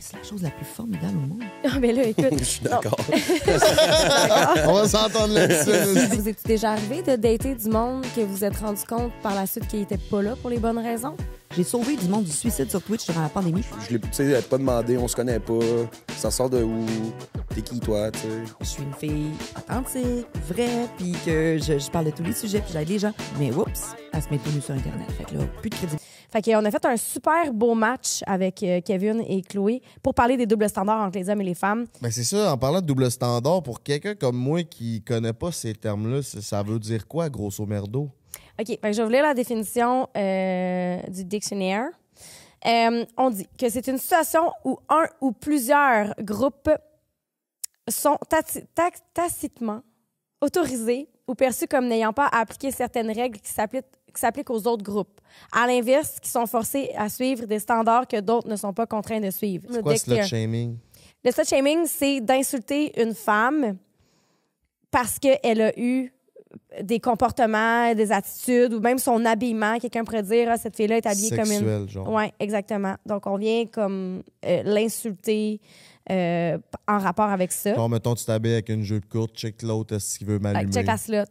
c'est la chose la plus formidable au monde. Ah, mais là, écoute. Je suis d'accord. On va s'entendre là-dessus. Vous êtes déjà arrivé de dater du monde que vous êtes rendu compte par la suite qu'il n'était pas là pour les bonnes raisons? J'ai sauvé du monde du suicide sur Twitch durant la pandémie. Je l'ai, tu sais, pas demandé, on se connaît pas. Ça sort de où? T'es qui, toi, tu sais? Je suis une fille authentique, vraie, puis que je parle de tous les sujets, puis j'aide les gens. Mais oups, elle se met tout nu sur Internet. Fait que là, plus de crédit. Fait qu'on a fait un super beau match avec Kevin et Chloé pour parler des doubles standards entre les hommes et les femmes. Ben c'est ça, en parlant de double standard, pour quelqu'un comme moi qui connaît pas ces termes-là, ça veut dire quoi, grosso merdo? OK, fait que je vais vous lire la définition du dictionnaire. On dit que c'est une situation où un ou plusieurs groupes sont tacitement autorisés ou perçus comme n'ayant pas à appliquer certaines règles qui s'appliquent aux autres groupes. À l'inverse, qui sont forcés à suivre des standards que d'autres ne sont pas contraints de suivre. C'est quoi slut-shaming? Le slut-shaming, c'est d'insulter une femme parce qu'elle a eu des comportements, des attitudes ou même son habillement. Quelqu'un pourrait dire « cette fille-là est habillée sexuel, comme une... » genre. Oui, exactement. Donc, on vient comme l'insulter en rapport avec ça. Quand, mettons, tu t'habilles avec une jupe courte, check l'autre, est-ce qu'il veut m'allumer? Check la slut.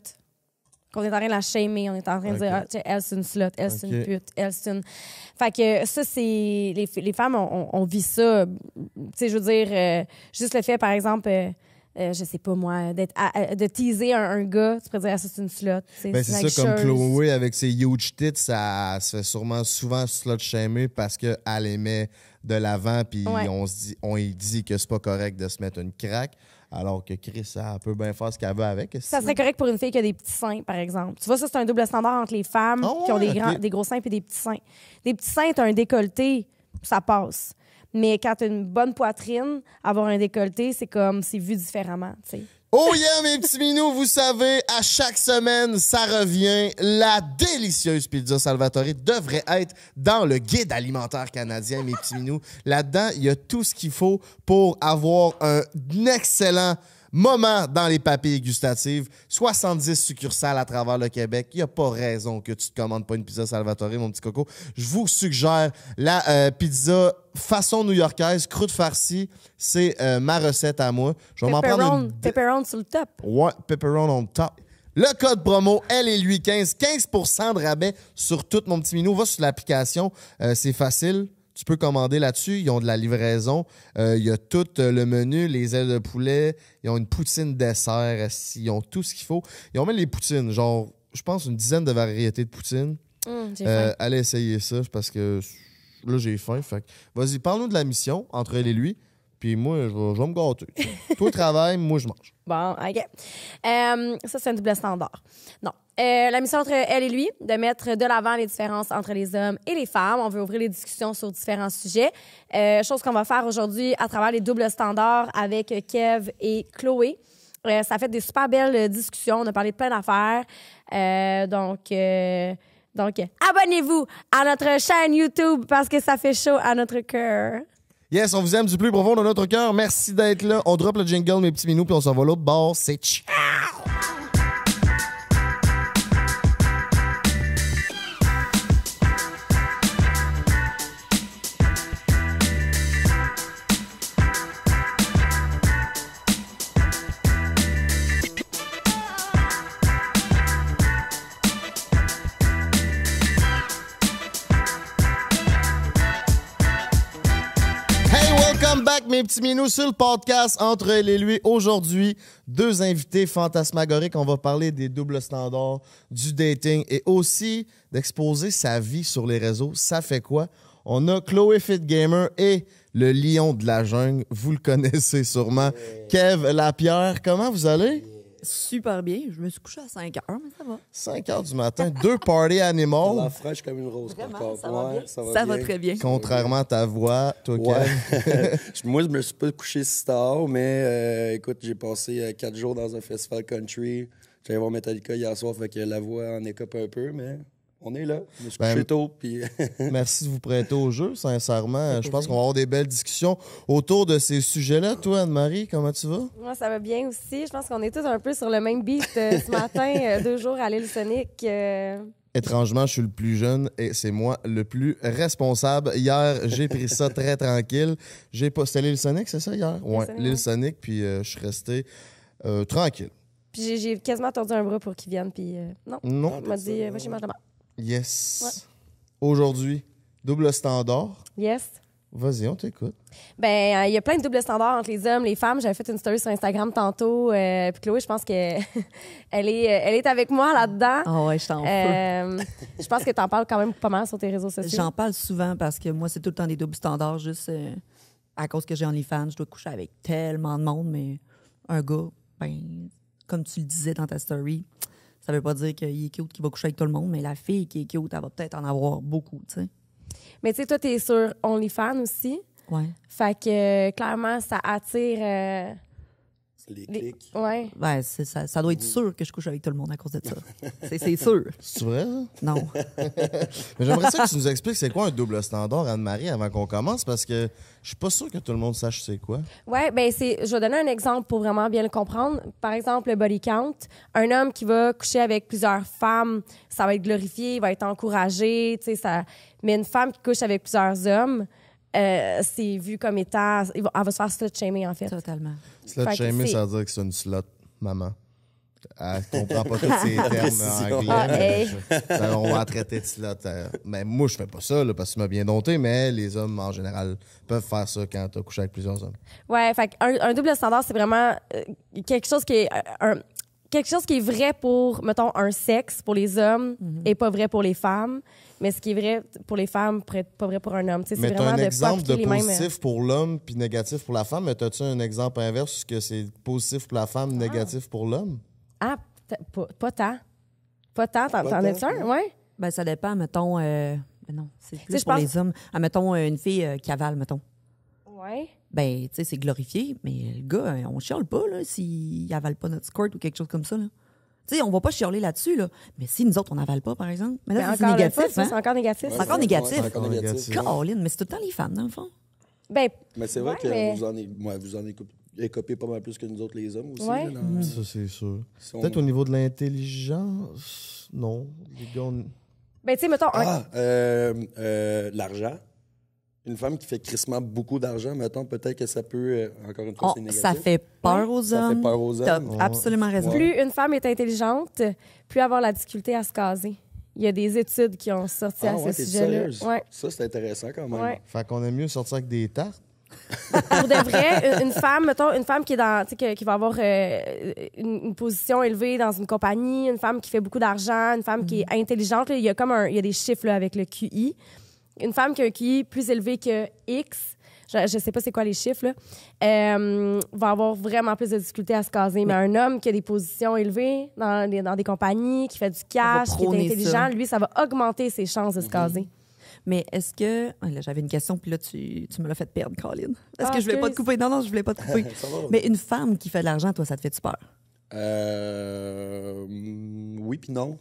Qu'on est en train de la shamer, on est en train de dire elle, c'est une slut, elle, c'est une pute, elle, c'est une... Fait que ça, c'est... Les femmes, on vit ça. Tu sais, je veux dire, juste le fait, par exemple... je sais pas moi, de teaser un gars, tu pourrais dire ça c'est une slut. Ben c'est ça, comme Chloé avec ses huge tits, ça se fait sûrement souvent slut-shamer parce qu'elle les met de l'avant, puis on y dit que c'est pas correct de se mettre une craque, alors que Chris, elle peut bien faire ce qu'elle veut avec. Ça serait correct pour une fille qui a des petits seins, par exemple. Tu vois, ça c'est un double standard entre les femmes qui ont des gros seins et des petits seins. Des petits seins, t'as un décolleté, ça passe. Mais quand tu as une bonne poitrine, avoir un décolleté, c'est vu différemment, tu sais. Oh yeah, mes petits minous, vous savez, à chaque semaine, ça revient. La délicieuse pizza Salvatore devrait être dans le guide alimentaire canadien, mes petits minous. Là-dedans, il y a tout ce qu'il faut pour avoir un excellent moment dans les papilles gustatives. 70 succursales à travers le Québec. Il n'y a pas raison que tu te commandes pas une pizza Salvatore, mon petit coco. Je vous suggère la pizza façon new-yorkaise, croûte farcie. C'est ma recette à moi. Je vais m'en prendre une... Pepperoni sur le top. Ouais, pepperoni on top. Le code promo, elle et lui, 15 % de rabais sur tout, mon petit minou. Va sur l'application. C'est facile. Tu peux commander là-dessus. Ils ont de la livraison. Il y a tout le menu, les ailes de poulet. Ils ont une poutine dessert. Ils ont tout ce qu'il faut. Ils ont même les poutines. Genre, je pense, une dizaine de variétés de poutines. J'ai faim. Allez essayer ça parce que là, j'ai faim. Fait que, vas-y, parle-nous de la mission entre elle et lui. Puis moi, je vais me gâter. Toi, travaille, moi, je mange. Bon, OK. Ça, c'est un double standard. Non. La mission entre elle et lui, de mettre de l'avant les différences entre les hommes et les femmes. On veut ouvrir les discussions sur différents sujets. Chose qu'on va faire aujourd'hui à travers les doubles standards avec Kev et Chloé. Ça fait des super belles discussions. On a parlé de plein d'affaires. Donc, abonnez-vous à notre chaîne YouTube parce que ça fait chaud à notre cœur. Yes, on vous aime du plus profond de notre cœur. Merci d'être là. On drop le jingle, mes petits minous, puis on s'en va l'autre bord. C'est ciao! Back, mes petits minous, sur le podcast Entre elle et lui. Aujourd'hui, deux invités fantasmagoriques. On va parler des doubles standards, du dating et aussi d'exposer sa vie sur les réseaux. Ça fait quoi? On a Chloé Fit Gamer et le lion de la jungle. Vous le connaissez sûrement. Kev Lapierre, comment vous allez? Super bien. Je me suis couché à 5 heures, mais ça va. 5 heures du matin, deux party animals. La fraîche comme une rose. Vraiment, ça va bien. Ça va très bien. Contrairement à ta voix, toi, Kev. Moi, je me suis pas couché si tard, mais écoute, j'ai passé 4 jours dans un festival country. J'allais voir Metallica hier soir, fait que la voix en écope un peu, mais on est là. Je me suis couché tôt. Puis... Merci de vous prêter au jeu, sincèrement. Je pense qu'on va avoir des belles discussions autour de ces sujets-là. Toi, Anne-Marie, comment tu vas? Moi, ça va bien aussi. Je pense qu'on est tous un peu sur le même beat ce matin, 2 jours à l'île Sonic. Étrangement, je suis le plus jeune et c'est moi le plus responsable. Hier, j'ai pris ça très tranquille. C'était l'île Sonic, c'est ça, hier? Ouais, Sonic, l'île ouais. Sonic, puis je suis resté tranquille. Puis j'ai quasiment tordu un bras pour qu'il vienne, puis non. Non. Il m'a dit, va chez mange là-bas. Yes. Ouais. Aujourd'hui, double standard. Yes. Vas-y, on t'écoute. Ben, il y a plein de doubles standards entre les hommes, les femmes. J'avais fait une story sur Instagram tantôt. Puis Chloé, je pense que elle est avec moi là-dedans. Ah ouais, je t'en fous. Je pense que t'en parles quand même pas mal sur tes réseaux sociaux. J'en parle souvent parce que moi, c'est tout le temps des doubles standards, juste à cause que j'ai OnlyFans. Je dois coucher avec tellement de monde, mais un gars, ben, comme tu le disais dans ta story, ça veut pas dire qu'il est cute, qu'il va coucher avec tout le monde, mais la fille qui est cute, elle va peut-être en avoir beaucoup, tu sais. Mais tu sais, toi, t'es sur OnlyFans aussi. Ouais. Fait que clairement, ça attire. Les clics. Ouais. Ben, ça doit être sûr que je couche avec tout le monde à cause de ça. C'est sûr. C'est vrai, ça? Non. Mais j'aimerais ça que tu nous expliques c'est quoi un double standard, Anne-Marie, avant qu'on commence, parce que je suis pas sûr que tout le monde sache c'est quoi. Ouais, ben je vais donner un exemple pour vraiment bien le comprendre. Par exemple, le body count. Un homme qui va coucher avec plusieurs femmes, ça va être glorifié, il va être encouragé, tu sais, ça. Mais une femme qui couche avec plusieurs hommes, c'est vu comme étant, elle va se faire slut-shamer, en fait. Totalement. Slut Fait que shamer, c'est- ça veut dire que c'est une slot, maman. Elle comprend pas tous ces termes Précision. anglais. Ah, mais hey. on va la traiter de slot. Mais moi, je fais pas ça, là, parce que tu m'as bien dompté, mais les hommes, en général, peuvent faire ça quand t'as couché avec plusieurs hommes. Ouais, fait un double standard, c'est vraiment quelque chose qui est quelque chose qui est vrai pour, mettons, un sexe pour les hommes et pas vrai pour les femmes. Mais ce qui est vrai pour les femmes pourrait être pas vrai pour un homme. Tu sais, Mais c'est t'as vraiment un de pas exemple de appliquer les mêmes. positif pour l'homme puis négatif pour la femme, mais t'as-tu un exemple inverse que c'est positif pour la femme, négatif pour l'homme? Ah, pas tant. Pas tant. T'en Pas as-tu tant, un? Ouais. Ben, ça dépend, mettons. Ben non, c'est sais, plus je pour pense- les hommes. Mettons une fille qui avale, mettons. Ouais. Ben, tu sais, c'est glorifié, mais le gars, on chiale pas, là, s'il avale pas notre squirt ou quelque chose comme ça, là. Tu sais, on va pas chialer là-dessus, là. Mais si nous autres, on n'avale pas, par exemple, mais là, Mais c'est encore négatif, là, ça, hein? c'est encore négatif. C'est encore négatif. Ouais, encore négatif. Caroline, mais c'est tout le temps les femmes, dans le fond. Ben, Mais c'est vrai Ouais, que mais- vous en écopez pas mal plus que nous autres, les hommes aussi. Ouais. là, dans- Ça, c'est sûr. si on- Peut-être au niveau de l'intelligence, non. Les gars, ben tu sais, mettons, L'argent. Une femme qui fait crissement beaucoup d'argent, mettons, peut-être que ça peut, encore une fois, c'est négatif. Ça fait peur aux Ça hommes. fait peur aux T'as hommes. absolument raison. plus une femme est intelligente, plus elle va avoir la difficulté à se caser. Il y a des études qui ont sorti à Ah ouais, ce t'es sujet-là. sérieuse? Ouais. Ça, c'est intéressant quand même. Ouais. fait qu'on aime mieux sortir avec des tartes. Pour de vrai, une femme, mettons, une femme qui est dans, tu sais, qui va avoir une position élevée dans une compagnie, une femme qui fait beaucoup d'argent, une femme qui est intelligente, là, il y a comme il y a des chiffres là, avec le QI. Une femme qui a un QI plus élevé que X, je sais pas c'est quoi les chiffres, là, va avoir vraiment plus de difficultés à se caser. Mais un homme qui a des positions élevées dans des compagnies, qui fait du cash, qui est prôner intelligent, ça. lui, ça va augmenter ses chances de se caser. Mais est-ce que. Ah, là, j'avais une question, puis là, tu me l'as fait perdre, Caroline. Est-ce Ah, que je voulais pas te excuse. couper? Non, je voulais pas te couper. Ça va. Mais une femme qui fait de l'argent, toi, ça te fait-tu peur? Oui, puis non.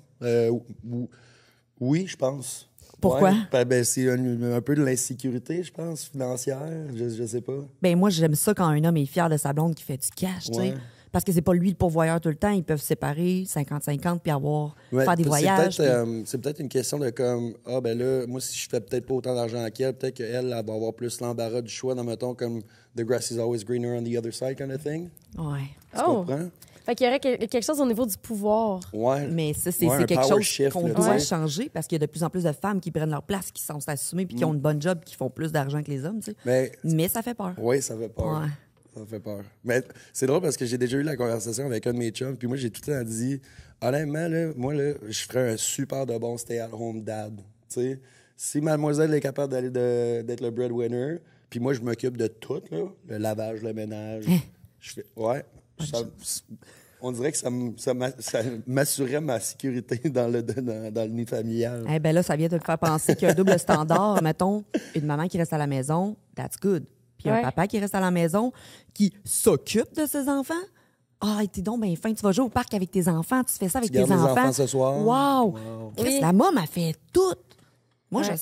Oui, je pense. Pourquoi? Ouais. Ben, c'est un peu de l'insécurité, je pense, financière. Je sais pas. Ben moi, j'aime ça quand un homme est fier de sa blonde qui fait du cash, tu sais. Ouais. Parce que c'est pas lui le pourvoyeur tout le temps. Ils peuvent se séparer 50-50 puis avoir Ouais, faire des c'est voyages. peut-être, c'est peut-être une question de comme, ah ben là, moi, si je fais peut-être pas autant d'argent qu'elle, peut-être qu'elle, elle va avoir plus l'embarras du choix dans, mettons, comme The grass is always greener on the other side kind of thing. puis- Ouais. Tu Oh! comprends? Fait qu'il y aurait quelque chose au niveau du pouvoir. Ouais. Mais ça, c'est Ouais, un quelque power chose shift, qu'on là, doit tu sais. changer parce qu'il y a de plus en plus de femmes qui prennent leur place, qui sont assumées puis qui ont une bonne job, qui font plus d'argent que les hommes, tu sais. Mais ça fait peur. Oui, ça fait peur. Ouais. Ça fait peur. Mais c'est drôle parce que j'ai déjà eu la conversation avec un de mes chums, puis moi, j'ai tout le temps dit, honnêtement, là, moi, là, je ferais un super de bon stay-at-home dad. Tu sais, si mademoiselle est capable d'être le breadwinner, puis moi, je m'occupe de tout, là, le lavage, le ménage, je fais, ouais, on dirait que ça m'assurait ma sécurité dans le nid familial. Eh ben là, ça vient de me faire penser qu'il y a un double standard. Mettons, une maman qui reste à la maison, that's good. Puis un Ouais. papa qui reste à la maison, qui s'occupe de ses enfants. Ah, t'es donc bien fin, tu vas jouer au parc avec tes enfants, tu fais ça avec Tu gardes tes les enfants. enfants ce soir? Wow! Wow. Chris, Oui. la môme a fait tout. Moi, Ouais. je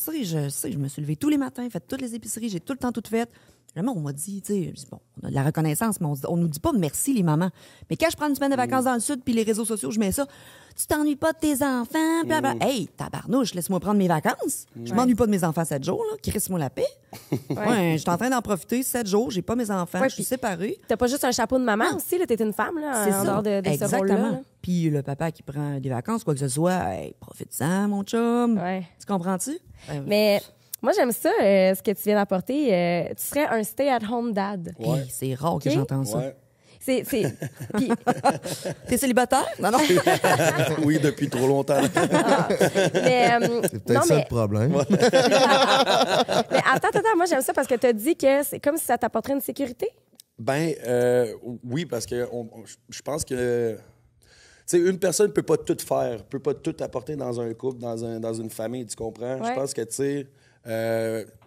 sais, je me suis levée tous les matins, fait toutes les épiceries, j'ai tout le temps tout fait. Jamais on m'a dit, tu sais, bon, on a de la reconnaissance, mais on nous dit pas merci, les mamans. Mais quand je prends une semaine de vacances dans le sud, puis les réseaux sociaux, je mets ça, tu t'ennuies pas de tes enfants, blablabla. Hey, tabarnouche, laisse-moi prendre mes vacances. Je m'ennuie pas de mes enfants 7 jours, là. Crisse-moi la paix. Ouais, je suis en train d'en profiter 7 jours, j'ai pas mes enfants, Ouais, je suis séparée. T'as pas juste un chapeau de maman aussi, là. T'es une femme, là, C'est en ça. dehors de ce rôle-là. Exactement. là. Puis le papa qui prend des vacances, quoi que ce soit, hey, profite-en, mon chum. Ouais. Tu comprends-tu? Mais moi, j'aime ça, ce que tu viens d'apporter. Tu serais un stay-at-home dad. Ouais. Hey, c'est rare que Ok. j'entends ça. Ouais. C'est... Puis, T'es célibataire? Non, non. Oui, depuis trop longtemps. mais, C'est peut-être ça le problème. mais attends, moi, j'aime ça parce que tu as dit que c'est comme si ça t'apporterait une sécurité. Ben, oui, parce que je pense que... Tu sais, une personne ne peut pas tout faire, peut pas tout apporter dans un couple, dans une famille, tu comprends? Ouais. Je pense que, tu sais,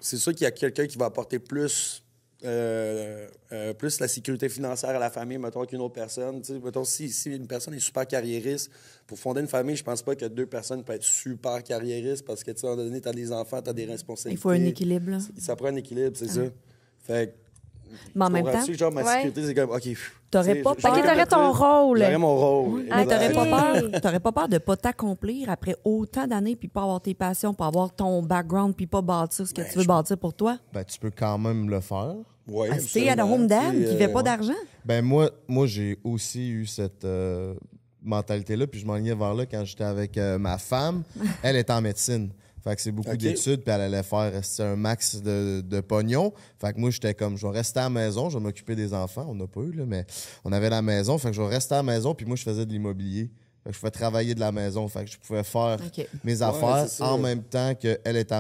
c'est sûr qu'il y a quelqu'un qui va apporter plus la sécurité financière à la famille, mettons, qu'une autre personne. Tu sais, mettons, si une personne est super carriériste, pour fonder une famille, je pense pas que 2 personnes peuvent être super carriéristes parce que, tu sais, à un moment donné, tu as des enfants, tu as des responsabilités. Il faut un équilibre, là. Ça prend un équilibre, c'est ça. Fait que, Mais en même temps, comprends-tu? Genre, ma Ouais. sécurité, c'est comme, OK. T'aurais pas peur. Ok, t'aurais ton rôle. J'aurais mon rôle. mais t'aurais exact. pas peur de pas t'accomplir après autant d'années puis pas avoir tes passions, pas avoir ton background puis pas bâtir ce que tu veux bâtir pour toi? Ben, tu peux quand même le faire. Ouais, C'est à la absolument. home dad Tu sais, qui fait pas d'argent. Ben moi j'ai aussi eu cette mentalité-là, puis je m'enlignais vers là quand j'étais avec ma femme. Elle est en médecine. Fait que c'est beaucoup Ok. d'études, puis elle allait faire un max de pognon. Fait que moi, j'étais comme, je vais rester à la maison, je vais m'occuper des enfants. On n'a pas eu, là, mais on avait la maison. Fait que je vais rester à la maison, puis moi, je faisais de l'immobilier. Fait que je pouvais travailler de la maison. Fait que je pouvais faire OK. mes affaires c'est ça. en même temps qu'elle est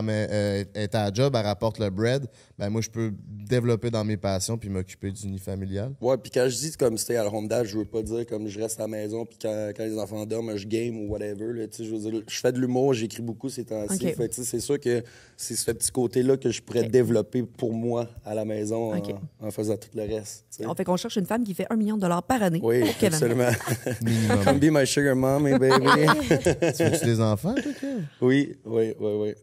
est à la job, elle rapporte le bread. Ben moi, je peux développer dans mes passions puis m'occuper du unifamilial. Ouais, puis quand je dis comme stay à home dad, je veux pas dire comme je reste à la maison puis quand les enfants dorment, je game ou whatever. Là, tu sais, je veux dire, je fais de l'humour, j'écris beaucoup ces temps-ci. Ok. Fait que, tu sais, c'est sûr que c'est ce petit côté-là que je pourrais développer pour moi à la maison en- Ok. en faisant tout le reste. Tu sais. On fait qu'on cherche une femme qui fait $1 million par année. Oui, pour Kevin. absolument. Minimum. Come be my sugar mommy, baby. Tu veux-tu des enfants, toi, Kev? Oui.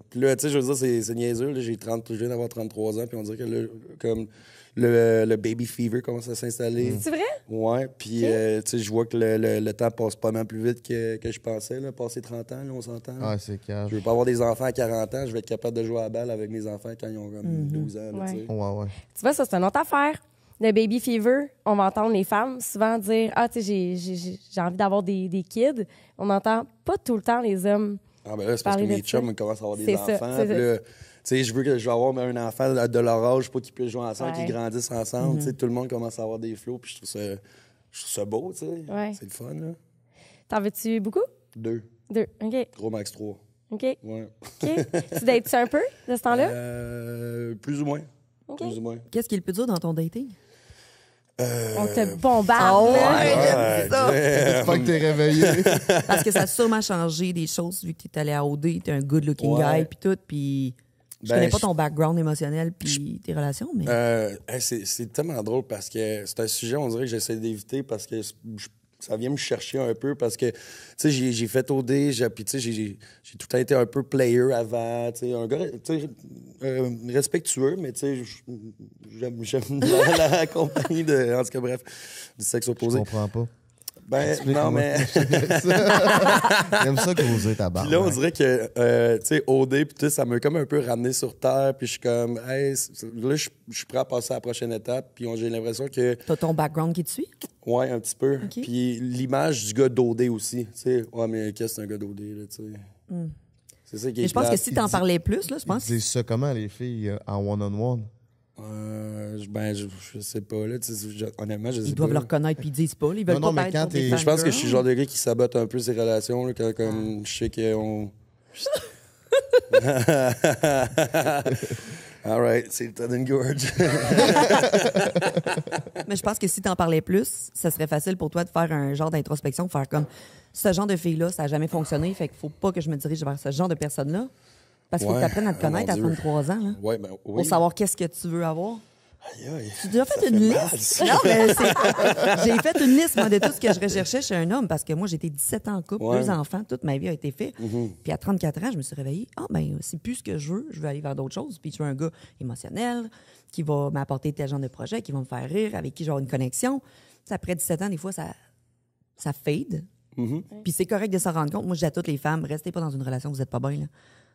Puis là, tu sais, je veux dire, c'est niaiseux. Là, je viens d'avoir 33 ans, puis on dirait que là, comme le baby fever commence à s'installer. C'est vrai? Ouais, puis tu sais, je vois que le temps passe pas mal plus vite que je pensais. Là, passer 30 ans, là, on s'entend. là. Ah, c'est calme. Je veux pas avoir des enfants à 40 ans, je vais être capable de jouer à la balle avec mes enfants quand ils ont comme 12 ans. Là, tu sais. Ouais. Tu vois, ça, c'est une autre affaire. Le baby fever, on va entendre les femmes souvent dire « Ah, tu sais, j'ai envie d'avoir des kids. » On n'entend pas tout le temps les hommes. Ah ben là, c'est parce que Parler de mes ça. chums commencent à avoir des C'est ça, enfants. c'est Puis là, tu sais, je veux que je vais avoir un enfant de leur âge pour qu'ils puissent jouer ensemble, Ouais. qu'ils grandissent ensemble. Tu sais, tout le monde commence à avoir des flots, puis je trouve ça beau, tu sais. Ouais. C'est le fun, là. T'en veux-tu beaucoup? 2, 2. OK. gros max 3. OK. Ouais. OK. Tu dates-tu un peu de ce temps-là? Plus ou moins. OK. Plus ou moins. Qu'est-ce qui est le plus dur dans ton dating? On te bombarde. Oh, là. ouais, c'est ça. J'espère que t'es réveillé. Parce que ça a sûrement changé des choses vu que t'es allé à OD, t'es un good-looking Ouais. guy, puis tout, puis... Je Ben, connais pas je- ton background émotionnel puis tes relations, mais... Hey, c'est tellement drôle parce que c'est un sujet, on dirait que j'essaie d'éviter parce que ça vient me chercher un peu parce que, tu sais, j'ai fait OD, puis tu sais, j'ai tout le temps été un peu player avant, tu sais, un gars, tu sais, respectueux, mais tu sais, j'aime la compagnie de, en tout cas, bref, du sexe Je opposé. comprends pas. Ben, non, mais... J'aime ça creuser ta barre. Puis là, on dirait que, tu sais, OD, puis tout, ça m'a comme un peu ramené sur terre, puis je suis comme, hey, là, je suis prêt à passer à la prochaine étape, puis j'ai l'impression que, T'as ton background qui te suit? ouais, un petit peu. Ok. Puis l'image du gars d'OD aussi, tu sais, ouais, mais qu'est-ce que c'est un gars d'OD, là, tu sais. C'est ça qui est Mais je pense que plate. si t'en parlais plus, là, je Ils pense... disent ça comment, les filles, en one-on-one? Ben, je sais pas, là, tu sais, honnêtement, je sais Ils doivent pas. le reconnaître puis ils disent pas. Ils veulent Non, pas mais paraître quand pour des t'es- Mais je pense que je suis le genre fangirls. de gars qui sabote un peu ses relations, là, quand comme je sais qu'on... All right, c'est le temps d'une gorge. Mais je pense que si t'en parlais plus, ça serait facile pour toi de faire un genre d'introspection, de faire comme ce genre de fille-là, ça n'a jamais fonctionné, fait qu'il faut pas que je me dirige vers ce genre de personne-là. Parce qu'il faut que Ouais. tu apprennes à te Oh, mon connaître à Dieu. 33 ans, là, Ouais, ben oui. pour savoir qu'est-ce que tu veux avoir. Aïe, aïe. J'ai déjà fait une mal, liste. ça. Non, mais j'ai fait une liste, moi, de tout ce que je recherchais chez un homme parce que moi, j'étais 17 ans en couple, Ouais. 2 enfants, toute ma vie a été faite. Puis à 34 ans, je me suis réveillée. Ah, ben, c'est plus ce que je veux aller vers d'autres choses. Puis je veux un gars émotionnel qui va m'apporter tel genre de projet, qui va me faire rire, avec qui j'ai une connexion. Tu sais, après 17 ans, des fois, ça fade. Puis c'est correct de s'en rendre compte. Moi, je dis à toutes les femmes, restez pas dans une relation où vous n'êtes pas bien, là.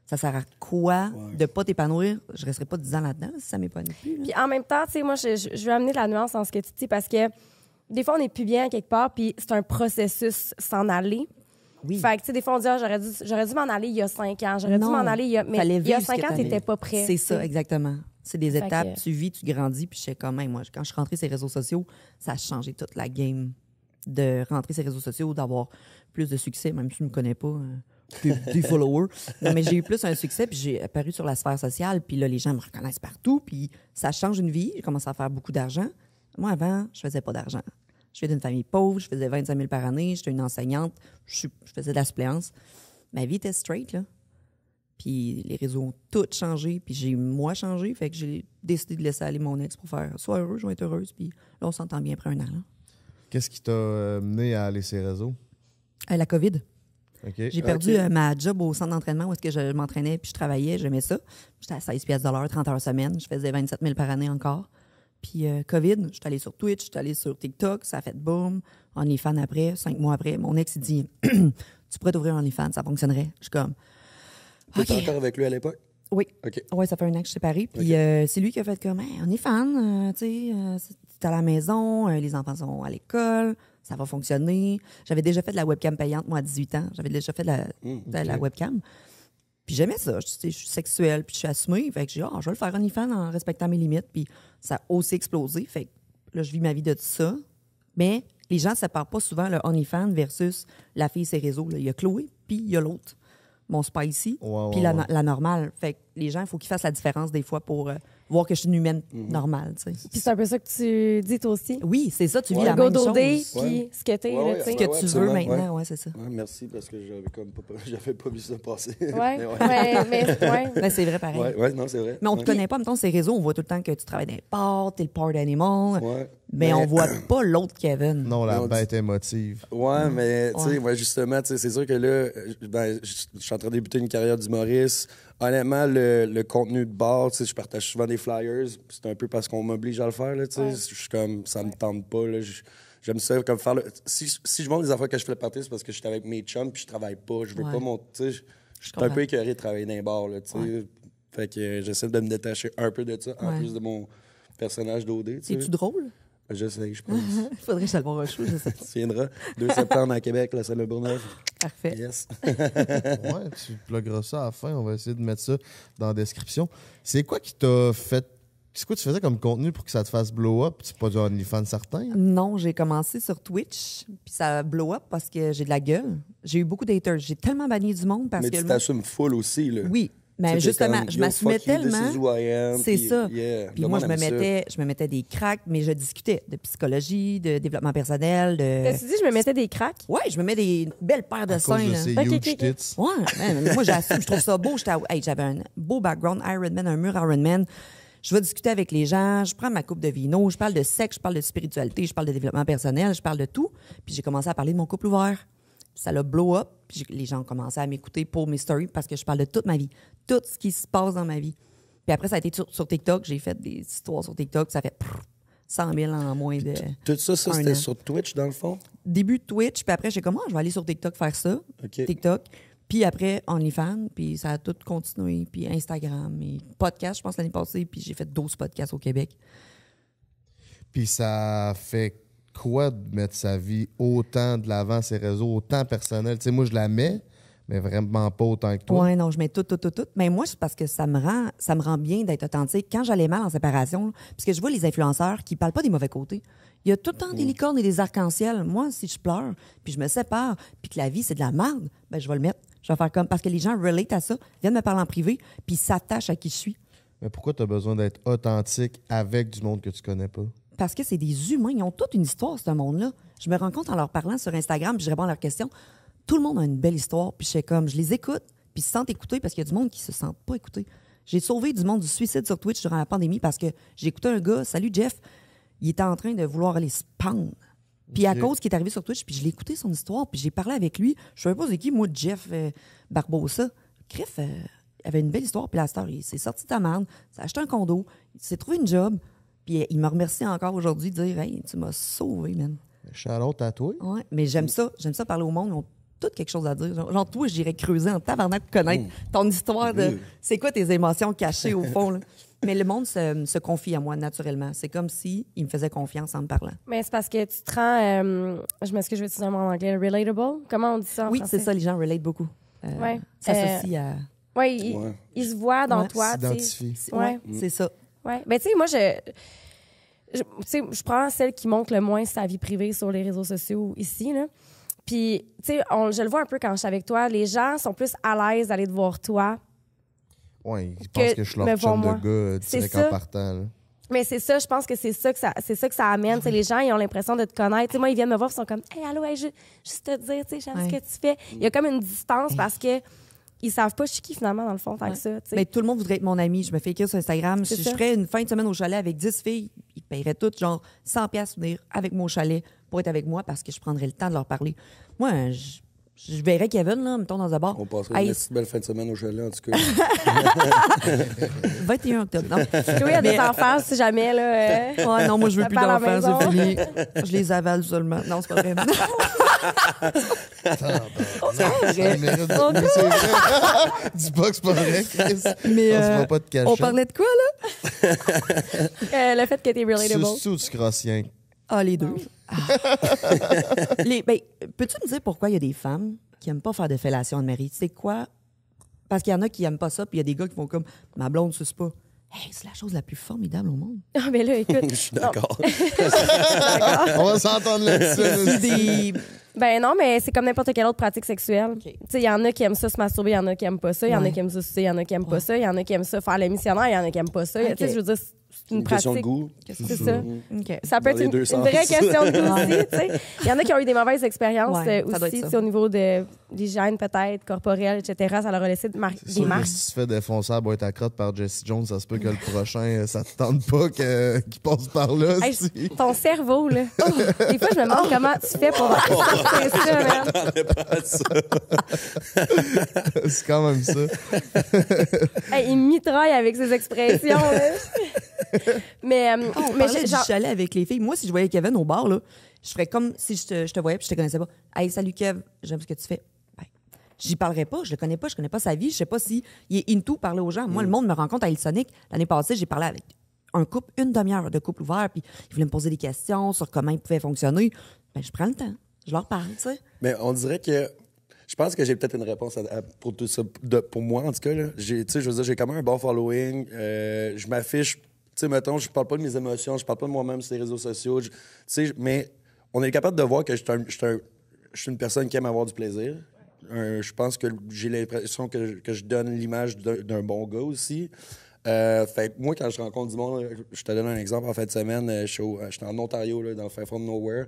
Ça sert à quoi de pas t'épanouir? Je resterai pas 10 ans là-dedans si ça m'épanouit plus. Là. Puis en même temps, tu sais, moi, je veux amener de la nuance dans ce que tu dis parce que des fois, on n'est plus bien quelque part, puis c'est un processus s'en aller. Oui. Fait que, tu sais, des fois, on dit, ah, j'aurais dû m'en aller il y a 5 ans. J'aurais dû Non. m'en aller il y a... Mais Fallait il y a vivre ce 5 que ans, t'avais. t'étais pas prêt. C'est ça, exactement. C'est des Fait étapes, que- tu vis, tu grandis, puis je sais quand même, moi, quand je suis rentrée sur les réseaux sociaux, ça a changé toute la game de rentrer sur les réseaux sociaux, d'avoir plus de succès, même si tu me connais pas, des followers. Non, mais j'ai eu plus un succès, puis j'ai apparu sur la sphère sociale, puis là, les gens me reconnaissent partout, puis ça change une vie. J'ai commencé à faire beaucoup d'argent. Moi, avant, je faisais pas d'argent. Je viens d'une famille pauvre, je faisais 25 000 par année, j'étais une enseignante, je faisais de la suppléance. Ma vie était straight, là. Puis les réseaux ont tout changé, puis j'ai, moi, changé. Fait que j'ai décidé de laisser aller mon ex pour faire « Sois heureux, je vais être heureuse », puis là, on s'entend bien après un an. Là. Qu'est-ce qui t'a mené à aller ces réseaux? La COVID. OK. J'ai perdu OK. ma job au centre d'entraînement où est-ce que je m'entraînais, puis je travaillais, j'aimais ça. J'étais à 16 piastres de l'heure, 30 heures semaine. Je faisais 27 000 par année encore. Puis COVID, je suis allée sur Twitch, je suis allée sur TikTok, ça a fait boom. OnlyFans après, 5 mois après, mon ex, il dit « Tu pourrais t'ouvrir OnlyFans, ça fonctionnerait. » Je suis comme « T'étais OK. encore avec lui à l'époque? Oui. OK. Oui, ça fait un an que je suis séparée. Puis c'est lui qui a fait comme, hey, on est fan, tu sais, t'es à la maison, les enfants sont à l'école, ça va fonctionner. J'avais déjà fait de la webcam payante, moi, à 18 ans. J'avais déjà fait de la webcam. Puis j'aimais ça. Tu sais, je suis sexuelle, puis je suis assumée. Fait que j'ai dit, je vais le faire OnlyFans en respectant mes limites. Puis ça a aussi explosé. Fait que là, je vis ma vie de ça. Mais les gens ne séparent pas souvent le OnlyFans versus la fille ses réseaux. Là. Il y a Chloé, puis il y a l'autre. Mon spicy, Ouais, puis ouais, la normale. Fait que les gens, il faut qu'ils fassent la différence des fois pour voir que je suis une humaine normale, tu sais. Puis c'est un peu ça que tu dis toi aussi. Oui, c'est ça, tu vis Ouais. la Go même Dodé, chose. puis ce que t'es, Ouais, là, tu sais. Ce que tu veux absolument, maintenant, ouais, c'est ça. Ouais, merci, parce que j'avais comme pas, j'avais pas vu ça passer. Ouais, Mais ouais. Ben, c'est vrai, pareil. ouais, non, c'est vrai. Mais on te Ouais. connaît pas, mettons, ces réseaux, on voit tout le temps que tu travailles dans les ports, t'es le part animal, Ouais. mais on voit pas l'autre Kevin. Non, la Non, bête émotive. Ouais, mais tu sais, Ouais. moi, justement, tu sais, c'est sûr que là, je suis en train de débuter une carrière d'humoriste. Honnêtement, le contenu de bord, tu sais, je partage souvent des flyers. C'est un peu parce qu'on m'oblige à le faire, là, tu sais. Ouais. Je suis comme, ça me tente pas, là. J'aime ça comme faire. Si je montre des affaires que je fais partir, c'est parce que je suis avec mes chums puis je travaille pas. Je veux Ouais. pas mon. Tu sais, je suis un comprends. peu écœuré de travailler dans les bars, là, tu sais. Ouais. Fait que j'essaie de me détacher un peu de ça, en Ouais. plus de mon personnage d'OD, tu sais. C'est-tu drôle? J'essaie, je pense. Il faudrait que je le voir un show, je sais pas. Tu viendras. 2 septembre à Québec, la salle de Bourneuf. Parfait. Yes. Ouais, tu plugueras ça à la fin. On va essayer de mettre ça dans la description. C'est quoi qui t'a fait. C'est quoi tu faisais comme contenu pour que ça te fasse blow up? C'est pas du OnlyFans certain? Non, j'ai commencé sur Twitch, puis ça a blow up parce que j'ai de la gueule. J'ai eu beaucoup d'haters. J'ai tellement banni du monde parce Mais que... tu le t'assumes full aussi, là. Oui, mais Tu sais, t'es justement, comme, je yo, m'assumais fuck you, this tellement. is who I am, C'est puis, ça. yeah, Puis le moi, monde aime ça. je me mettais des cracks, mais je discutais de psychologie, de développement personnel, de... T'as-tu dit, je me mettais des cracks? Ouais, je me mets des belles paires de À cause seins, de là. ces Ok, huge ok, ok. tits. Ouais, man, moi, j'assume, je trouve ça beau. J'avais un beau background Ironman, un mur Ironman. Je vais discuter avec les gens, je prends ma coupe de vino, je parle de sexe, je parle de spiritualité, je parle de développement personnel, je parle de tout. Puis j'ai commencé à parler de mon couple ouvert. Puis ça l'a blow up. Puis les gens ont commencé à m'écouter pour mes stories parce que je parle de toute ma vie, tout ce qui se passe dans ma vie. Puis après, ça a été sur TikTok. J'ai fait des histoires sur TikTok. Ça fait 100 000 en moins de... Tout ça, un c'était an. sur Twitch, dans le fond? Début de Twitch, puis après, j'ai dit, je vais aller sur TikTok faire ça. OK. TikTok. Puis après, OnlyFans, puis ça a tout continué. Puis Instagram, et podcast, je pense, l'année passée. Puis j'ai fait 12 podcasts au Québec. Puis ça fait quoi de mettre sa vie autant de l'avant, ses réseaux, autant personnel? Tu sais, moi, je la mets, mais vraiment pas autant que toi. Ouais, non, je mets tout. Mais moi, c'est parce que ça me rend bien d'être authentique. Quand j'allais mal en séparation, là, parce que je vois les influenceurs qui parlent pas des mauvais côtés. Il y a tout le temps des licornes et des arcs-en-ciel. Moi, si je pleure, puis je me sépare, puis que la vie, c'est de la merde, ben je vais le mettre. Je vais faire comme... Parce que les gens relate à ça, viennent me parler en privé, puis s'attachent à qui je suis. Mais pourquoi tu as besoin d'être authentique avec du monde que tu connais pas? Parce que c'est des humains. Ils ont toute une histoire, ce monde-là. Je me rends compte en leur parlant sur Instagram, puis je réponds à leurs questions. Tout le monde a une belle histoire, puis je les écoute, puis ils se sentent écoutés parce qu'il y a du monde qui se sent pas écouté. J'ai sauvé du monde du suicide sur Twitch durant la pandémie parce que j'ai écouté un gars, salut Jeff, il était en train de vouloir aller se pendre. Puis à cause qu'il est arrivé sur Twitch, puis je l'ai écouté son histoire, puis j'ai parlé avec lui. Je savais pas c'est qui, moi, Jeff Barbosa. Griff avait une belle histoire, puis la star, il s'est sorti de ta merde, il s'est acheté un condo, il s'est trouvé une job, puis il me remercie encore aujourd'hui de dire « Hey, tu m'as sauvé, man. » Shout-out à toi. Ouais, mais j'aime ça parler au monde, ils ont tout quelque chose à dire. Genre toi, j'irais creuser en tabarnak pour connaître ton histoire de c'est quoi tes émotions cachées au fond, là. Mais le monde se confie à moi naturellement. C'est comme si il me faisait confiance en me parlant. Mais c'est parce que tu te rends, je m'excuse, je vais utiliser un mot en anglais, relatable. Comment on dit ça en Oui, français? c'est ça, les gens relate beaucoup. Ouais. S'associent à... Oui, ils se voient dans Ouais. toi, tu sais. S'identifient. Ouais, c'est ça. Ouais. Ben, tu sais, moi, tu sais, je prends celle qui montre le moins sa vie privée sur les réseaux sociaux ici, là. Puis, tu sais, je le vois un peu quand je suis avec toi, les gens sont plus à l'aise d'aller te voir toi. Ouais, ils pensent que je suis leur me chum voient de gars C'est direct ça. en partant. Là. Mais c'est ça, je pense que c'est ça que ça amène. Tu sais, les gens, ils ont l'impression de te connaître. Tu sais, moi, ils viennent me voir, ils sont comme, hey, allô, hey, juste te dire, tu sais, j'aime ce que tu fais. Il y a comme une distance parce que ils savent pas je suis qui finalement dans le fond tant que ça. Tu sais. Mais tout le monde voudrait être mon ami. Je me fais écrire sur Instagram. C'est Je ça. ferais une fin de semaine au chalet avec 10 filles. Ils paieraient toutes genre 100$ pour venir avec moi au chalet pour être avec moi parce que je prendrais le temps de leur parler. Moi, je verrais Kevin, là, mettons, dans un bar. On passera Hey, une petite belle fin de semaine au chalet, en tout cas. 21 octobre. Non. Chloé a des enfants, si jamais, là. Ouais, non, moi, je veux Ça plus parle à la d'enfants, c'est maison. fini. Je les avale seulement. Non, c'est pas vrai. Ça mérite de- mais c'est vrai. Dis pas que c'est pas vrai, Chris. Mais On se fera pas de cachette. on parlait de quoi, là? Le fait que t'es relatable. Suce-tu ou tu crosses rien? Ah, les deux. Ah. Ben, peux-tu me dire pourquoi il y a des femmes qui aiment pas faire de fellation de mari? C'est quoi? Parce qu'il y en a qui aiment pas ça, puis il y a des gars qui font comme ma blonde suce pas. Hey, c'est la chose la plus formidable au monde. Ah, mais là, écoute. Je suis d'accord. On va s'entendre là-dessus. Des... Ben non, mais c'est comme n'importe quelle autre pratique sexuelle. OK. Tu sais, il y en a qui aiment ça se masturber, il y en a qui aiment pas ça, il y en a Ouais. qui aiment ça sucer, il y en a qui aiment pas ça, il y en a qui aiment ça faire le missionnaire, il y en a qui aiment pas ça. OK. Tu sais, je veux dire, c'est une question de pratique. goût. C'est ça. OK. Ça peut Dans être les une deux vraie sens. question de goût aussi, tu sais. Il y en a qui ont eu des mauvaises expériences Ouais, ça doit aussi, être ça. tu sais, au niveau de l'hygiène peut-être, corporelle, etc. Ça leur a laissé des Sûr que marques. si tu te fais défoncer à boîte à crotte par Jesse Jones, ça se peut que le prochain, ça te tente pas qu'il passe par là. Hey, si. ton cerveau, là. Oh, des fois, je me demande comment tu fais pour sortir ça, man. C'est quand même ça. Hey, il mitraille avec ses expressions, là. Mais, On mais parlait du genre, chalet avec les filles. Moi, si je voyais Kevin au bar, là, je ferais comme si je te voyais puis je te connaissais pas. Hey, salut Kev, j'aime ce que tu fais. Ben, j'y parlerais pas, je le connais pas, je connais pas sa vie, je sais pas si il est into parler aux gens. Moi, le monde me rencontre à Hillsonic. L'année passée, j'ai parlé avec un couple, une demi-heure de couple ouvert, puis ils voulaient me poser des questions sur comment ils pouvaient fonctionner. Ben, je prends le temps, je leur parle, tu sais. Mais on dirait que. Je pense que j'ai peut-être une réponse pour tout ça. Pour moi, en tout cas, là. Tu sais, je veux dire, j'ai quand même un bon following. Je m'affiche. Tu sais, mettons, je parle pas de mes émotions, je parle pas de moi-même sur les réseaux sociaux. Tu sais, mais on est capable de voir que je suis une personne qui aime avoir du plaisir. Je pense que j'ai l'impression que je donne l'image d'un bon gars aussi. Fait que moi, quand je rencontre du monde, je te donne un exemple. En fin de semaine, j'étais en Ontario, là, dans le fin fond de nowhere.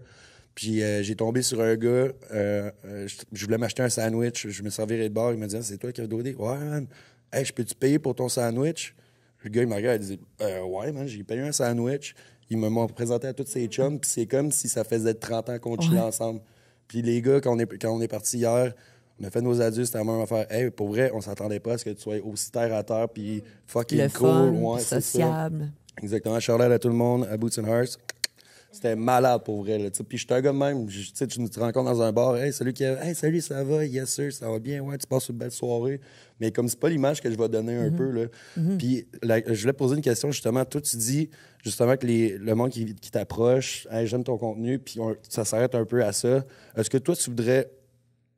Puis j'ai tombé sur un gars. Je voulais m'acheter un sandwich. Je me servirais de bar. Il m'a dit ah, c'est toi qui as dodé. Ouais, man. Hey, je peux-tu payer pour ton sandwich? Le gars, il m'a regardé. Il dit ouais, man, j'ai payé un sandwich. Il m'a présenté à tous ses chums. Puis c'est comme si ça faisait 30 ans qu'on chillait ensemble. Puis les gars, quand on est partis hier, on a fait nos adieux. C'était la même affaire. Hey, pour vrai, on s'attendait pas à ce que tu sois aussi terre à terre. Puis fucking Le cool. fun, Ouais, c'est ça. sociable. Exactement. Shout-out à tout le monde, à Boots and Hearts. C'était malade pour vrai. Là, puis j'étais un gars de même. Tu sais, tu te rencontres dans un bar. Hey, salut, Hey, salut, ça va? Yes, sir, ça va bien. Ouais, tu passes une belle soirée. Mais comme c'est pas l'image que je vais donner un peu. Là. Puis je voulais poser une question justement. Toi, tu dis justement que le monde qui t'approche, hey, j'aime ton contenu, puis ça s'arrête un peu à ça. Est-ce que toi, tu voudrais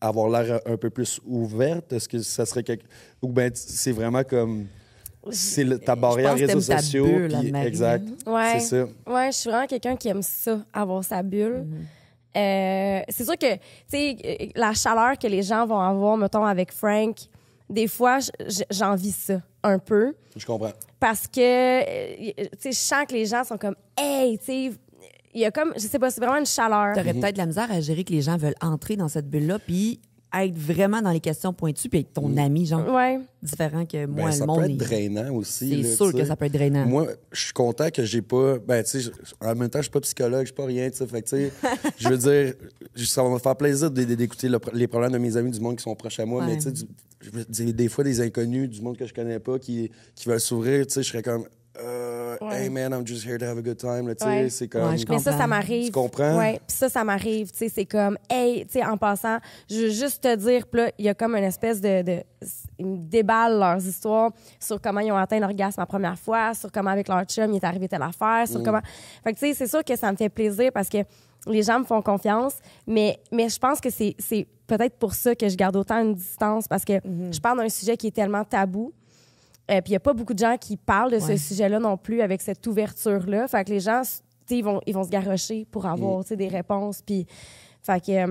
avoir l'air un peu plus ouverte? Est-ce que ça serait quelque. Ou bien c'est vraiment comme. C'est ta barrière Je pense que réseaux t'aimes ta sociaux. bulle, Puis, Anne-Marie. exact. Ouais. C'est ça. Ouais, je suis vraiment quelqu'un qui aime ça, avoir sa bulle. C'est sûr que, tu sais, la chaleur que les gens vont avoir, mettons, avec Frank, des fois, j'envie ça un peu. Je comprends. Parce que, tu sais, je sens que les gens sont comme, hey, tu sais, il y a comme, je sais pas, c'est vraiment une chaleur. T'aurais peut-être de la misère à gérer que les gens veulent entrer dans cette bulle-là, puis être vraiment dans les questions pointues puis être ton ami, genre, Ouais. différent que moi, Ben, le ça monde. peut être drainant aussi. C'est là, sûr tu que sais. ça peut être drainant. Moi, je suis content que j'ai pas. Ben, tu sais, en même temps, je suis pas psychologue, je suis pas rien, tu sais. Fait que, tu sais, je veux dire, ça va me faire plaisir d'écouter les problèmes de mes amis, du monde qui sont proches à moi, Ouais. mais, tu sais, je veux dire, des fois, des inconnus, du monde que je connais pas, qui veulent s'ouvrir, tu sais, je serais comme. Ouais. Hey man, I'm just here to have a good time. Là, tu sais, Ouais. c'est comme. Ouais, je Mais ça comprends. m'arrive. Tu comprends? Ouais. Puis ça m'arrive. Tu sais, c'est comme, hey, tu sais, en passant, je veux juste te dire, puis là, il y a comme une espèce ils me déballent leurs histoires sur comment ils ont atteint l'orgasme la première fois, sur comment avec leur chum, il est arrivé telle affaire, sur comment. Fait que, tu sais, c'est sûr que ça me fait plaisir parce que les gens me font confiance, mais je pense que c'est peut-être pour ça que je garde autant une distance parce que je parle d'un sujet qui est tellement tabou. Puis il n'y a pas beaucoup de gens qui parlent de ce Ouais. sujet-là non plus avec cette ouverture-là. Fait que les gens, tu sais, ils vont se garrocher pour avoir, tu sais, des réponses. Puis, fait que...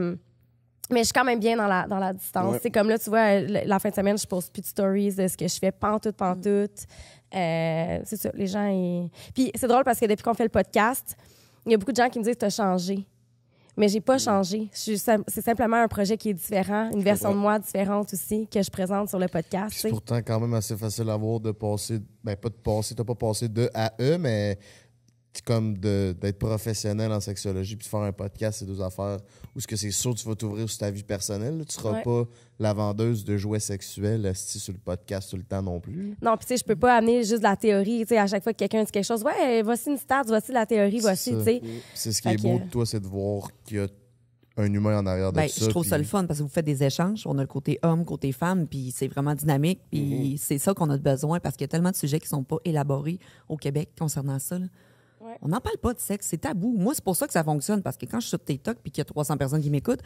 mais je suis quand même bien dans la distance. Ouais. C'est comme là, tu vois, la fin de semaine, je pose plus de stories de ce que je fais, pantoute. C'est ça, les gens... Puis c'est drôle parce que depuis qu'on fait le podcast, il y a beaucoup de gens qui me disent « t'as changé ». Mais j'ai pas changé. C'est simplement un projet qui est différent, une version de moi différente aussi que je présente sur le podcast. tu sais. C'est pourtant quand même assez facile à voir de passer, ben pas de passer, t'as pas passé de à E, mais c'est comme d'être professionnel en sexologie puis de faire un podcast, c'est deux affaires où ce que c'est sûr tu vas t'ouvrir sur ta vie personnelle. Là. Tu seras Ouais. pas la vendeuse de jouets sexuels assis sur le podcast tout le temps non plus. Non, puis tu sais, je peux pas amener juste de la théorie. Tu sais, à chaque fois que quelqu'un dit quelque chose, ouais, voici une stat, voici la théorie, voici, C'est tu ça. sais. C'est ce qui Fait est beau que- de toi, c'est de voir qu'il y a un humain en arrière de Ben, ça. je trouve ça puis- le fun parce que vous faites des échanges. On a le côté homme, côté femme, puis c'est vraiment dynamique. Puis c'est ça qu'on a besoin parce qu'il y a tellement de sujets qui sont pas élaborés au Québec concernant ça. Là. Ouais. On n'en parle pas de sexe, c'est tabou. Moi, c'est pour ça que ça fonctionne parce que quand je suis sur TikTok puis qu'il y a 300 personnes qui m'écoutent,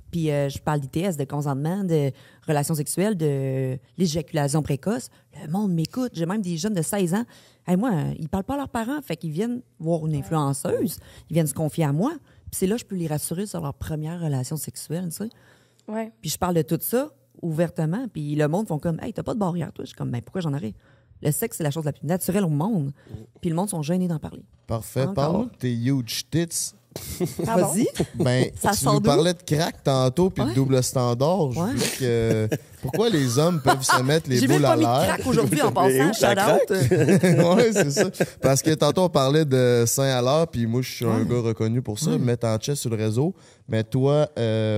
puis je parle d'ITS, de consentement, de relations sexuelles, de l'éjaculation précoce, le monde m'écoute. J'ai même des jeunes de 16 ans. Hey, moi, ils parlent pas à leurs parents, fait qu'ils viennent voir une influenceuse, ils viennent se confier à moi. Puis c'est là que je peux les rassurer sur leur première relation sexuelle, tu sais. Ouais. Puis je parle de tout ça ouvertement, puis le monde font comme « Hey, t'as pas de barrière, toi? » Je suis comme « Ben, pourquoi j'en aurais? » Le sexe, c'est la chose la plus naturelle au monde. Puis le monde sont gênés d'en parler. Parfait. Encore. Parle-nous de tes huge tits. Pardon? Vas-y. Ben, Ça tu sort nous d'où? parlais de crack tantôt puis de Ouais. double standard. Je Ouais. voulais que... Pourquoi les hommes peuvent se mettre les J'ai même boules pas à mis de l'air? crack aujourd'hui en Mais passant. où, ça Shout-out. Oui, c'est ça. Parce que tantôt, on parlait de seins à l'heure, puis moi, je suis un gars reconnu pour ça, mettre en chest sur le réseau. Mais toi,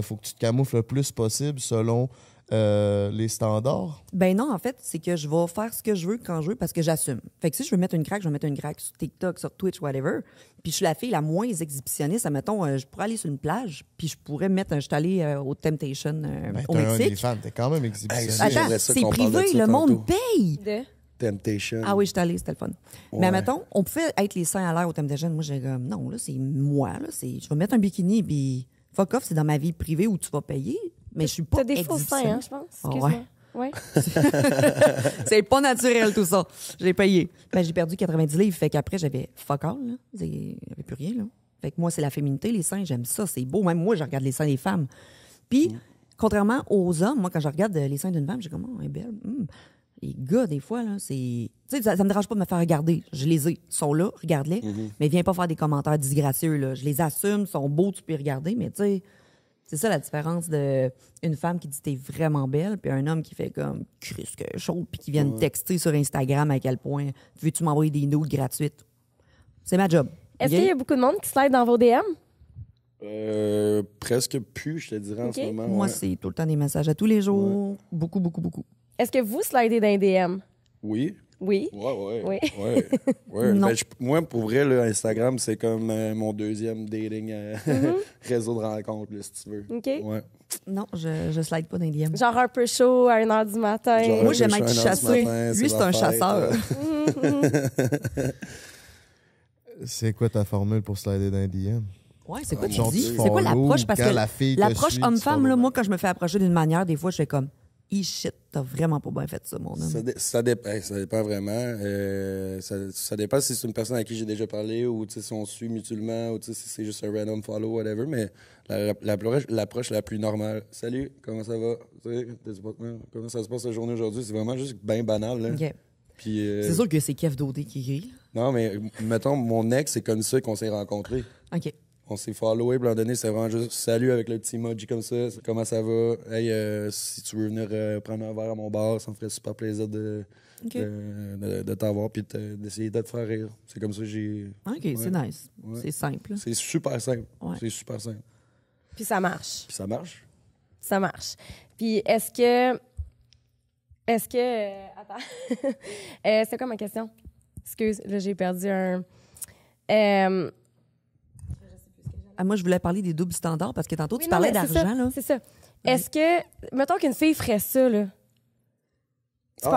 faut que tu te camoufles le plus possible selon les standards. Ben non, en fait, c'est que je vais faire ce que je veux quand je veux parce que j'assume. Fait que si je veux mettre une craque, je vais mettre une craque sur TikTok, sur Twitch, whatever. Puis je suis la fille la moins exhibitionniste. Admettons, je pourrais aller sur une plage, puis je pourrais mettre... Je suis allée au Temptation Ben, au t'as un Mexique. OnlyFans, t'es quand même exhibitionniste. Hey, Attends, j'aimerais ça c'est qu'on parle de privé, ça le monde tantôt. paye. De... Temptation. Ah oui, j'étais allée, c'était le fun. Mais Ouais. admettons, on pouvait être les seins à l'air au Temptation. Moi, j'ai comme, non, là, c'est moi, là. Je vais mettre un bikini, puis fuck off, c'est dans ma vie privée où tu vas payer. Mais je suis pas T'as des faux seins, hein, je pense. Ah Excuse-moi. ouais. Ouais. C'est pas naturel, tout ça. J'ai payé. Ben, j'ai perdu 90 livres, fait qu'après, j'avais fuck all, là. Il y avait plus rien, là. Fait que moi, c'est la féminité, les seins, j'aime ça, c'est beau. Même moi, je regarde les seins des femmes. Puis, contrairement aux hommes, moi, quand je regarde les seins d'une femme, j'ai comme, oh, elle est belle. Les gars, des fois, là, c'est... Tu sais, ça me dérange pas de me faire regarder. Je les ai. Ils sont là, regarde-les. Mais viens pas faire des commentaires disgracieux, là. Je les assume, ils sont beaux, tu peux les regarder, mais tu sais... C'est ça la différence de une femme qui dit t'es vraiment belle, puis un homme qui fait comme Chris que chaude, puis qui vient me texter sur Instagram à quel point veux-tu m'envoyer des nudes gratuites. C'est ma job. Est-ce OK? qu'il y a beaucoup de monde qui slide dans vos DM? Presque plus, je te dirais, en Ok. ce moment. Moi, ouais. c'est tout le temps des messages à tous les jours. Beaucoup, beaucoup, beaucoup. Est-ce que vous slidez dans les DM? Oui. Oui. Ouais. Oui. Ouais. Non. Ben, moi, pour vrai, là, Instagram, c'est comme mon deuxième dating réseau de rencontres, là, si tu veux. OK. Ouais. Non, je slide pas dans les DM. Genre un peu chaud à 1h du matin. Genre Moi, un j'aime peu être chaud à 1 heure du chassé. matin, Lui, c'est la un fête, chasseur. C'est quoi ta formule pour slider dans les DM? Ouais, c'est quoi tu Genre, dis? tu C'est quoi follow, l'approche? Parce quand que la fille te l'approche suit, tu homme-femme, follow là, moi, back. quand je me fais approcher d'une manière, des fois, je fais comme shit, t'as vraiment pas bien fait ça, mon homme. Ça dépend vraiment. Ça dépend si c'est une personne à qui j'ai déjà parlé ou si on suit mutuellement ou si c'est juste un random follow, whatever. Mais l'approche la plus normale. Salut, comment ça va? Comment ça se passe la journée aujourd'hui? C'est vraiment juste bien banal. Là. OK. Puis, C'est sûr que c'est Kev Dodé qui écrit. non, mais mettons, mon ex, c'est comme ça qu'on s'est rencontrés. OK. On s'est followé, puis à un moment donné, c'est vraiment juste salut avec le petit emoji comme ça. Comment ça va? Hey, si tu veux venir prendre un verre à mon bar, ça me ferait super plaisir de t'avoir puis d'essayer de te faire rire. C'est comme ça que j'ai. OK, c'est nice. Ouais. C'est simple. C'est super simple. Ouais. C'est super simple. Puis ça marche. Puis ça marche. Ça marche. Puis est-ce que attends. C'est quoi ma question? Excuse, là, j'ai perdu un... Moi, je voulais parler des doubles standards parce que tantôt, Oui, tu non, parlais mais c'est d'argent. ça, Là. c'est ça. Est-ce que... Mettons qu'une fille ferait ça, là.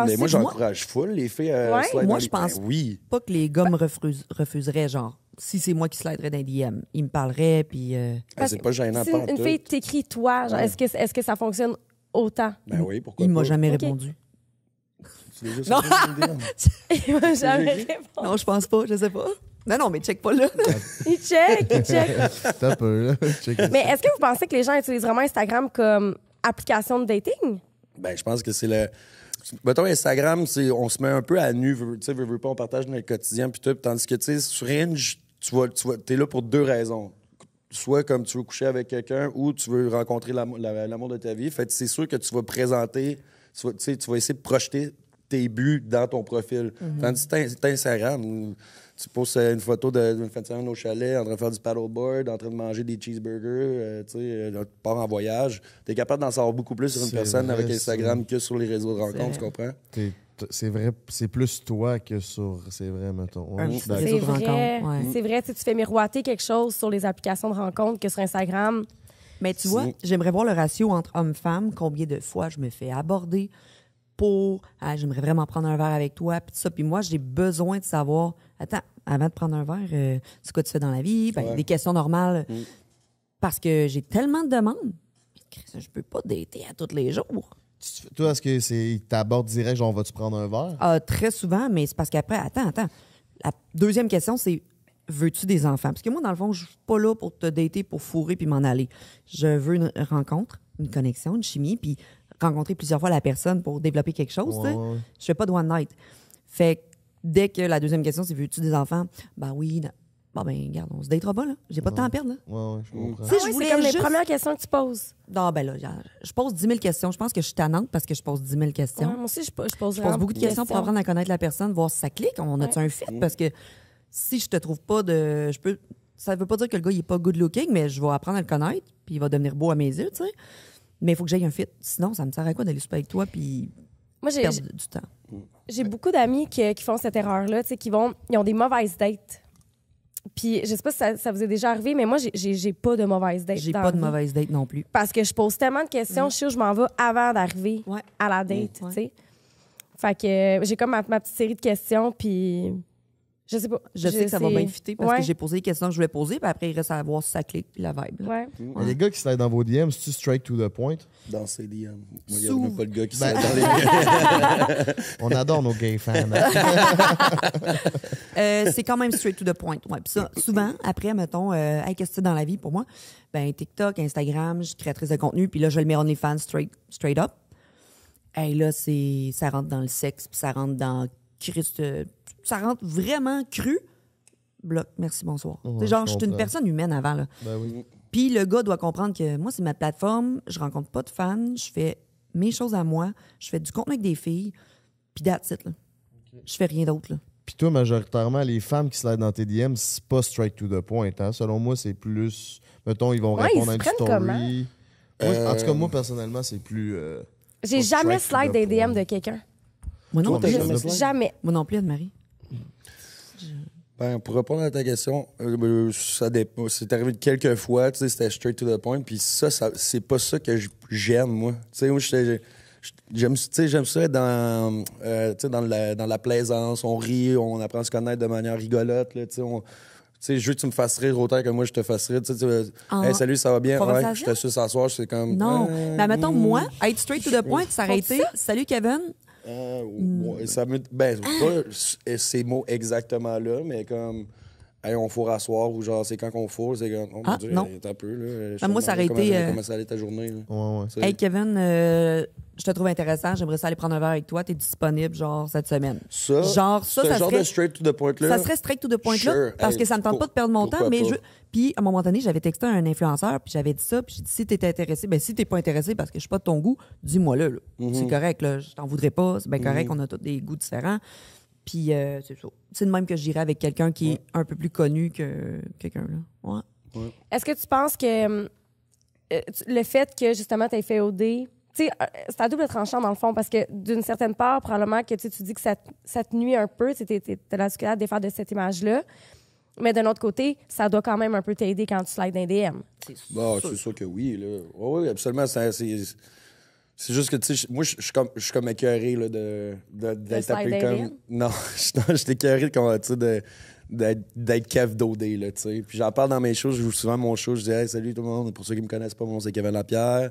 Mais moi, que j'encourage full les filles à Ouais? slide dans Moi, les- je pense Ben oui. pas que les gars me refuseraient, genre, si c'est moi qui sliderais dans les DM, ils me parleraient, puis... Ah, c'est pas gênant, Si pas une fille t'écrit toi, genre, Ouais. est-ce que ça fonctionne autant? Ben oui, pourquoi il m'a pas? jamais Ok. répondu. Tu l'as juste Non. envoyé une DM. Il m'a jamais écrit? répondu. Non, je pense pas, je sais pas. Non, mais check pas là. Il check. T'as peu, là. Check. Mais est-ce que vous pensez que les gens utilisent vraiment Instagram comme application de dating? Ben, je pense que c'est le. Mettons, Instagram, on se met un peu à nu, tu sais, veux pas, on partage notre quotidien, puis tout. Tandis que, tu sais, sur Hinge, t'es là pour deux raisons. Soit comme tu veux coucher avec quelqu'un ou tu veux rencontrer l'amour de ta vie. Fait que c'est sûr que tu vas présenter, tu vas essayer de projeter tes buts dans ton profil. Tandis que t'as Instagram, tu postes une photo d'une fin de semaine au chalet, en train de faire du paddleboard, en train de manger des cheeseburgers, tu pars en voyage. T'es capable d'en savoir beaucoup plus sur une C'est personne vrai, avec Instagram que sur les réseaux de rencontres, C'est tu comprends? C'est vrai, c'est plus toi que sur. C'est vrai, mettons. Ouais, Un je suis petit d'accord. réseau C'est de vrai. rencontres, ouais. C'est vrai, tu fais miroiter quelque chose sur les applications de rencontres que sur Instagram. Mais tu vois, j'aimerais voir le ratio entre homme-femme, combien de fois je me fais aborder pour j'aimerais vraiment prendre un verre avec toi, puis tout ça. Puis moi, j'ai besoin de savoir, attends, avant de prendre un verre, c'est quoi tu fais dans la vie? Ben, Ouais. des questions normales. Parce que j'ai tellement de demandes. Je peux pas dater à tous les jours. Toi, est-ce que il t'aborde direct, genre, vas-tu prendre un verre? Très souvent, mais c'est parce qu'après, attends. La deuxième question, c'est veux-tu des enfants? Parce que moi, dans le fond, je suis pas là pour te dater, pour fourrer puis m'en aller. Je veux une rencontre, une connexion, une chimie, puis rencontrer plusieurs fois la personne pour développer quelque chose. Ouais, tu sais. ouais. Je fais pas de one night. Fait que dès que la deuxième question, c'est veux-tu des enfants? Ben oui. Bon, ben, regarde, on se datera pas, là. J'ai pas de temps à perdre, là. Ouais, je comprends. Tu sais, je Ouais, voulais c'est comme les juste- premières questions que tu poses. Non, ben là, je pose 10 000 questions. Je pense que je suis tannante parce que je pose 10 000 questions. Ouais, moi aussi, je pose Je pose vraiment beaucoup de questions pour apprendre à connaître la personne, voir si ça clique, on a-tu un fit? Parce que si je te trouve pas de... Ça veut pas dire que le gars, il est pas good looking, mais je vais apprendre à le connaître, puis il va devenir beau à mes yeux, tu sais. Mais il faut que j'aille un fit. Sinon, ça me sert à quoi d'aller souper avec toi puis Moi, perdre du temps? j'ai beaucoup d'amis qui font cette erreur-là, tu sais, ils ont des mauvaises dates. Puis, je sais pas si ça vous est déjà arrivé, mais moi, j'ai pas de mauvaises dates. J'ai dans pas de la vie. mauvaise date non plus. Parce que je pose tellement de questions, je sais où je m'en vais avant d'arriver Ouais. à la date, Ouais. tu sais. Fait que j'ai comme ma petite série de questions, puis je sais pas. Je sais que ça va c'est- bien fitter parce Ouais. que j'ai posé les questions que je voulais poser, puis après, il reste à voir si ça clique puis la vibe. là. Ouais. Mais les gars qui slident dans vos DM, c'est-tu straight to the point? Dans ses DM. Moi, il n'y a Sous- même pas de gars qui Ben- sont dans les On adore nos gay fans. C'est quand même straight to the point. Ouais. Puis ça, souvent, après, mettons, hey, qu'est-ce que tu fais dans la vie pour moi? Ben, TikTok, Instagram, je suis créatrice de contenu, puis là, je le mets OnlyFans straight up. Hey, là, ça rentre dans le sexe, puis ça rentre dans Christ, ça rentre vraiment cru. Bloc, merci, bonsoir. Ouais, C'est genre, je je suis une comprends. personne humaine avant, là. Ben oui. Puis le gars doit comprendre que moi, c'est ma plateforme, je rencontre pas de fans, je fais mes choses à moi, je fais du contenu avec des filles, puis that's it, là. Je fais rien d'autre, là. Puis toi, majoritairement, les femmes qui slident dans tes DM, c'est pas straight to the point. Hein? Selon moi, c'est plus. Mettons, ils vont Ouais, répondre ils à se une prennent story. comment? Moi, en tout cas, moi, personnellement, c'est plus. J'ai Pas jamais straight to slide the des DM point. de quelqu'un. Moi non Toi, t'as plus. jamais slide? Jamais. Moi non plus, Anne-Marie. Ben, pour répondre à ta question, ça dépend. C'est arrivé quelques fois, tu sais, c'était straight to the point, puis ça c'est pas ça que j'aime, moi. Tu sais, moi, j'aime ça être dans, tu sais, dans la plaisance, on rit, on apprend à se connaître de manière rigolote, là, tu sais, tu sais, je veux que tu me fasses rire autant que moi je te fasse rire. Tu sais, hey, salut, ça va bien? Ouais, Conversation? je te suis s'asseoir, c'est comme. Non. Ben, mettons, moi, être straight to the point, s'arrêter. Salut, Kevin. Ouais, ça me. Ben, pas ces mots exactement là, mais comme. hey, on fourre à soir ou genre, c'est quand qu'on fourre, c'est quand. Oh, mon Dieu, non. t'as un peu, là. Ben, moi, ça aurait été, Comment ça allait ta journée, là? Ouais. Tu sais. Hey Kevin, je te trouve intéressant. J'aimerais ça aller prendre un verre avec toi. T'es disponible, genre, cette semaine. Ça, Genre, ça ce genre serait- de straight to the point, là. Ça serait straight to the point là, Sure. parce Hey, que ça me tente pas de perdre mon temps, pourquoi mais pas? Puis, à un moment donné, j'avais texté à un influenceur, puis j'avais dit ça, puis j'ai dit, si t'es intéressé, ben si t'es pas intéressé parce que je suis pas de ton goût, dis-moi-le, là. Mm-hmm. C'est correct, là. Je t'en voudrais pas, c'est bien correct, on a tous des goûts différents. Puis, c'est ça. C'est de même que j'irais avec quelqu'un qui est un peu plus connu que quelqu'un, là. Ouais. Est-ce que tu penses que le fait que, justement, tu aies fait OD, tu sais, c'est à double tranchant, dans le fond, parce que d'une certaine part, probablement que tu dis que ça te nuit un peu, tu as la difficulté à te défaire de cette image-là. Mais d'un autre côté, ça doit quand même un peu t'aider quand tu slides dans les DM. Bon, c'est sûr que oui, là. Oui, absolument. C'est juste que, tu sais, moi, je suis comme écœuré, là, d'être slide appelé dans les comme. DM? Non, je suis écœuré, tu sais, d'être Kev d'OD, là, tu sais. Puis j'en parle dans mes shows, je joue souvent mon show, je dis, hey, salut tout le monde. Pour ceux qui me connaissent pas, mon nom, c'est Kevin Lapierre.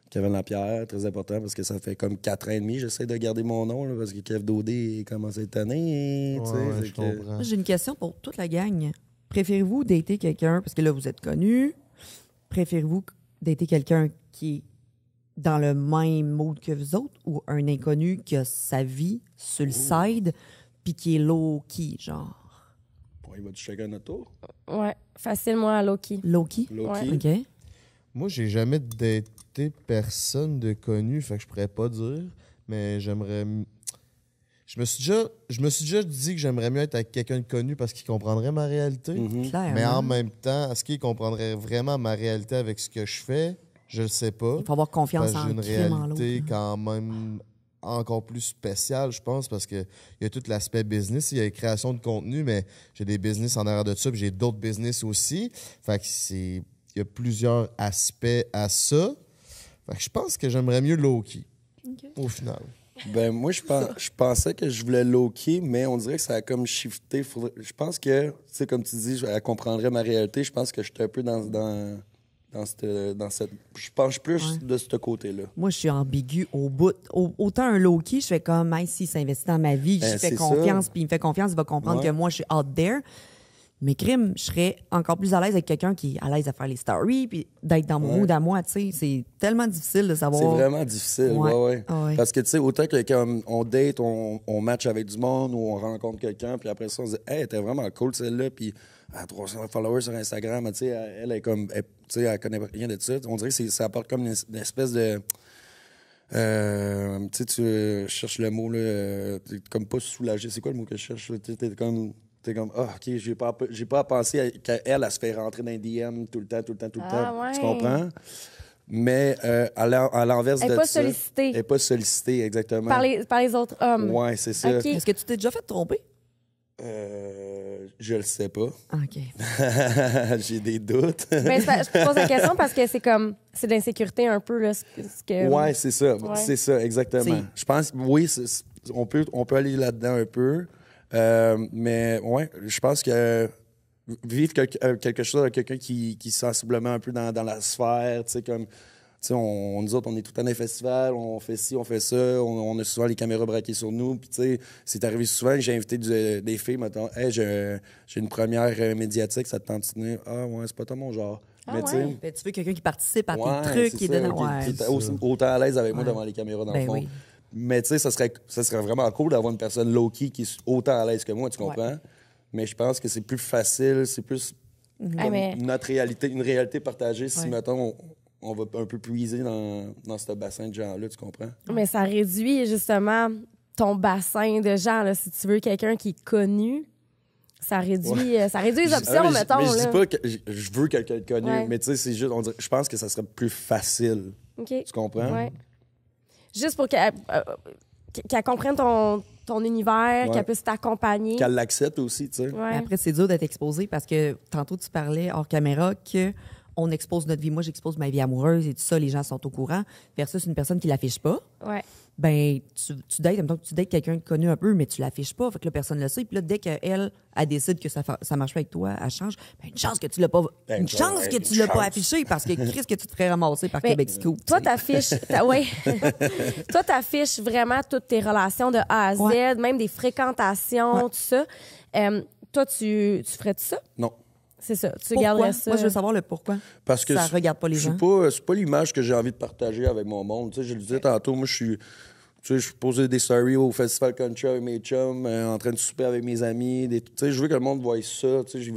Kevin Lapierre, très important parce que ça fait comme 4 ans et demi, j'essaie de garder mon nom, là, parce que Kev d'OD commence à être tanné, tu sais. Ouais, fait je que- comprends. Moi, j'ai une question pour toute la gang. Préférez-vous dater quelqu'un, parce que là, vous êtes connu, préférez-vous dater quelqu'un qui est dans le même mode que vous autres ou un inconnu qui a sa vie sur le side puis qui est low-key, genre? Bon, il va-tu chacun notre tour? Ouais, facilement à Loki. Low-key? Loki. OK. Moi, j'ai jamais daté personne de connu, fait que je pourrais pas dire, mais j'aimerais. Je me suis déjà dit que j'aimerais mieux être avec quelqu'un de connu parce qu'il comprendrait ma réalité. Clairement. Mais en même temps, est-ce qu'il comprendrait vraiment ma réalité avec ce que je fais? Je le sais pas. Il faut avoir confiance Parce que en j'ai le une crime en l'autre. réalité quand même encore plus spéciale, je pense, parce qu'il y a tout l'aspect business. Il y a la création de contenu, mais j'ai des business en arrière de ça, puis j'ai d'autres business aussi. Fait que il y a plusieurs aspects à ça. Fait que je pense que j'aimerais mieux Loki, au final. Ben, moi, je pensais que je voulais low-key, mais on dirait que ça a comme shifté. Je pense que, tu sais, comme tu dis, elle comprendrait ma réalité. Je pense que je suis un peu dans cette. Je penche plus de ce côté-là. Moi, je suis ambiguë au bout. Autant un low-key, je fais comme, hey, s'il s'investit dans ma vie, Ben, je fais c'est confiance, ça. puis il me fait confiance, il va comprendre Ouais. que moi, je suis out there. Mais crime, je serais encore plus à l'aise avec quelqu'un qui est à l'aise à faire les stories, puis d'être dans mon Ouais. mood à moi, tu sais. C'est tellement difficile de savoir. C'est vraiment difficile, Ouais. ouais. Ah ouais. Parce que, tu sais, autant que comme on date, on match avec du monde ou on rencontre quelqu'un, puis après ça, on se dit, hey, t'es vraiment cool celle-là, puis elle a 300 followers sur Instagram, tu sais, elle est comme, tu sais, elle connaît rien de ça. On dirait que ça apporte comme une espèce de. Tu sais, tu cherches le mot, là, t'es comme pas soulagé. C'est quoi le mot que je cherche? Là? T'es comme, ah, OK, j'ai pas à penser qu'elle, elle se fait rentrer dans les DM tout le temps. Ouais. Tu comprends? Mais à l'envers de Elle est pas ça, sollicitée. Elle n'est pas sollicitée, exactement. Par les autres hommes. Ouais, c'est ça. OK. Est-ce que tu t'es déjà fait tromper? Je le sais pas. Ah, OK. J'ai des doutes. Ben, je te pose la question parce que c'est comme, c'est de l'insécurité un peu, là, ce que... Ouais, c'est ça. Ouais. C'est ça, exactement. C'est- Je pense, oui, on peut aller là-dedans un peu. Mais ouais, je pense que vivre quelque chose avec quelqu'un qui est sensiblement un peu dans la sphère, tu sais, comme. Tu sais, nous autres, on est tout le temps dans les festivals, on fait ci, on fait ça, on a souvent les caméras braquées sur nous. Puis, tu sais, c'est arrivé souvent que j'ai invité des filles, mettons, hey, j'ai une première médiatique, ça te tente de venir? Ah, ouais, c'est pas toi mon genre. Ah Mais, tu sais, ouais? Ben, tu veux quelqu'un qui participe à ouais, tes trucs, c'est qui est ça, dedans. Ouais. qui est autant à l'aise avec moi Ouais. devant les caméras, dans Ben le fond. oui. Mais, tu sais, ça serait vraiment cool d'avoir une personne low-key qui est autant à l'aise que moi, tu comprends? Mais je pense que c'est plus facile, c'est plus Ah, comme mais- notre réalité, une réalité partagée si, Ouais. mettons, on va un peu puiser dans ce bassin de gens-là, tu comprends? Mais ça réduit justement ton bassin de gens. Là. Si tu veux quelqu'un qui est connu, ça réduit les options, mais mettons. mais je là. dis pas que je veux quelqu'un de connu, Ouais. mais tu sais, c'est juste, je pense que ça serait plus facile, OK. tu comprends? Ouais. Juste pour qu'elle comprenne ton univers, Ouais. qu'elle puisse t'accompagner. Qu'elle l'accepte aussi, tu sais. Ouais. Mais après, c'est dur d'être exposé parce que tantôt, tu parlais hors caméra que on expose notre vie. Moi, j'expose ma vie amoureuse et tout ça, les gens sont au courant. Versus une personne qui l'affiche pas. Ouais. Ben, tu dates, mettons que tu dates quelqu'un de connu un peu, mais tu l'affiches pas. Fait que là, personne le sait. Puis là, dès qu'elle décide que ça marche pas avec toi, elle change. Ben, une chance que tu l'as pas, Ben, une chance que une tu l'as pas chance. affiché parce que Chris, que tu te ferais ramasser par Ben, Québec Scoop. Toi, tu sais. t'affiches, ouais. Toi, t'affiches vraiment toutes tes relations de A à Z, Ouais. même des fréquentations, tout ça. Toi, tu ferais-tu ça? Non. C'est ça. Tu Pourquoi? garderais ça. Moi, je veux savoir le pourquoi. Parce que Ça regarde pas les gens. c'est pas l'image que j'ai envie de partager avec mon monde. Tu sais, je le disais tantôt, moi, je posais des stories au Festival Country avec mes chums, en train de souper avec mes amis. Tu sais, je veux que le monde voie ça. Tu sais,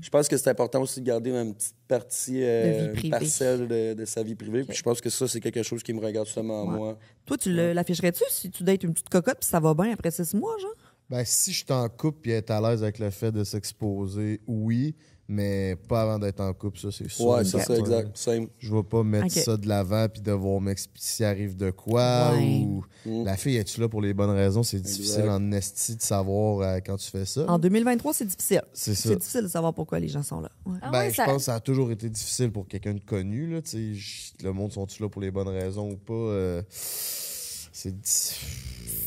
je pense que c'est important aussi de garder une petite partie, De vie privée. une parcelle de sa vie privée. Puis je pense que ça, c'est quelque chose qui me regarde seulement moi. Toi, tu l'afficherais-tu si tu dates une petite cocotte puis ça va bien après 6 mois, genre? Ben, si je suis en couple et être à l'aise avec le fait de s'exposer, oui, mais pas avant d'être en couple, ça, c'est sûr. Ouais, c'est ça, Certain. exact. Same. Je vais pas mettre Ok. ça de l'avant puis devoir m'expliquer s'il arrive de quoi Ouais. ou la fille est-tu là pour les bonnes raisons, c'est difficile en esti de savoir quand tu fais ça. En 2023, c'est difficile. C'est ça. C'est difficile de savoir pourquoi les gens sont là. Ouais. Ah Ben, ouais, je ça- pense que ça a toujours été difficile pour quelqu'un de connu. Là, tu sais, le monde sont-ils là pour les bonnes raisons ou pas?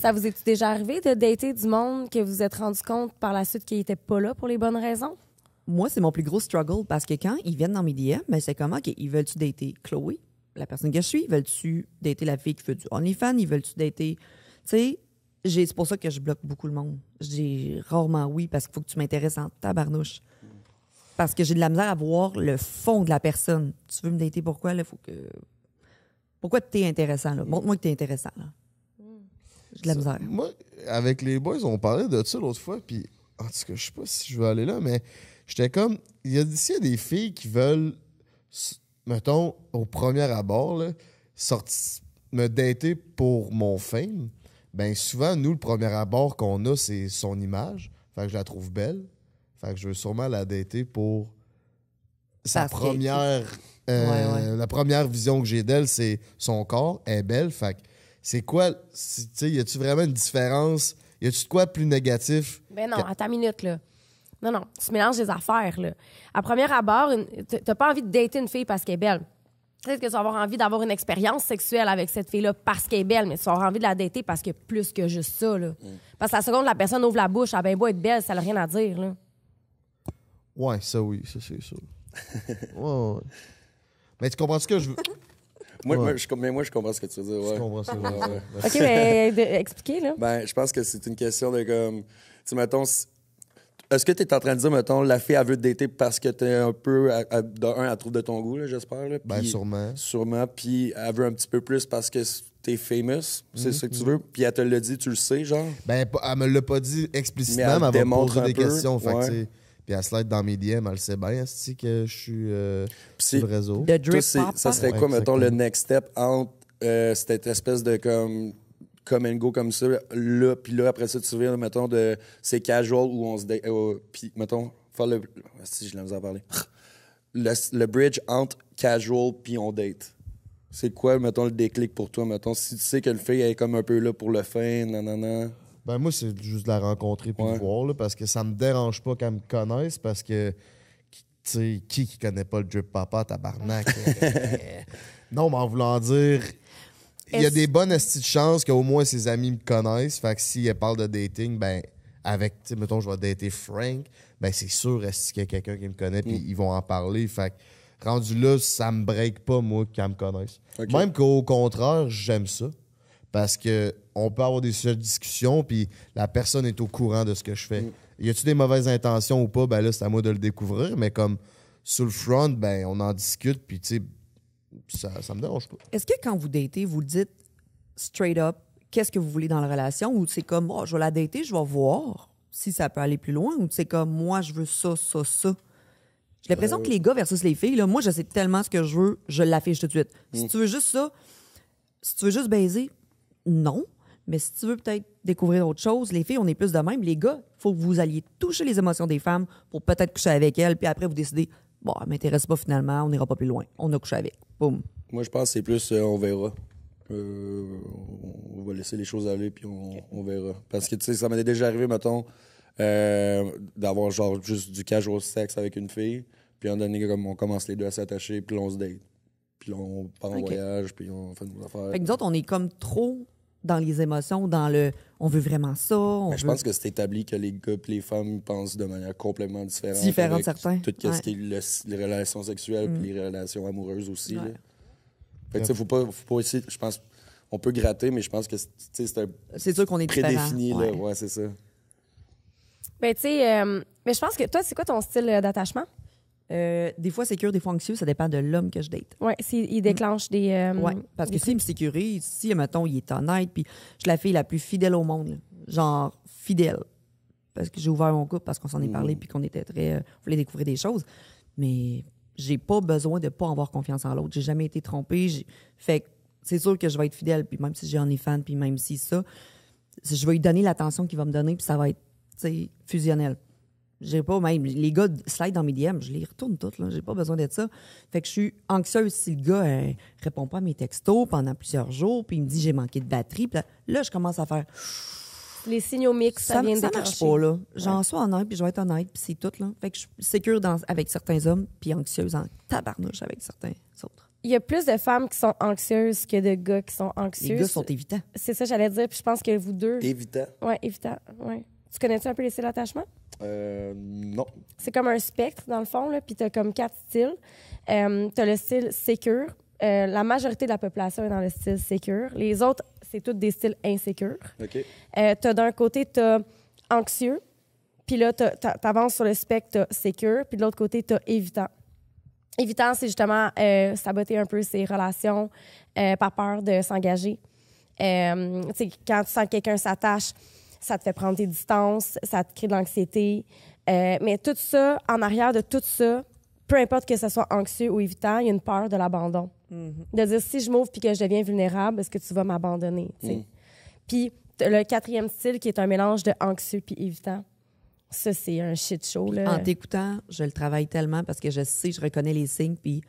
Ça vous est déjà arrivé de dater du monde que vous vous êtes rendu compte par la suite qu'il était pas là pour les bonnes raisons? Moi, c'est mon plus gros struggle parce que quand ils viennent dans mes DM, ben, c'est comment ils veulent-tu dater Chloé, la personne que je suis? Veulent-tu dater la fille qui fait du OnlyFans? Ils veulent-tu dater... Tu sais, c'est pour ça que je bloque beaucoup le monde. Je dis rarement oui parce qu'il faut que tu m'intéresses en tabarnouche. Parce que j'ai de la misère à voir le fond de la personne. Tu veux me dater pourquoi? Là, faut que... Pourquoi t'es intéressant? Là? Montre-moi que t'es intéressant. Là. J'ai de la misère. Moi, avec les boys, on parlait de ça l'autre fois, puis en tout cas, je sais pas si je veux aller là, mais j'étais comme, s'il y a des filles qui veulent, mettons, au premier abord, là, me dater pour mon fame, ben souvent, nous, le premier abord qu'on a, c'est son image. Fait que je la trouve belle. Fait que je veux sûrement la dater pour sa Parce que- première... Ouais. La première vision que j'ai d'elle, c'est son corps. Elle est belle. Fait que c'est quoi... Tu sais, y a-tu vraiment une différence? Y a-tu de quoi de plus négatif? Ben non, à ta minute, là. Non, non, tu mélanges les affaires, là. À premier abord, t'as pas envie de dater une fille parce qu'elle est belle. Peut-être que tu vas avoir envie d'avoir une expérience sexuelle avec cette fille-là parce qu'elle est belle, mais tu vas avoir envie de la dater parce que plus que juste ça, là. Parce que la seconde, la personne ouvre la bouche, elle a bien beau être belle, ça n'a rien à dire, là. Ouais, ça oui, ça c'est sûr. Ouais. Mais tu comprends ce que je veux? Moi, Ouais. moi, je comprends ce que tu veux dire. Tu Ouais. comprends ce que je veux dire? OK, mais expliquez, là. Ben, je pense que c'est une question de comme. Tu sais, mettons, est-ce que tu es en train de dire, mettons, la fille, elle veut te dater parce que tu es un peu. De un, elle trouve de ton goût, là, j'espère. Là, Ben, puis- sûrement. Sûrement. Puis elle veut un petit peu plus parce que t'es famous. C'est ça que tu veux. Puis elle te l'a dit, tu le sais, genre. Ben, elle me l'a pas dit explicitement, Mais elle mais elle va me démontre poser un des peu, questions. Fait que, ouais. tu sais, puis elle slide dans mes DM, elle sait bien, est-ce que je suis Puis sur le réseau. De Toi, drip ça pop. serait Ouais, quoi, mettons, le exactement. next step entre cette espèce de comme and go comme ça, là, puis là, après ça, tu viens, mettons, de c'est casual où on se date. Puis, mettons, faire le. Si je l'ai à parler. Le bridge entre casual puis on date. C'est quoi, mettons, le déclic pour toi, mettons, si tu sais que le fille elle est comme un peu là pour le fin, nanana. Ben, moi, c'est juste de la rencontrer puis Ouais. de voir, là, parce que ça me dérange pas qu'elle me connaisse, parce que, tu sais, qui connaît pas le drip papa, tabarnak? Non, mais en voulant dire, il y a Est-ce- des bonnes esties de chance qu'au moins ses amis me connaissent, fait que si elle parle de dating, ben, avec, tu sais, mettons, je vais dater Frank, ben, c'est sûr, est-ce qu'il y a quelqu'un qui me connaît, puis ils vont en parler, fait que, rendu là, ça me break pas, moi, qu'elle me connaisse. Ok. Même qu'au contraire, j'aime ça. Parce que on peut avoir des sujets de discussion, puis la personne est au courant de ce que je fais. Y a-tu des mauvaises intentions ou pas? Ben là, c'est à moi de le découvrir. Mais comme sur le front, ben on en discute, puis tu sais, ça me dérange pas. Est-ce que quand vous datez, vous le dites straight up, qu'est-ce que vous voulez dans la relation? Ou c'est comme, oh, je vais la dater, je vais voir si ça peut aller plus loin? Ou c'est comme, moi, je veux ça, ça, ça? J'ai l'impression que les gars versus les filles, là, moi, je sais tellement ce que je veux, je l'affiche tout de suite. Si tu veux juste ça, si tu veux juste baiser, non. Mais si tu veux peut-être découvrir autre chose, les filles, on est plus de même. Les gars, il faut que vous alliez toucher les émotions des femmes pour peut-être coucher avec elles, puis après, vous décidez, bon, elle m'intéresse pas finalement, on n'ira pas plus loin. On a couché avec. Boum. Moi, je pense que c'est plus on verra. On va laisser les choses aller, puis on verra. Parce que, tu sais, ça m'est déjà arrivé, mettons, d'avoir genre juste du casual sexe avec une fille, puis en donné, comme on commence les deux à s'attacher, puis là, on se date. Puis là, on part en Ok. voyage, puis on fait nos affaires. Fait que nous autres, on est comme trop dans les émotions, dans le on veut vraiment ça. On Mais je veut... pense que c'est établi que les gars et les femmes pensent de manière complètement différente. Différente, avec certains. Tout ce Ouais. qui est les relations sexuelles puis les relations amoureuses aussi. Ouais. Là. Fait que, tu sais, faut pas essayer. Je pense on peut gratter, mais je pense que c'est un C'est sûr qu'on est différent. prédéfini. Ouais. Là. Ouais, c'est ça. Ben, tu sais, mais je pense que toi, c'est quoi ton style d'attachement? Des fois sécure, des fois anxieux, ça dépend de l'homme que je date. Oui, il déclenche des. Ouais, parce que des s'il me sécurise, si, mettons, il est honnête, puis je suis la fille la plus fidèle au monde, là. Genre fidèle. Parce que j'ai ouvert mon couple, parce qu'on s'en est parlé, puis qu'on était très... on voulait découvrir des choses. Mais j'ai pas besoin de pas avoir confiance en l'autre. J'ai jamais été trompée. Fait que c'est sûr que je vais être fidèle, puis même si j'ai un fan, puis même si ça, je vais lui donner l'attention qu'il va me donner, puis ça va être, tu sais, fusionnel. J'ai pas même... Les gars slide dans mes DM, je les retourne toutes, là. J'ai pas besoin d'être ça. Fait que je suis anxieuse si le gars répond pas à mes textos pendant plusieurs jours, puis il me dit j'ai manqué de batterie. Puis là, je commence à faire... Les signaux mix, ça vient de ça déclencher. marche pas, là. J'en sois honnête, puis je vais être honnête, puis c'est tout, là. Fait que je suis sécure avec certains hommes, puis anxieuse en tabarnouche avec certains autres. Il y a plus de femmes qui sont anxieuses que de gars qui sont anxieux. Les gars sont évitants. C'est ça, j'allais dire. Puis je pense que vous deux. Évitant. Oui, évitant. Ouais. Tu connais-tu un peu les styles d'attachement? Non. C'est comme un spectre, dans le fond, là, puis t'as comme 4 styles. T'as le style sécure. La majorité de la population est dans le style sécure. Les autres, c'est tous des styles insécures. OK. T'as d'un côté, t'as anxieux, puis là, t'avances sur le spectre, t'as sécure, puis de l'autre côté, t'as évitant. Évitant, c'est justement saboter un peu ses relations par peur de s'engager. Quand tu sens que quelqu'un s'attache, ça te fait prendre tes distances, ça te crée de l'anxiété. Mais tout ça, en arrière de tout ça, peu importe que ce soit anxieux ou évitant, il y a une peur de l'abandon. De dire, si je m'ouvre puis que je deviens vulnérable, est-ce que tu vas m'abandonner? Puis le 4e style, qui est un mélange de anxieux puis évitant, ça, c'est un shit show. Là. En t'écoutant, je le travaille tellement parce que je sais, je reconnais les signes, puis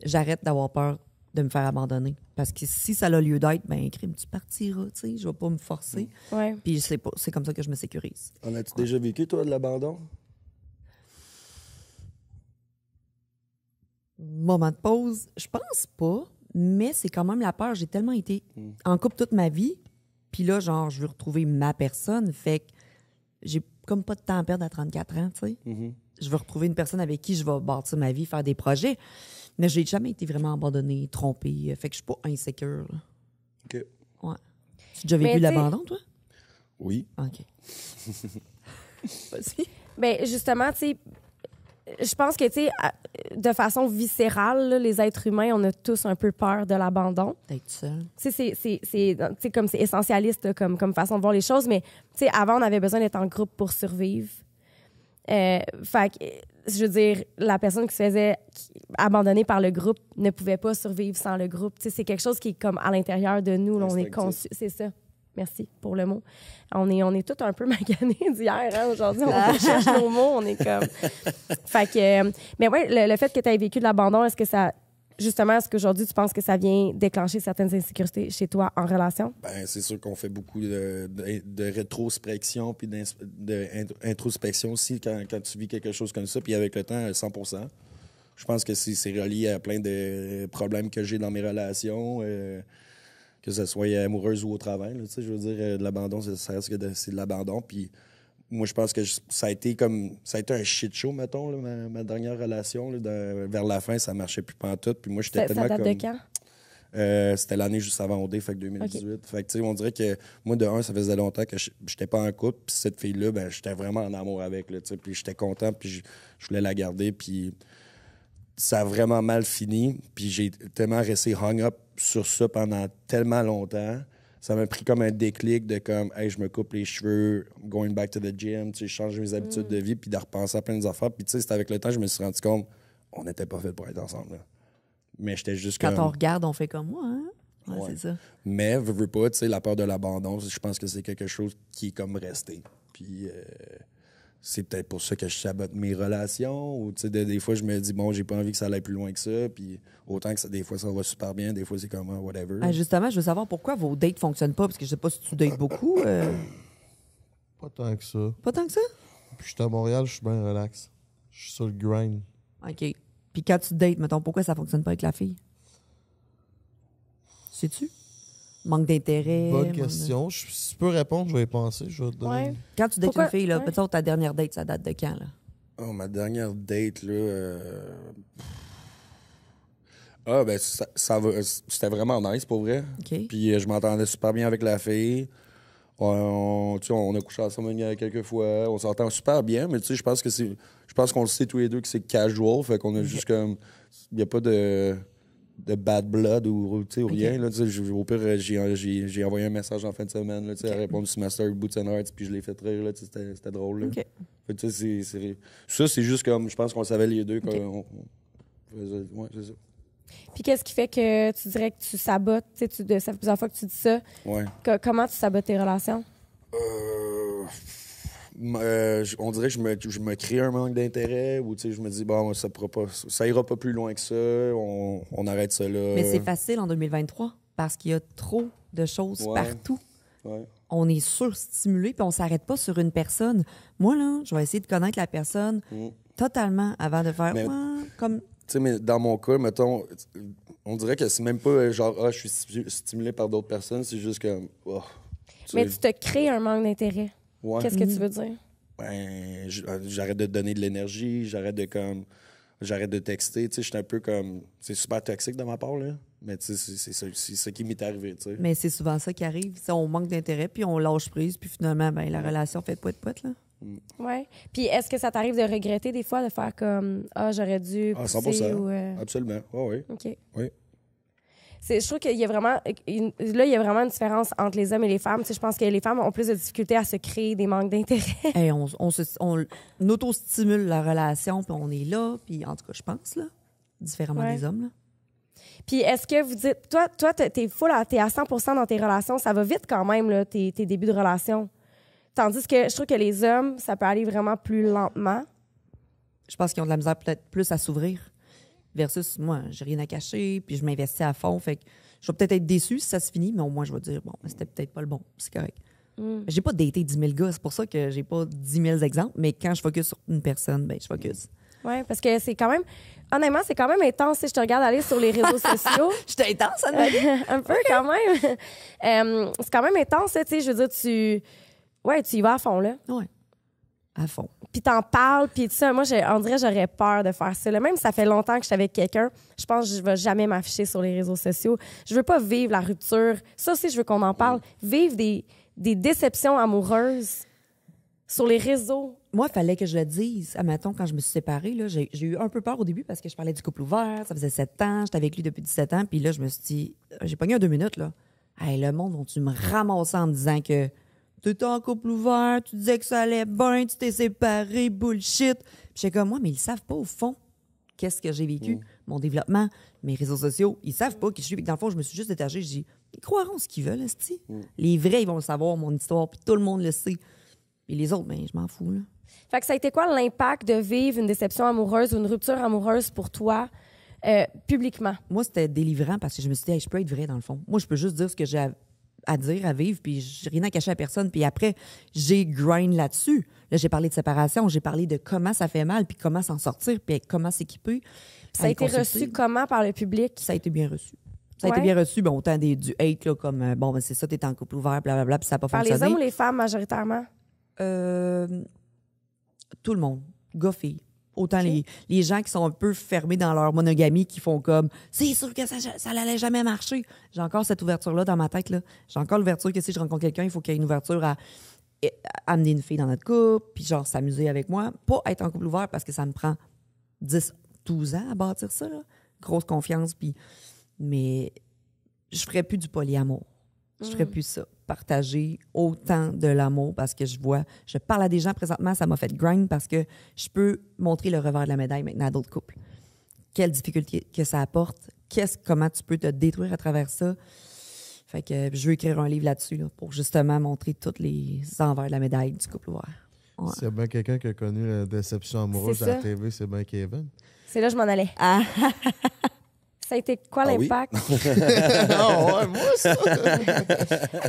j'arrête d'avoir peur de me faire abandonner. Parce que si ça a lieu d'être, ben crime, tu partiras, tu sais, je vais pas me forcer. Ouais. Puis c'est comme ça que je me sécurise. En as-tu déjà vécu, toi, de l'abandon? Moment de pause, je pense pas, mais c'est quand même la peur. J'ai tellement été en couple toute ma vie, puis là, genre, je veux retrouver ma personne, fait que j'ai comme pas de temps à perdre à 34 ans, tu sais. Je veux retrouver une personne avec qui je vais bâtir ma vie, faire des projets, mais j'ai jamais été vraiment abandonnée, trompée, fait que je suis pas insécure. Là. OK. Ouais. Tu as déjà vécu Mais de l'abandon, toi? Oui. OK. Vas-y. Bien, justement, tu sais, je pense que, tu sais, de façon viscérale, là, les êtres humains, on a tous un peu peur de l'abandon. D'être seule. Tu sais, c'est comme c'est essentialiste là, comme façon de voir les choses, mais tu sais, avant, on avait besoin d'être en groupe pour survivre. Fait que, je veux dire, la personne qui se faisait abandonner par le groupe ne pouvait pas survivre sans le groupe. Tu sais, c'est quelque chose qui est comme à l'intérieur de nous. Là, on est conçu. C'est ça. Merci pour le mot. On est tous un peu maganés d'hier. Hein, aujourd'hui, on cherche nos mots. On est comme... Fait que... mais ouais, le fait que tu aies vécu de l'abandon, est-ce que ça... Justement, est-ce qu'aujourd'hui, tu penses que ça vient déclencher certaines insécurités chez toi en relation? Ben, c'est sûr qu'on fait beaucoup de rétrospection puis d'introspection aussi quand tu vis quelque chose comme ça. Puis avec le temps, 100%. Je pense que c'est relié à plein de problèmes que j'ai dans mes relations, que ce soit amoureuse ou au travail. Là, je veux dire, de l'abandon, ça reste que c'est de l'abandon. Puis moi, je pense que ça a été un shit show, mettons, là, ma dernière relation. Là, vers la fin, ça marchait plus pantoute. Puis moi, j'étais tellement ça date comme... de quand? C'était l'année juste avant OD, fait que 2018. Okay. Fait que, tu sais, on dirait que moi, de un, ça faisait longtemps que j'étais pas en couple. Puis cette fille-là, ben, j'étais vraiment en amour avec, là, tu sais. Puis j'étais content, puis je voulais la garder. Puis ça a vraiment mal fini. Puis j'ai tellement resté hung up sur ça pendant tellement longtemps. Ça m'a pris comme un déclic de comme, hey, je me coupe les cheveux, going back to the gym, tu sais, je change mes habitudes de vie, puis de repenser à plein d'affaires. Puis tu sais, c'est avec le temps, je me suis rendu compte, on n'était pas fait pour être ensemble, là. Mais j'étais juste Quand comme... on regarde, on fait comme moi, hein? Ouais, Ouais. c'est ça. Mais, veux pas, tu sais, la peur de l'abandon, je pense que c'est quelque chose qui est comme resté. Puis c'est peut-être pour ça que je sabote mes relations, ou tu sais, des fois, je me dis, bon, j'ai pas envie que ça aille plus loin que ça, puis autant que des fois, ça va super bien, des fois, c'est comme, whatever. Ah, justement, je veux savoir pourquoi vos dates fonctionnent pas, parce que je sais pas si tu dates beaucoup. Pas tant que ça. Pas tant que ça? Puis je suis à Montréal, je suis bien relax. Je suis sur le grind. OK. Puis quand tu dates, mettons, pourquoi ça fonctionne pas avec la fille? Sais-tu? Manque d'intérêt? Bonne question. Si tu peux répondre, je vais y penser. Je vais te donner. Ouais. Quand tu dates Pourquoi? une fille, là, Ouais. mettons, ta dernière date, ça date de quand, là? Oh, ma dernière date, là... Ah, ben, ça va... C'était vraiment nice, pour vrai. OK. Puis je m'entendais super bien avec la fille. Tu sais, on a couché ensemble quelques fois. On s'entend super bien, mais tu sais, je pense qu'on le sait tous les deux que c'est casual. Fait qu'on a juste comme. Il n'y a pas de bad blood ou, tu sais, ou rien. Là, tu sais, au pire, j'ai envoyé un message en fin de semaine. Là, tu sais, elle a répondu sur Master Boots and Hearts, puis je l'ai fait rire. Là, tu sais, c'était drôle. Là. OK. Fait que, tu sais, ça, c'est juste comme. Je pense qu'on savait les deux. Ouais, c'est ça. Puis qu'est-ce qui fait que tu dirais que tu sabotes? Ça fait plusieurs fois que tu dis ça. Ouais. Comment tu sabotes tes relations? On dirait que je me crée un manque d'intérêt ou tu sais, je me dis, bon, ça ira pas plus loin que ça, on arrête ça là. Mais c'est facile en 2023 parce qu'il y a trop de choses partout. Ouais. On est surstimulé puis on s'arrête pas sur une personne. Moi, là, je vais essayer de connaître la personne totalement avant de faire comme... Tu sais, mais dans mon cas, mettons, on dirait que c'est même pas genre, je suis stimulé par d'autres personnes, c'est juste comme, Mais tu te crées un manque d'intérêt. Ouais. Qu'est-ce que tu veux dire? Ben, j'arrête de te donner de l'énergie, j'arrête de texter, tu sais, je suis un peu comme, c'est super toxique de ma part, là, mais tu sais, c'est ça qui m'est arrivé, tu sais. Mais c'est souvent ça qui arrive. T'sais, on manque d'intérêt puis on lâche prise puis finalement, ben la relation fait poète-poète, là. Oui. Puis est-ce que ça t'arrive de regretter des fois, de faire comme j'aurais dû pousser 100%. ou... Absolument. Oui. OK. Oui. Je trouve qu'il y a vraiment... Là, il y a vraiment une différence entre les hommes et les femmes. Je pense que les femmes ont plus de difficultés à se créer des manques d'intérêt. Hey, on auto-stimule la relation puis on est là. Puis en tout cas, je pense, là, différemment des hommes, là. Puis est-ce que vous dites... Toi, t'es à 100% dans tes relations. Ça va vite quand même, là, tes débuts de relation. Tandis que je trouve que les hommes, ça peut aller vraiment plus lentement. Je pense qu'ils ont de la misère peut-être plus à s'ouvrir. Versus moi, j'ai rien à cacher, puis je m'investis à fond. Fait que je vais peut-être être déçue si ça se finit, mais au moins je vais dire, bon, c'était peut-être pas le bon. C'est correct. J'ai pas daté 10 000 gars, c'est pour ça que j'ai pas 10 000 exemples, mais quand je focus sur une personne, ben je focus. Oui, parce que c'est quand même... Honnêtement, c'est quand même intense. Si je te regarde aller sur les réseaux sociaux... J'étais intense, Anne-Marie. Un peu, quand même. C'est quand même intense, tu sais. Je veux dire, tu y vas à fond, là. Oui, à fond. Puis t'en parles, puis tout ça. Moi, on dirait que j'aurais peur de faire ça. Là. Même si ça fait longtemps que je suis avec quelqu'un, je pense que je vais jamais m'afficher sur les réseaux sociaux. Je veux pas vivre la rupture. Ça aussi, je veux qu'on en parle. Vivre des déceptions amoureuses sur les réseaux. Moi, il fallait que je le dise. Admettons, quand je me suis séparée, là, j'ai eu un peu peur au début parce que je parlais du couple ouvert. Ça faisait 7 ans. J'étais avec lui depuis 17 ans. Puis là, je me suis dit, j'ai pogné un 2 minutes, là. Hey, le monde, vont-tu me ramasser en me disant que t'étais en couple ouvert, tu disais que ça allait bien, tu t'es séparé, bullshit. Puis j'étais comme, moi, mais ils savent pas au fond qu'est-ce que j'ai vécu, mon développement, mes réseaux sociaux. Ils savent pas qui je suis. Puis dans le fond, je me suis juste détachée. Je dis, ils croiront ce qu'ils veulent, esti. Les vrais, ils vont le savoir, mon histoire, puis tout le monde le sait. Puis les autres, ben, je m'en fous, là. Fait que ça a été quoi l'impact de vivre une déception amoureuse ou une rupture amoureuse pour toi, publiquement? Moi, c'était délivrant parce que je me suis dit, hey, je peux être vrai, dans le fond. Moi, je peux juste dire ce que j'ai à dire, à vivre, puis j'ai rien à cacher à personne. Puis après, j'ai grind là-dessus. Là, j'ai parlé de séparation, j'ai parlé de comment ça fait mal, puis comment s'en sortir, puis comment s'équiper. Ça a été reçu comment par le public? Ça a été bien reçu. Ça a été bien reçu, bon, autant du hate, là, comme, bon, ben, c'est ça, t'es en couple ouvert, blablabla, puis ça n'a pas fonctionné. Par les hommes ou les femmes, majoritairement? Tout le monde, gars-filles. Autant les gens qui sont un peu fermés dans leur monogamie, qui font comme « c'est sûr que ça n'allait jamais marcher ». J'ai encore cette ouverture-là dans ma tête, là. J'ai encore l'ouverture que si je rencontre quelqu'un, il faut qu'il y ait une ouverture à amener une fille dans notre couple, puis genre s'amuser avec moi. Pas être en couple ouvert parce que ça me prend 10, 12 ans à bâtir ça, là. Grosse confiance, puis... Mais je ferais plus du polyamour. Je ferais plus ça. Partager autant de l'amour parce que je parle à des gens présentement, ça m'a fait grind parce que je peux montrer le revers de la médaille maintenant à d'autres couples. Quelle difficulté que ça apporte, comment tu peux te détruire à travers ça. Fait que je veux écrire un livre là-dessus là, pour justement montrer tous les envers de la médaille du couple ouvert. Ouais. S'il y a bien quelqu'un qui a connu la déception amoureuse à la TV, c'est bien Kevin. C'est là que je m'en allais. Ah. Ça a été quoi l'impact? Non, ouais, moi, ça.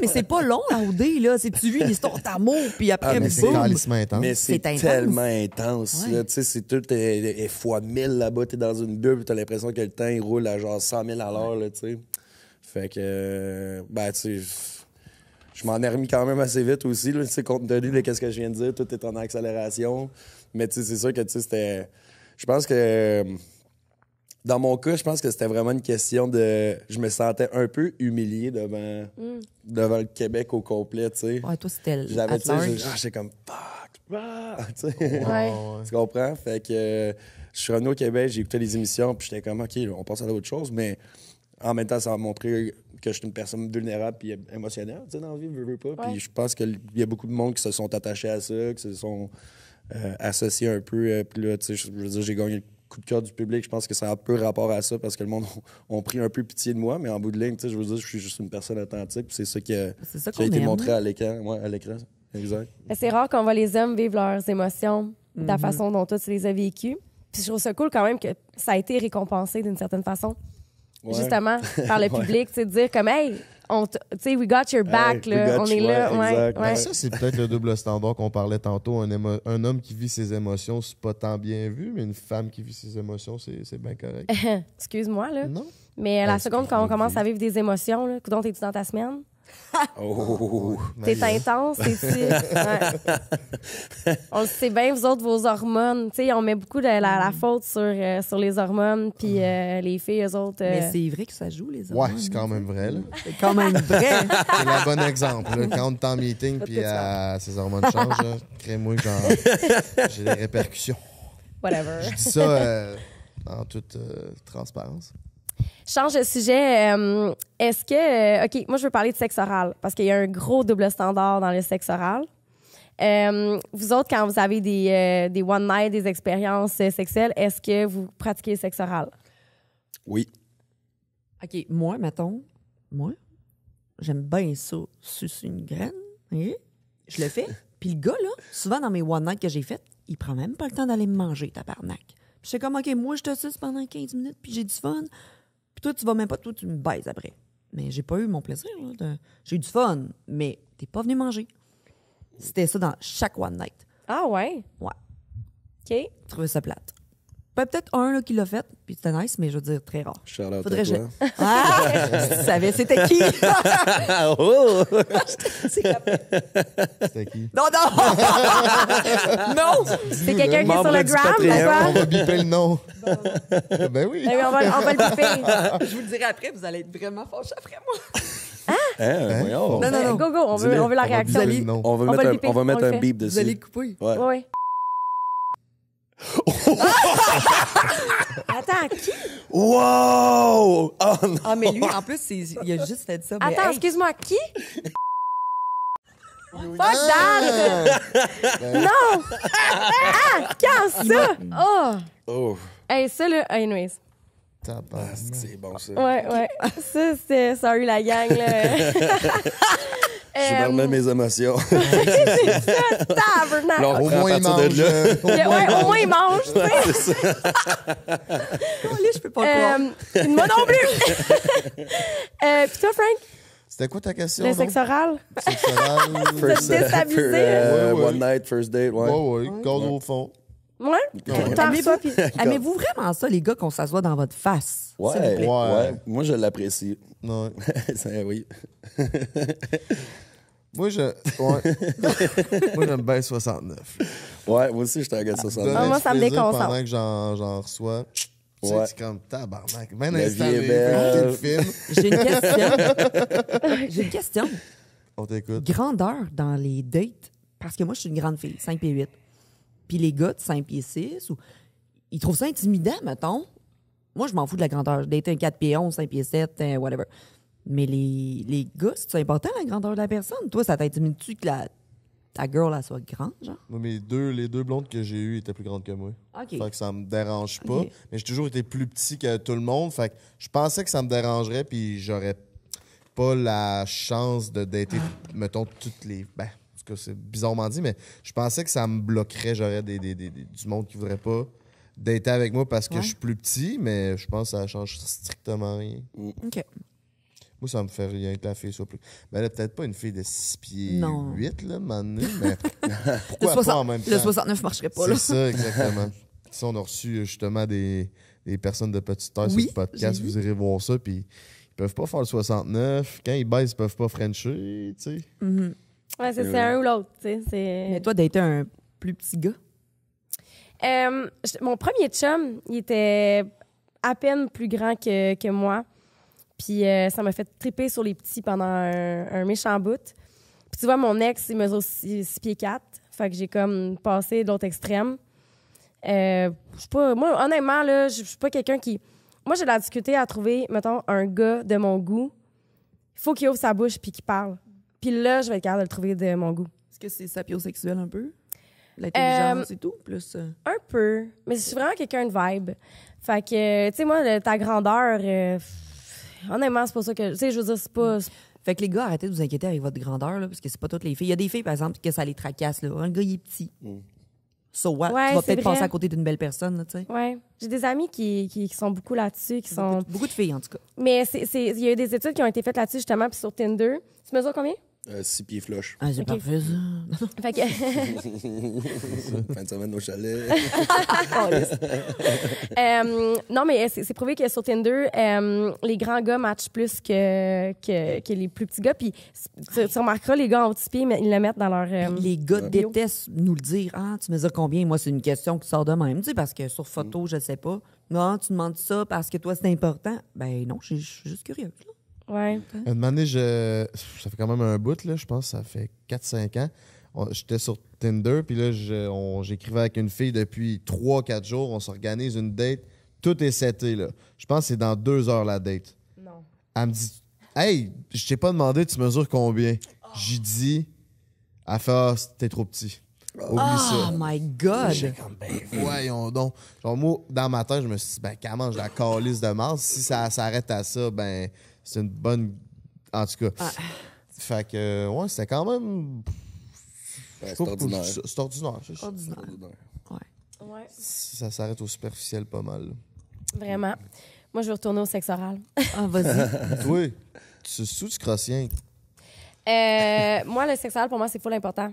Mais c'est pas long, la OD, là. C'est-tu vu l'histoire d'amour, puis après, mais c'est boum. calissement intense. Mais c'est C'est intense. tellement intense. Ouais. Là, tu sais, c'est tout fois 1000 là-bas. T'es dans une bulle, t'as l'impression que le temps, il roule à genre 100 000 à l'heure, là, tu sais. Fait que, ben, tu sais, je m'en ai remis quand même assez vite aussi, là, tu sais, compte tenu de qu'est-ce que je viens de dire. Tout est en accélération. Mais, tu sais, c'est sûr que, tu sais, c'était... Je pense que... Dans mon cas, je pense que c'était vraiment une question de... Je me sentais un peu humilié devant le Québec au complet, tu sais. Ouais, toi, c'était J'avais, at tu sais, large. j'étais comme fuck, tu sais. Ouais. Tu comprends? Fait que je suis revenu au Québec, j'ai écouté les émissions, puis j'étais comme, OK, on passe à autre chose, mais en même temps, ça m'a montré que je suis une personne vulnérable puis émotionnelle, tu sais, dans la vie, veux pas. Ouais. Puis je pense qu'il y a beaucoup de monde qui se sont attachés à ça, qui se sont associés un peu. Puis là, tu sais, je veux dire, j'ai gagné le coup de cœur du public. Je pense que ça a un peu rapport à ça parce que le monde ont pris un peu pitié de moi, mais en bout de ligne, tu sais, je veux dire, je suis juste une personne authentique. Puis c'est ça qui a qu'on été aime. montré à l'écran. Ouais, à l'écran. Exact. Mais c'est rare qu'on voit les hommes vivre leurs émotions de la façon dont toi, tu les as vécues. Puis je trouve ça cool quand même que ça a été récompensé d'une certaine façon. Ouais. Justement, par le public, tu sais, de dire comme, hey, tu sais, we got your back, Hey, là, we got on est you, là. ouais, Ouais, exact. ouais. Ça, c'est peut-être le double standard qu'on parlait tantôt. Un homme qui vit ses émotions, c'est pas tant bien vu, mais une femme qui vit ses émotions, c'est bien correct. Excuse-moi, là. Non? Mais la Ouais, seconde, c'est quand on pas commence bien à vivre des émotions, là, coudonc, t'es-tu dans ta semaine? Oh! T'es intense, t'es-tu... Ouais. On le sait bien, vous autres, vos hormones. Tu sais, on met beaucoup de la faute sur les hormones, puis les filles, eux autres... Mais c'est vrai que ça joue, les Ouais, hormones. c'est quand même vrai, là. C'est quand même vrai. C'est le bon exemple. Là. Quand on est en meeting puis ses hormones changent, là, crée-moi que j'ai des répercussions. Whatever. Je dis ça en toute transparence. Change de sujet. Est-ce que... OK, moi, je veux parler de sexe oral, parce qu'il y a un gros double standard dans le sexe oral. Vous autres, quand vous avez des one night, des expériences sexuelles, est-ce que vous pratiquez le sexe oral? Oui. OK, moi, mettons, j'aime bien ça, sucer une graine. OK? Je le fais. Puis le gars, là, souvent dans mes one night que j'ai fait, il prend même pas le temps d'aller me manger, tabarnak. Puis je suis comme, OK, moi, je te suce pendant 15 minutes, puis j'ai du fun. Puis toi, tu vas même pas, toi, tu me baises après. Mais j'ai pas eu mon plaisir, là. J'ai eu du fun, mais t'es pas venu manger. C'était ça dans chaque one night. Ah ouais? Ouais. OK. Je trouvais ça plate. Peut-être un là, qui l'a fait, puis c'était nice, mais je veux dire, très rare. Shout-out Faudrait à que je... toi. Ah! Tu savais c'était qui? Oh! C'était qui? Non, non! Non! C'est quelqu'un qui est sur Membre le du gram, Patreon. ou quoi? On va biper le nom. Ben oui. Ben oui, on va le biper. Je vous le dirai après, vous allez être vraiment fâchés après moi. Hein? Voyons. Non, non, non. Go, go, on veut la On va réaction. biper le nom. On va On va mettre, le un, biper, on va on mettre le un fait. beep dessus. Vous allez couper. Ouais. Oui. Attends, qui? Wow! Oh non! Ah, mais lui, en plus, il a juste fait ça. mais Attends, hey, excuse-moi, qui? Fuck that! Non! Ah, quand ça? Oh! Oh! Hey, ça, là, anyways. Tabarnak. C'est bon, ça. Ouais. Ça, c'était sorry la gang, là. Je me remets mes émotions. Tabarnak! Là, on Au reprend moins, à il partir de mange. là. Ouais, au moins, il mange, tu sais. je peux pas croire. Moi non plus! Puis toi, Frank, C'était quoi ta question? le donc? sexe oral? Sexe oral. First, déstabilisé, Ouais, ouais. One night, first date, ouais. Ouais, gaz au fond. Ouais? Tant ça, puis... Aimez-vous vraiment ça, les gars, qu'on s'assoit dans votre face? Ouais, s'il vous plaît? ouais. Moi, je l'apprécie. Non. Oui. Moi, moi, j'aime bien 69. Ouais, moi aussi, j'étais un gars de 60. Ah, moi, ça me déconcentre. Pendant que j'en reçois. Tu sais, Ouais. c'est comme tabarnak. Bien La vie installé. est belle. Le film. J'ai une question. J'ai une question. On t'écoute. Grandeur dans les dates, parce que moi, je suis une grande fille, 5 pieds 8. Puis les gars de 5 pieds 6, ils trouvent ça intimidant, mettons. Moi, je m'en fous de la grandeur. Date un 4 pieds 11, 5 pieds 7, whatever. Mais les gars, c'est important, la grandeur de la personne. Toi, ça t'intimide-tu que ta girl, elle soit grande, genre? Moi, les deux blondes que j'ai eues étaient plus grandes que moi. OK. Fait que ça me dérange pas. Ok. Mais j'ai toujours été plus petit que tout le monde. Fait que je pensais que ça me dérangerait, puis j'aurais pas la chance de dater, mettons, toutes les. Ben, en tout cas, c'est bizarrement dit, mais je pensais que ça me bloquerait. J'aurais du monde qui voudrait pas dater avec moi parce que Ouais. je suis plus petit, mais je pense que ça change strictement rien. OK. Moi, ça me fait rien que la fille soit plus. Ben là, peut-être pas une fille de 6 pieds Non. 8, là, maintenant, mais Le, pourquoi pas en même temps? le 69 marcherait pas, là. C'est ça, exactement. Si on a reçu justement des personnes de petite taille Oui, sur le podcast, j'ai vous irez voir ça, puis ils peuvent pas faire le 69. Quand ils baissent, ils peuvent pas frencher, tu sais. Ouais, c'est un ou l'autre, tu sais. Mais toi, dater un plus petit gars? Mon premier chum, il était à peine plus grand que moi. Puis ça m'a fait triper sur les petits pendant un méchant bout. Puis tu vois, mon ex, il mesure 6 pieds 4. Fait que j'ai comme passé de l'autre extrême. Je suis pas... Moi, honnêtement, là, je suis pas quelqu'un qui... Moi, j'ai de la difficulté à trouver, mettons, un gars de mon goût. Il faut qu'il ouvre sa bouche puis qu'il parle. Puis là, je vais être capable de le trouver de mon goût. Est-ce que c'est sapiosexuel un peu? L'intelligence et tout? Plus. Un peu. Mais je suis vraiment quelqu'un de vibe. Fait que, tu sais, moi, ta grandeur, honnêtement, c'est pas ça que. Tu sais, je veux dire, c'est pas. Fait que les gars, arrêtez de vous inquiéter avec votre grandeur, là, parce que c'est pas toutes les filles. Il y a des filles, par exemple, que ça les tracasse. Là. Un gars, il est petit. So what? Ouais, tu vas c'est peut-être vrai. passer à côté d'une belle personne, là, tu sais. Ouais. J'ai des amis qui sont beaucoup là-dessus, qui sont. Beaucoup de filles, en tout cas. Mais il y a eu des études qui ont été faites là-dessus, justement, puis sur Tinder. Tu mesures combien? 6 pieds flush. Ah, j'ai Ok. parfait, ça. Fait que. Fin de semaine au chalet. Non, mais c'est prouvé que sur Tinder, les grands gars matchent plus que les plus petits gars. Puis tu remarqueras, les gars en haut de 6 pieds, ils le mettent dans leur. Les gars bio. détestent nous le dire. Ah, tu mesures combien? Moi, c'est une question qui sort de même. Tu sais, parce que sur photo, je sais pas. Non, tu demandes ça parce que toi, c'est important. Ben non, je suis juste curieuse. Là. Ouais. Une année, ça fait quand même un bout, là, je pense, ça fait 4-5 ans. J'étais sur Tinder, puis là, j'écrivais avec une fille depuis 3-4 jours. On s'organise une date. Tout est seté, là. Je pense que c'est dans 2 heures, la date. Non. Elle me dit « Hey, je t'ai pas demandé, tu mesures combien? » J'y dis, elle fait « Ah, t'es trop petit. » Oublie Oh ça. my God! J'étais comme, ben voyons donc. Genre, moi, dans ma tête, je me suis dit, ben, comment je la calisse de Mars? Si ça s'arrête à ça, ben, c'est une bonne. En tout cas. Fait que, ouais, c'était quand même. C'est ordinaire. C'est ordinaire. Ordinaire. Ouais. Ouais. Ça s'arrête au superficiel pas mal. là. Vraiment. Moi, je veux retourner au sexe oral. Ah, vas-y. Toi, tu sous du crossien. Moi, le sexe oral, pour moi, c'est full important.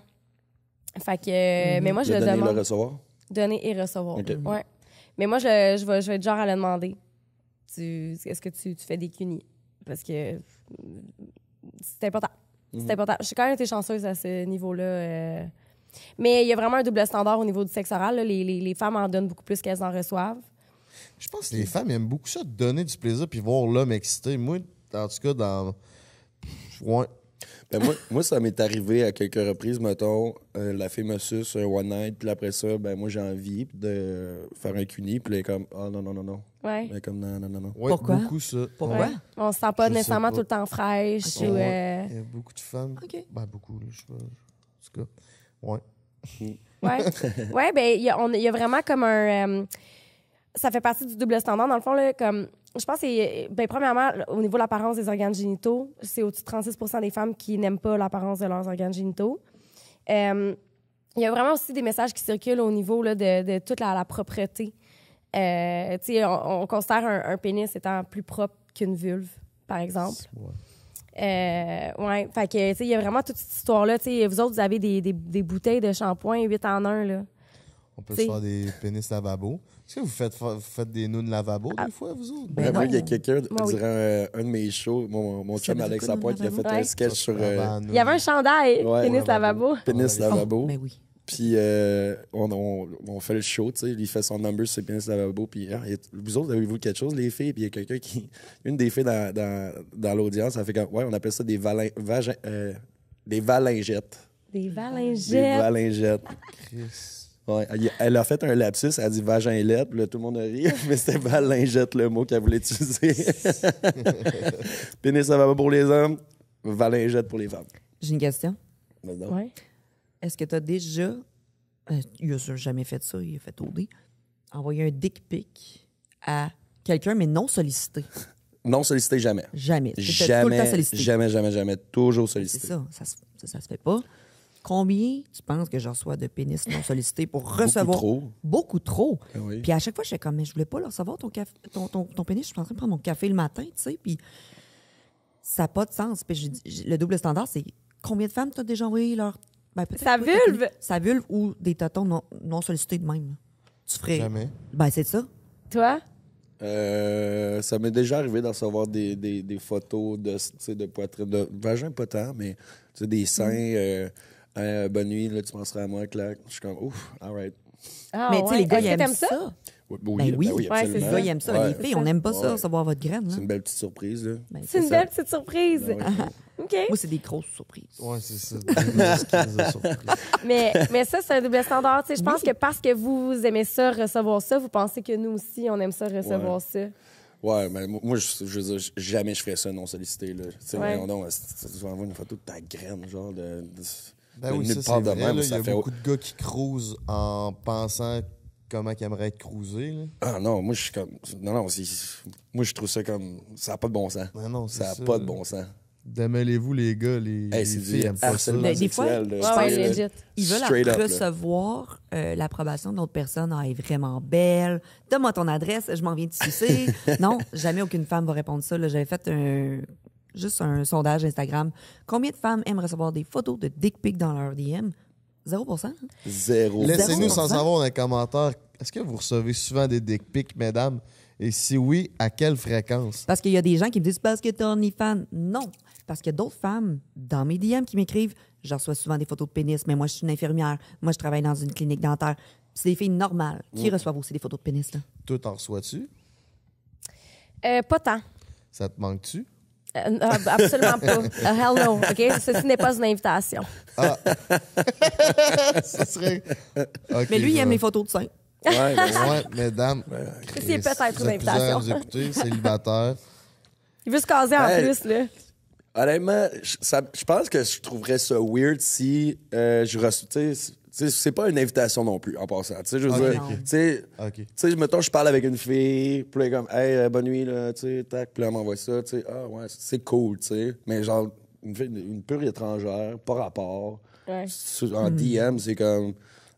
Fait que. Mais moi, je Le le donner, demande. le recevoir. Donner et recevoir. Ok. Ouais. Mais moi, je vais être genre à le demander. Est-ce que tu fais des cunis? Parce que c'est important. C'est important. J'ai quand même été chanceuse à ce niveau-là. Mais il y a vraiment un double standard au niveau du sexe oral. Là. Les femmes en donnent beaucoup plus qu'elles en reçoivent. Je pense que les femmes aiment beaucoup ça, de donner du plaisir puis voir l'homme excité. Moi, en tout cas, dans. Ouais. Ben moi, ça m'est arrivé à quelques reprises, mettons, la fille me suce un one night, puis après ça, ben moi, j'ai envie de faire un cuni, puis elle est comme, ah non, non, non, non. Ouais. Elle est comme, non, non, non, non. Ouais, Pourquoi? beaucoup ça. Pourquoi? Ouais. On se sent pas Je nécessairement sais pas. tout le temps fraîche. Ok. Ou, Ouais. Il y a beaucoup de femmes. OK. Ben, beaucoup, là, je sais pas. En tout cas, ouais. Ouais. Ouais, ben, il y a vraiment comme un. Ça fait partie du double standard. Dans le fond, là, comme. Je pense que c'est. Ben, premièrement, au niveau de l'apparence des organes génitaux, c'est au-dessus de 36 % des femmes qui n'aiment pas l'apparence de leurs organes génitaux. Il y a vraiment aussi des messages qui circulent au niveau là, de toute la propreté. Tu sais, on considère un pénis étant plus propre qu'une vulve, par exemple. Ouais, fait que, tu sais, il y a vraiment toute cette histoire-là. Tu sais, vous autres, vous avez des bouteilles de shampoing 8 en 1, là. On peut T'sais. se faire des pénis lavabo. Est-ce que vous faites des nounes lavabo des fois, vous autres? Ben Moi, non. il y a quelqu'un, Moi, oui. durant un de mes shows, mon Ça chum veut dire Alex quoi, Lapointe, il a fait Ouais. un sketch sur Il y avait un chandail, Ouais. pénis lavabo. pénis Ouais. lavabo. Ben oui. Puis on fait le show, tu sais, il fait son number sur ses pénis lavabo. Puis vous autres, avez-vous quelque chose, les filles? Puis il y a quelqu'un qui. Une des filles dans l'audience, elle fait comme. Ouais, on appelle ça des valingettes. Des Des valingettes. valingettes. Chris. Ouais, elle a fait un lapsus, elle a dit vaginlette, puis là, tout le monde a ri, mais c'était valingette le mot qu'elle voulait utiliser. Pénis lavabo pour les hommes, valingette pour les femmes. J'ai une question. Maintenant. Ouais. Est-ce que tu as déjà. Il a jamais fait ça, il a fait OD. Envoyé un dick pic à quelqu'un, mais non sollicité. Non sollicité, jamais. Jamais. C'était tout le temps sollicité. Jamais. Toujours C'est sollicité. ça. Ça se fait pas. Combien tu penses que je reçois de pénis non sollicités pour recevoir? trop. Beaucoup trop. Ah oui. Puis à chaque fois, je suis comme, mais je voulais pas le recevoir, ton pénis. Je suis en train de prendre mon café le matin, tu sais. Puis ça n'a pas de sens. Puis le double standard, c'est combien de femmes t'as déjà envoyé leur. Ben, peut-être Sa pas ta vulve? pénis- Sa vulve ou des tatons non sollicités de même. Tu ferais. Jamais. Ben, c'est ça. Toi? Ça m'est déjà arrivé de recevoir des photos de, tu sais, de poitrine, de vagin pas tant, mais tu sais, des seins. Bonne nuit, là, tu penseras à moi, clac. Je suis comme, ouf, all right. Ah, Mais tu sais, ouais. les gars, Est-ce ils que aiment t'aimes ça? ça. Ben oui. Ouais, c'est absolument. Les gars, ils aiment ça. Ouais. Les filles, on n'aime pas ça, Ouais. recevoir votre graine. Là. C'est une belle petite surprise, là. Ben, C'est une ça. belle petite surprise. Ben oui. OK. Moi, c'est des grosses surprises. Ouais, c'est ça. Des grosses crises de surprise. Mais ça, c'est un double standard. Tu sais, je pense que parce que vous aimez ça, recevoir ça, vous pensez que nous aussi, on aime ça, recevoir ça. Ouais, mais moi, je veux dire, jamais je ferais ça non sollicité, là. Tu sais, Ouais. voyons donc, tu m'envoies une photo de ta graine, genre, Ben oui, nulle ça, part c'est de vrai. même, là, ça il y a fait- beaucoup de gars qui cruisent en pensant comment ils aimeraient être cruisés. Là. Ah non, moi, je suis comme... Non, moi, je trouve ça comme... Ça n'a pas de bon sens. Ben non, c'est Ça n'a ça. pas de bon sens. Démêlez-vous, les gars. Les C'est filles du aiment pas ça. harcèlement Ben, des fois, sexuel, là. Ouais, ouais, Tu sais, legit. Ils veulent straight up, là. recevoir l'approbation de l'autre personne. Ah, elle est vraiment belle. Donne-moi ton adresse, je m'en viens de sucer. Non, jamais aucune femme va répondre ça. Là. J'avais fait juste un sondage Instagram. Combien de femmes aiment recevoir des photos de dick pic dans leur DM? 0%. Hein? Zéro. Laissez-nous 0%. sans savoir dans les commentaires. Est-ce que vous recevez souvent des dick pics, mesdames? Et si oui, à quelle fréquence? Parce qu'il y a des gens qui me disent parce que t'es OnlyFans. Non. Parce qu'il y a d'autres femmes dans mes DM qui m'écrivent. Je reçois souvent des photos de pénis, mais moi, je suis une infirmière. Moi, je travaille dans une clinique dentaire. C'est des filles normales qui reçoivent aussi des photos de pénis. Là. Toi, t'en reçois-tu? Pas tant. Ça te manque-tu? Absolument pas. Hell no, OK? Ceci n'est pas une invitation. Ça serait... Ok, Mais lui, il je aime vais- les photos de seins. Ouais, ben, Ouais, mesdames. C'est peut-être vous une êtes plusieurs à invitation. nous écouter, célibataire. Il veut se caser en Hey. plus, là. honnêtement, je pense que je trouverais ça weird si je reçois... Tu sais, c'est pas une invitation non plus, en passant. Tu sais, je veux Ok, dire... ok. Tu sais, OK. tu sais, mettons, je parle avec une fille, puis là, elle est comme, hey, bonne nuit, là, tu sais, tac, puis là, elle m'envoie ça, tu sais, ah, ouais, c'est cool, tu sais. Mais genre, une pure étrangère, pas rapport, Ouais. en DM, c'est comme,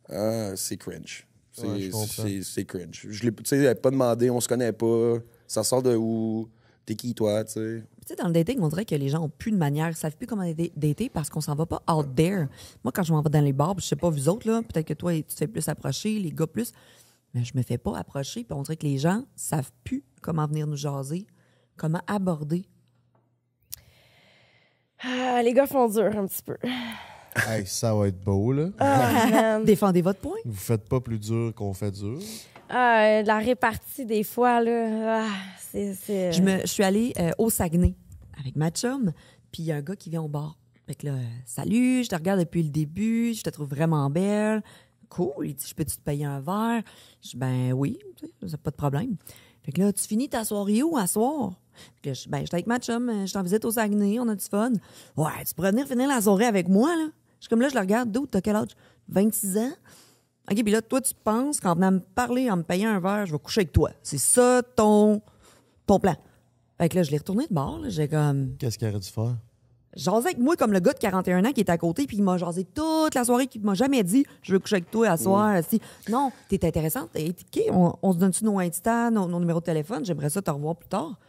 ah, c'est cringe. Ouais, je comprends. C'est cringe. Je l'ai, tu sais, elle a pas demandé, on se connaît pas, ça sort de où, t'es qui, toi, tu sais. Tu sais, dans le dating, on dirait que les gens ont plus de manière, ils savent plus comment dater parce qu'on s'en va pas out there. Moi, quand je m'en vais dans les bars, je sais pas vous autres, là, peut-être que toi, tu te fais plus approcher, les gars plus, mais je me fais pas approcher, puis on dirait que les gens savent plus comment venir nous jaser, comment aborder. Ah, les gars font dur un petit peu. Hey, ça va être beau, là. Ah, man. Défendez votre point. Vous faites pas plus dur qu'on fait dur. La répartie, des fois, là, c'est... Je suis allée au Saguenay avec ma chum, puis il y a un gars qui vient au bar. Fait que là, salut, je te regarde depuis le début, je te trouve vraiment belle. Cool, il dit, je peux-tu te payer un verre? Je dis, ben oui, tu sais, pas de problème. Fait que là, tu finis ta soirée où à soir? Fait que là, j'étais avec ma chum, je t'en visite au Saguenay, on a du fun. Ouais, tu pourrais venir finir la soirée avec moi, là? Je suis comme là, je le regarde, d'où, t'as quel âge? 26 ans? OK, puis là, toi, tu penses qu'en venant me parler, en me payant un verre, je vais coucher avec toi. C'est ça ton plan. Fait que là, je l'ai retourné de bord, là, j'ai comme... Qu'est-ce qu'il aurait dû faire? Jasé avec moi comme le gars de 41 ans qui est à côté, puis il m'a jasé toute la soirée, qui m'a jamais dit « Je veux coucher avec toi à soir. Si. Non, t'es intéressante. Hey, OK, on se donne-tu nos Insta, nos numéros de téléphone? J'aimerais ça te revoir plus tard.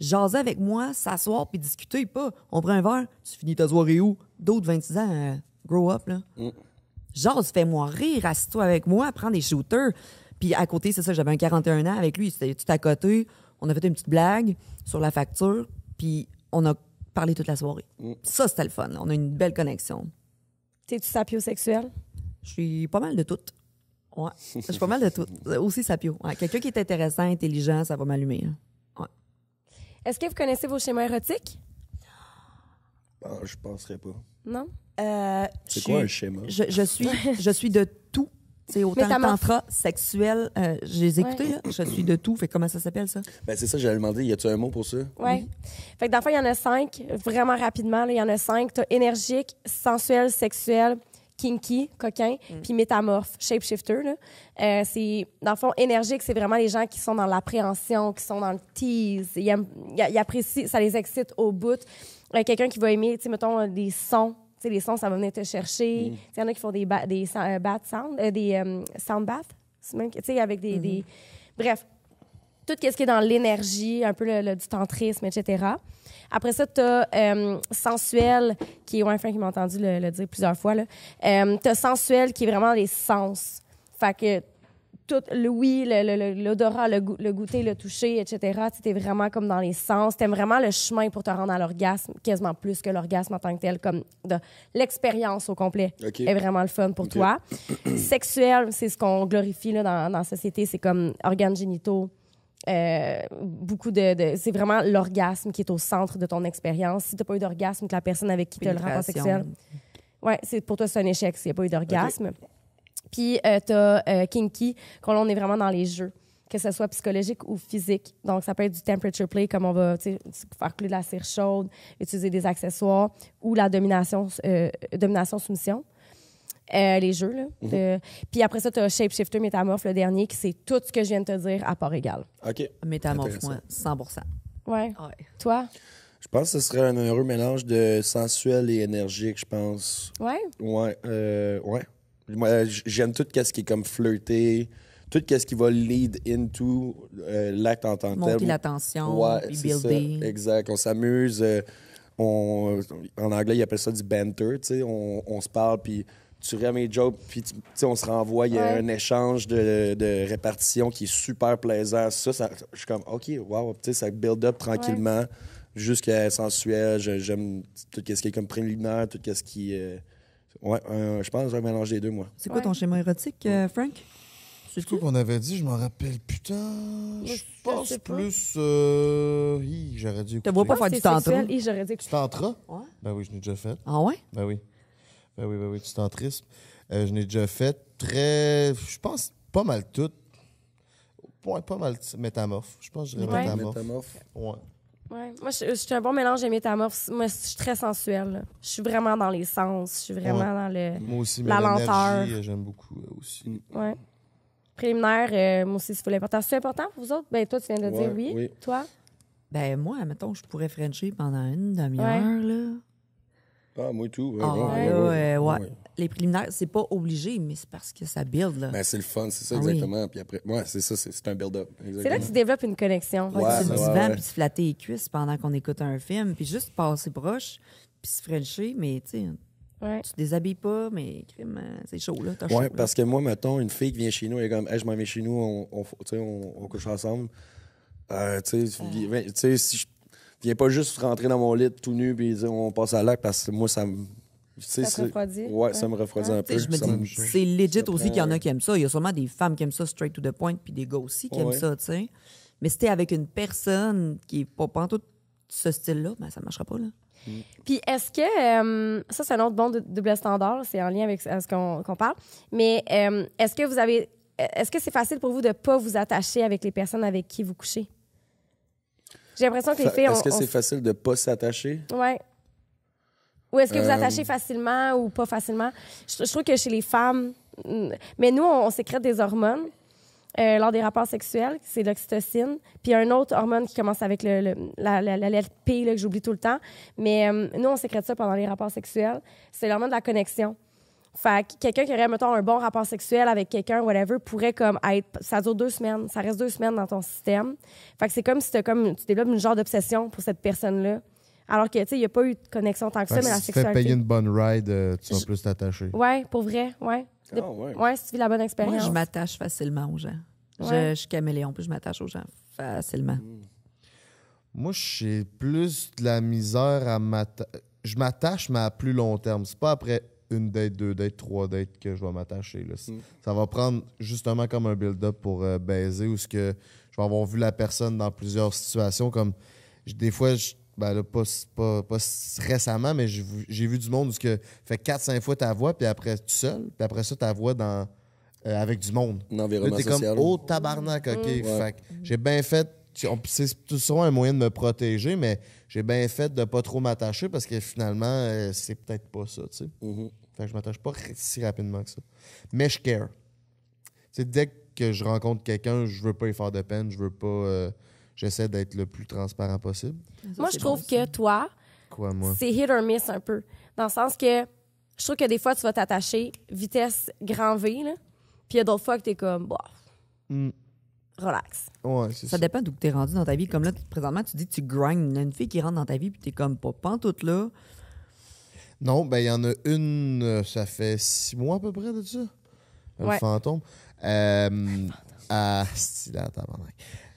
Jaser avec moi, s'asseoir puis discuter, pas. On prend un verre, tu finis ta soirée où? D'autres 26 ans, grow up, là. Jase, fais-moi rire, assis-toi avec moi, prends des shooters. Puis à côté, c'est ça, j'avais un 41 ans avec lui, c'était tout à côté. On a fait une petite blague sur la facture, puis on a parlé toute la soirée. Ça, c'était le fun. Là. On a une belle connexion. T'es-tu sapiosexuel? Je suis pas mal de toutes. Ouais, je suis pas mal de toutes. Aussi sapio. Ouais, quelqu'un qui est intéressant, intelligent, ça va m'allumer. Hein. Ouais. Est-ce que vous connaissez vos schémas érotiques? Ah, je penserais pas. Non? C'est quoi un schéma? Je suis de tout. C'est autant Métamorphe. tantra, sexuel. Je les ai écoutés, Ouais. là. Je suis de tout. Fait comment ça s'appelle, ça? Ben, c'est ça, j'allais demander, y a-tu un mot pour ça? Oui. Fait que dans le fond, il y en a 5. Vraiment rapidement, là, il y en a 5. T'as énergique, sensuel, sexuel, kinky, coquin, puis métamorphe, shapeshifter. Là. Dans le fond, énergique, c'est vraiment les gens qui sont dans l'appréhension, qui sont dans le tease. Ils apprécient, ça les excite au bout. Quelqu'un qui va aimer, tu sais, mettons, des sons. Tu sais, les sons, ça va venir te chercher. Il y en a qui font des bath sound, des sound baths. Tu sais, avec des... Bref, tout ce qui est dans l'énergie, un peu du tantrisme, etc. Après ça, tu as sensuel, qui est... Ouais, Frank, il m'a entendu le dire plusieurs fois. Tu as sensuel, qui est vraiment les sens. Fait que tout, l'odorat, le goûter, le toucher, etc. Tu es vraiment comme dans les sens. Tu aimes vraiment le chemin pour te rendre à l'orgasme, quasiment plus que l'orgasme en tant que tel, comme l'expérience au complet OK. est vraiment le fun pour toi. Sexuel, c'est ce qu'on glorifie là, dans la société, c'est comme organes génitaux. Beaucoup c'est vraiment l'orgasme qui est au centre de ton expérience. Si tu n'as pas eu d'orgasme, que la personne avec qui tu as le rapport sexuel, pour toi, c'est un échec s'il n'y a pas eu d'orgasme. Puis, tu as kinky, quand on est vraiment dans les jeux, que ce soit psychologique ou physique. Donc, ça peut être du temperature play, comme on va faire couler de la cire chaude, utiliser des accessoires, ou la domination-soumission. Les jeux, là. Puis après ça, tu as Shapeshifter, Métamorphe, le dernier, qui c'est tout ce que je viens de te dire à part égal. OK. Métamorphe, moi, 100%. Ouais. Toi? Je pense que ce serait un heureux mélange de sensuel et énergique, je pense. Ouais? Ouais. Moi, j'aime tout ce qui est comme flirter, tout ce qui va lead into l'acte en tant que tel. Monter la tension, puis builder. Ça, exact. On s'amuse. En anglais, ils appellent ça du banter. On se parle, puis tu rêves mes jokes, puis on se renvoie. Il y a un échange de répartition qui est super plaisant. Ça je suis comme, OK, wow, ça build up tranquillement jusqu'à sensuel. J'aime tout ce qui est comme préliminaire, tout ce qui est... je pense que je vais mélanger les deux, moi. C'est quoi ton schéma érotique, Frank? C'est quoi qu'on avait dit? Je m'en rappelle. Putain, je pense plus... j'aurais dû Tu écouter. te vois pas faire du tantra? J'aurais dit que Du tantra? Ouais. Ben oui, je l'ai déjà fait. Ah ouais? Ben oui, du tantrisme. Je l'ai déjà fait. Je pense pas mal tout. Ouais, pas mal métamorphe. Je pense que je dirais métamorphe. Ouais. Ouais. Moi, je suis un bon mélange de métamorphes. Moi, je suis très sensuelle. Là. Je suis vraiment dans les sens. Je suis vraiment dans moi aussi, la lenteur. J'aime beaucoup aussi. Ouais. Préliminaire, moi aussi, c'est full important. C'est important pour vous autres? Ben, toi, tu viens de dire oui. Toi? Ben, moi, mettons, je pourrais frencher pendant une demi-heure, là. Ah, moi tout. Ouais. Les préliminaires, c'est pas obligé, mais c'est parce que ça build, là. Ben, c'est le fun, c'est ça, Ah oui. exactement. Puis après, c'est ça, c'est un build-up. C'est là que tu développes une connexion. Sur le divan, ouais. puis se flatter les cuisses pendant qu'on écoute un film, puis juste passer proche, puis se frencher, mais tu sais, tu te déshabilles pas, mais crime, c'est chaud, là. T'as chaud, là. Parce que moi, mettons, une fille qui vient chez nous, elle est comme, hey, je m'en vais chez nous, on couche ensemble. Tu sais, si je viens pas juste rentrer dans mon lit tout nu puis dire on passe à l'acte, parce que moi, ça me. Ça te refroidit? Ouais, ça me refroidit un peu. Tu sais, je me dis, c'est legit aussi qu'il y en a qui aiment ça. Il y a sûrement des femmes qui aiment ça straight to the point, puis des gars aussi qui aiment ça, tu sais. Mais si t'es avec une personne qui est pas pantoute ce style-là, ben ça marchera pas, là. Puis est-ce que, ça c'est un autre bon double standard, c'est en lien avec ce qu'on parle, mais est-ce que c'est facile pour vous de pas vous attacher avec les personnes avec qui vous couchez? J'ai l'impression que les filles... Est-ce que c'est facile de pas s'attacher? Ouais. Ou est-ce que vous attachez facilement ou pas facilement? Je trouve que chez les femmes... Mais nous, on sécrète des hormones lors des rapports sexuels, c'est l'oxytocine. Puis il y a un autre hormone qui commence avec la lettre P, là, que j'oublie tout le temps. Mais nous, on sécrète ça pendant les rapports sexuels. C'est l'hormone de la connexion. Fait que quelqu'un qui aurait, mettons, un bon rapport sexuel avec quelqu'un, whatever, pourrait comme être... Ça dure 2 semaines. Ça reste 2 semaines dans ton système. Fait que c'est comme si tu développes une genre d'obsession pour cette personne-là. Alors que, tu sais, il n'y a pas eu de connexion tant que ça, mais la si tu fais sexualité... payer une bonne ride, tu vas plus t'attacher. Ouais, pour vrai, ouais. Ouais, si tu vis la bonne expérience. Moi, je m'attache facilement aux gens. Ouais. Je suis caméléon, puis je m'attache aux gens facilement. Moi, j'ai plus de la misère à m'attacher. Je m'attache, mais à plus long terme. C'est pas après une date, 2 dates, 3 dates que je vais m'attacher. Là. Ça va prendre justement comme un build-up pour baiser ou ce que je vais avoir vu la personne dans plusieurs situations. Comme des fois, pas récemment, mais j'ai vu du monde où que fait 4-5 fois ta voix, puis après tout seul, puis après ça, ta voix avec du monde. L'environnement Là, t'es social. comme, oh tabarnak, OK. Fait que j'ai bien fait... C'est tout souvent un moyen de me protéger, mais j'ai bien fait de pas trop m'attacher parce que finalement, c'est peut-être pas ça, tu sais. Fait que je m'attache pas si rapidement que ça. Mais je care. T'sais, dès que je rencontre quelqu'un, je veux pas y faire de peine, je veux pas... j'essaie d'être le plus transparent possible. Moi, je trouve que toi, c'est hit or miss un peu. Dans le sens que je trouve que des fois, tu vas t'attacher vitesse grand V, là, puis il y a d'autres fois que t'es comme, bah, relax. Ouais, c'est Ça dépend d'où tu es rendu dans ta vie. Comme là, présentement, tu dis que tu grindes. Il y a une fille qui rentre dans ta vie, puis tu es comme pas pantoute là. Non, ben il y en a une, ça fait 6 mois à peu près de ça. Le fantôme.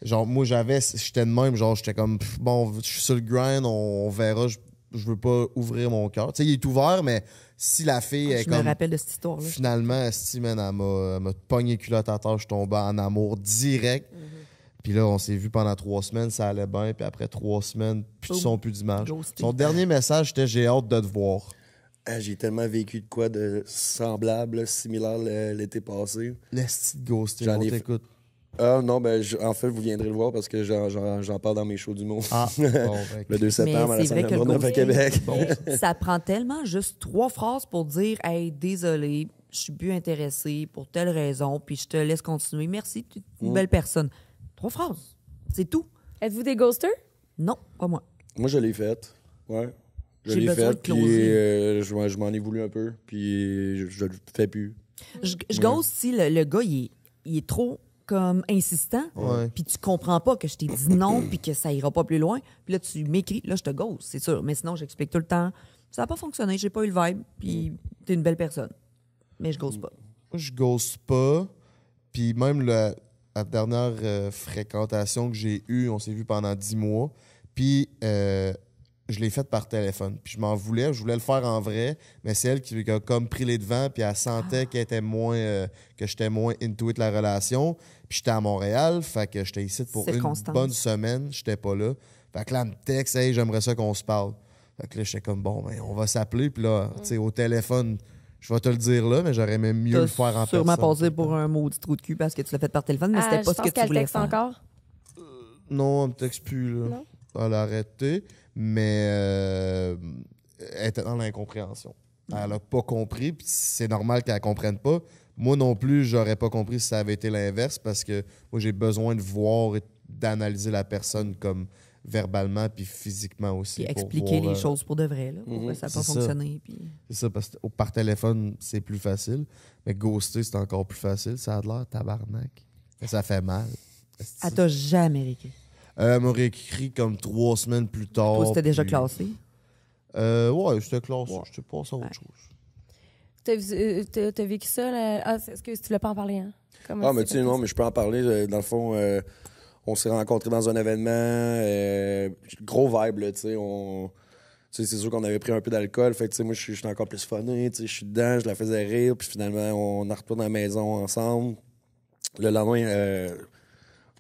Genre, moi, j'étais de même, genre, j'étais comme, bon, je suis sur le grind, on verra, je veux pas ouvrir mon cœur. Tu sais, il est ouvert, mais si la fille est Je comme... me rappelle de cette histoire-là. Finalement, man, elle m'a pogné culotte à terre, je suis tombé en amour direct. Puis là, on s'est vu pendant 3 semaines, ça allait bien. Puis après 3 semaines, plus de son, plus d'image. Ghosté. Son dernier message, c'était « J'ai hâte de te voir ». J'ai tellement vécu de quoi de semblable, là, similaire l'été passé. L'esti de ghosté, J'en on ai t'écoute. Ah non, en fait, vous viendrez le voir parce que j'en parle dans mes shows d'humour. Ah, bon, Le 2 septembre à la c'est vrai salle que de le Bourneuf à Québec. Ça prend tellement juste 3 phrases pour dire « Hey, désolé, je suis plus intéressé pour telle raison, puis je te laisse continuer. Merci, tu es une belle personne. » 3 phrases. C'est tout. Êtes-vous des ghosters? Non, pas moi. Moi, je l'ai faite. Ouais. Je J'ai l'ai besoin de faite, puis closer. je m'en ai voulu un peu, puis je le fais plus. Je ghost si le gars, il est trop comme insistant, Ouais. puis tu comprends pas que je t'ai dit non, puis que ça ira pas plus loin. Puis là, tu m'écris, là, je te ghost, c'est sûr. Mais sinon, j'explique tout le temps. Ça n'a pas fonctionné, j'ai pas eu le vibe, puis t'es une belle personne. Mais je ghost pas. Moi, je ghost pas. Puis même la dernière fréquentation que j'ai eue, on s'est vu pendant 10 mois. Puis je l'ai faite par téléphone. Puis je m'en voulais, je voulais le faire en vrai, mais c'est elle qui a comme pris les devants, puis elle sentait qu'elle était moins, que j'étais moins into it la relation. Puis j'étais à Montréal, fait que j'étais ici pour une Circonstance. bonne semaine, j'étais pas là. Fait que là, elle me texte, hey, j'aimerais ça qu'on se parle. Fait que là, j'étais comme, bon, ben, on va s'appeler, puis là, tu sais, au téléphone, je vais te le dire là, mais j'aurais même mieux le faire en sûrement personne. passé pour un maudit trou de cul parce que tu l'as fait par téléphone, mais c'était Je pas ce pense que tu qu'elle voulais texte faire. encore. Non, elle me texte plus, là. Non? Elle a arrêté, mais elle était dans l'incompréhension. Elle a pas compris, puis c'est normal qu'elle comprenne pas. Moi non plus, j'aurais pas compris si ça avait été l'inverse, parce que moi, j'ai besoin de voir et d'analyser la personne comme verbalement puis physiquement aussi. Puis pour expliquer voir, les choses pour de vrai, là, pourquoi ça n'a pas c'est ça. fonctionné. Puis... C'est ça, parce que par téléphone, c'est plus facile. Mais ghoster, c'est encore plus facile. Ça a de l'air tabarnak. Mais ça fait mal. Elle t'a jamais réécrit. Elle m'aurait écrit comme 3 semaines plus tard. Toi, c'était déjà puis- classé. Ouais, j'étais classé. Ouais. J'étais passé à autre chose. T'as vécu ça? Excuse, tu voulais pas en parler, hein? Comment Ah, mais c'est tu sais, fait non, ça? mais je peux en parler. Dans le fond, on s'est rencontrés dans un événement. Gros vibe, là, tu sais. Tu sais, c'est sûr qu'on avait pris un peu d'alcool. Fait que, tu sais, moi, je suis encore plus funné. Tu sais, je suis dedans, je la faisais rire. Puis finalement, on en retourne à la maison ensemble. Le lendemain,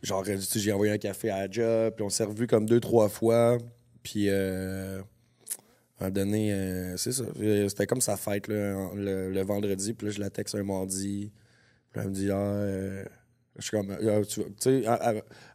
genre, tu sais, j'ai envoyé un café à la job. Puis on s'est revus comme 2-3 fois. Puis, à un moment donné, c'est ça. C'était comme sa fête, là, le vendredi. Puis là, je la texte un mardi. Puis elle me dit, je suis comme, tu sais,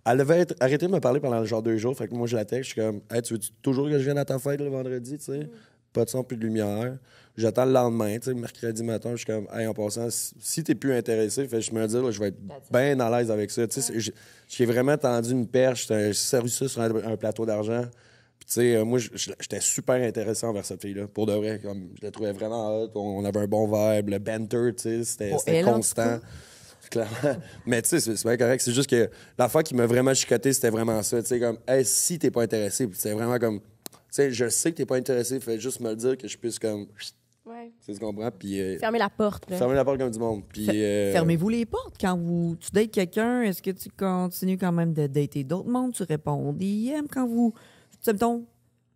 elle avait arrêté de me parler pendant genre 2 jours. Fait que moi, je la texte, je suis comme, hey, tu veux toujours que je vienne à ta fête le vendredi, tu sais? Pas de son, plus de lumière. J'attends le lendemain, tu sais, mercredi matin, je suis comme, hey, en passant, si t'es plus intéressé, fait, je me dis, là, je vais être bien à l'aise avec ça. Tu sais, j'ai vraiment tendu une perche, j'ai servi ça sur un plateau d'argent. Puis, tu sais, moi, j'étais super intéressé envers cette fille-là. Pour de vrai, comme, je la trouvais vraiment hot. On avait un bon vibe. Le banter, tu sais, c'était elle, en tout constant. cas. Clairement. Mais tu sais, c'est bien correct. C'est juste que l'affaire qui m'a vraiment chicoté, c'était vraiment ça. Tu sais, comme, hey, si t'es pas intéressé, puis c'est vraiment comme, tu sais, je sais que t'es pas intéressé, fais juste me le dire que je puisse, comme, Ouais. tu sais, tu comprends? Puis, Fermer la porte, là. fermer la porte comme du monde. Puis, Fermez-vous les portes quand tu dates quelqu'un. Est-ce que tu continues quand même de dater d'autres mondes? Tu réponds aux DM quand vous... Tu sais, mettons,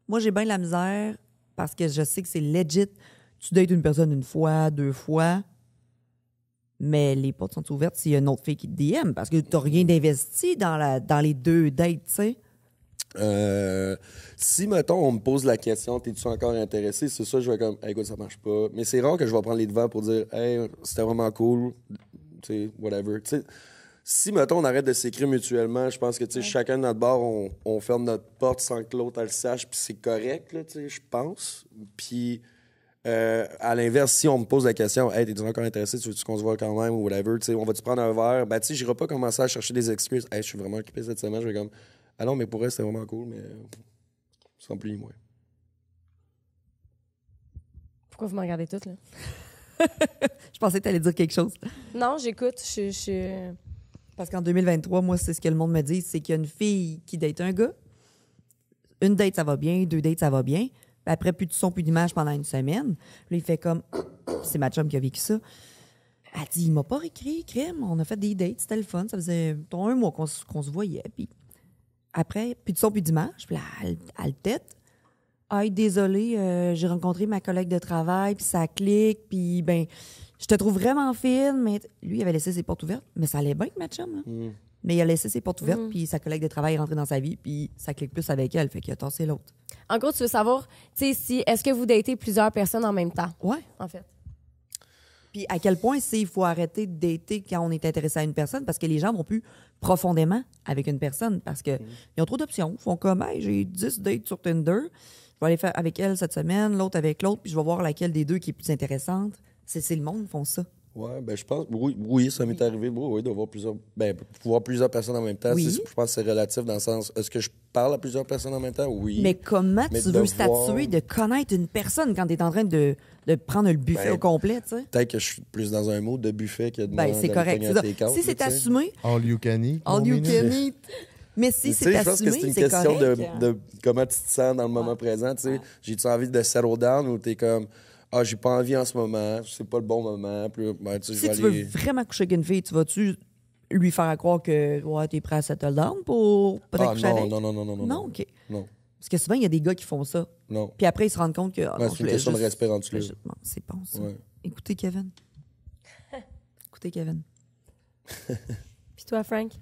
moi, j'ai bien de la misère parce que je sais que c'est legit. Tu dates une personne 1 fois, 2 fois, mais les portes sont ouvertes s'il y a une autre fille qui te DM parce que tu n'as rien d'investi dans les 2 dates, tu sais. si, mettons, on me pose la question, t'es-tu encore intéressé? C'est ça, je vais comme, hey, écoute, ça marche pas. Mais c'est rare que je vais prendre les devants pour dire, hey, c'était vraiment cool, tu sais, whatever. Tu sais, si, mettons, on arrête de s'écrire mutuellement, je pense que, tu sais, chacun de notre bord, on ferme notre porte sans que l'autre elle le sache, puis c'est correct, là, tu sais, je pense. Puis, à l'inverse, si on me pose la question, hey, t'es-tu encore intéressé? Tu veux-tu qu'on se voit quand même ou whatever? Tu sais, on va-tu prendre un verre? Ben, tu sais, j'irai pas commencer à chercher des excuses. Hey, je suis vraiment occupé cette semaine. Je vais comme, ah non, mais pour elle, c'était vraiment cool, mais sans plus, moi. Pourquoi vous me regardez toutes, là? Je pensais que tu allais dire quelque chose. Non, j'écoute. Je... Parce qu'en 2023, moi, c'est ce que le monde me dit, c'est qu'il y a une fille qui date un gars. 1 date, ça va bien. 2 dates, ça va bien. Puis après, plus de son, plus d'image pendant 1 semaine. Là, il fait comme... C'est ma chum qui a vécu ça. Elle dit, il m'a pas écrit, crime. On a fait des dates, c'était le fun. Ça faisait un mois qu'on se voyait. Puis après, plus de son, plus d'image. Puis là, elle tête. Ah, désolée, j'ai rencontré ma collègue de travail, puis ça clique, puis ben, je te trouve vraiment fine, mais lui, il avait laissé ses portes ouvertes, mais ça allait bien avec ma chum, là. Mais il a laissé ses portes ouvertes, puis sa collègue de travail est rentrée dans sa vie, puis ça clique plus avec elle, fait qu'il a tassé l'autre. En gros, tu veux savoir, tu sais, est-ce que vous datez plusieurs personnes en même temps? Ouais. En fait. Puis à quel point il faut arrêter de dater quand on est intéressé à une personne, parce que les gens vont plus profondément avec une personne, parce que ils ont trop d'options. Ils font comme, hey, j'ai 10 dates sur Tinder, je vais aller faire avec elle cette semaine, l'autre avec l'autre, puis je vais voir laquelle des deux qui est plus intéressante. C'est le monde qui font ça. Ouais, ben je pense, oui, ça m'est arrivé, oui, de voir plusieurs personnes en même temps. Oui. Je pense que c'est relatif dans le sens, est-ce que je parle à plusieurs personnes en même temps? Oui. Mais comment Mais tu de veux voir- statuer de connaître une personne quand tu es en train de prendre le buffet Ben, au complet, tu sais? Peut-être que je suis plus dans un mode de buffet que de Ben, c'est correct. C'est ça. Si c'est assumé, All you can eat. all mon you minou. can eat. Mais si Tu sais, c'est je pense que assumé, c'est une c'est question correct. de comment tu te sens dans le moment présent. Tu sais. J'ai-tu envie de settle down ou t'es comme, ah, j'ai pas envie en ce moment, c'est pas le bon moment. Puis, ben, tu sais, je Si vais tu aller- veux vraiment coucher avec une fille, tu vas-tu lui faire croire que ouais, t'es prêt à settle down pour peut-être Ah, coucher non, avec? non, non, non, non, non. Non, OK. Non, Parce que souvent, il y a des gars qui font ça. non. Puis après, ils se rendent compte que... ah Ouais, non, c'est je une voulais question de juste- respect rendu je voulais là. juste- bon, c'est bon, ça. Ouais. Écoutez, Kevin. Écoutez, Kevin. Puis toi, Frank?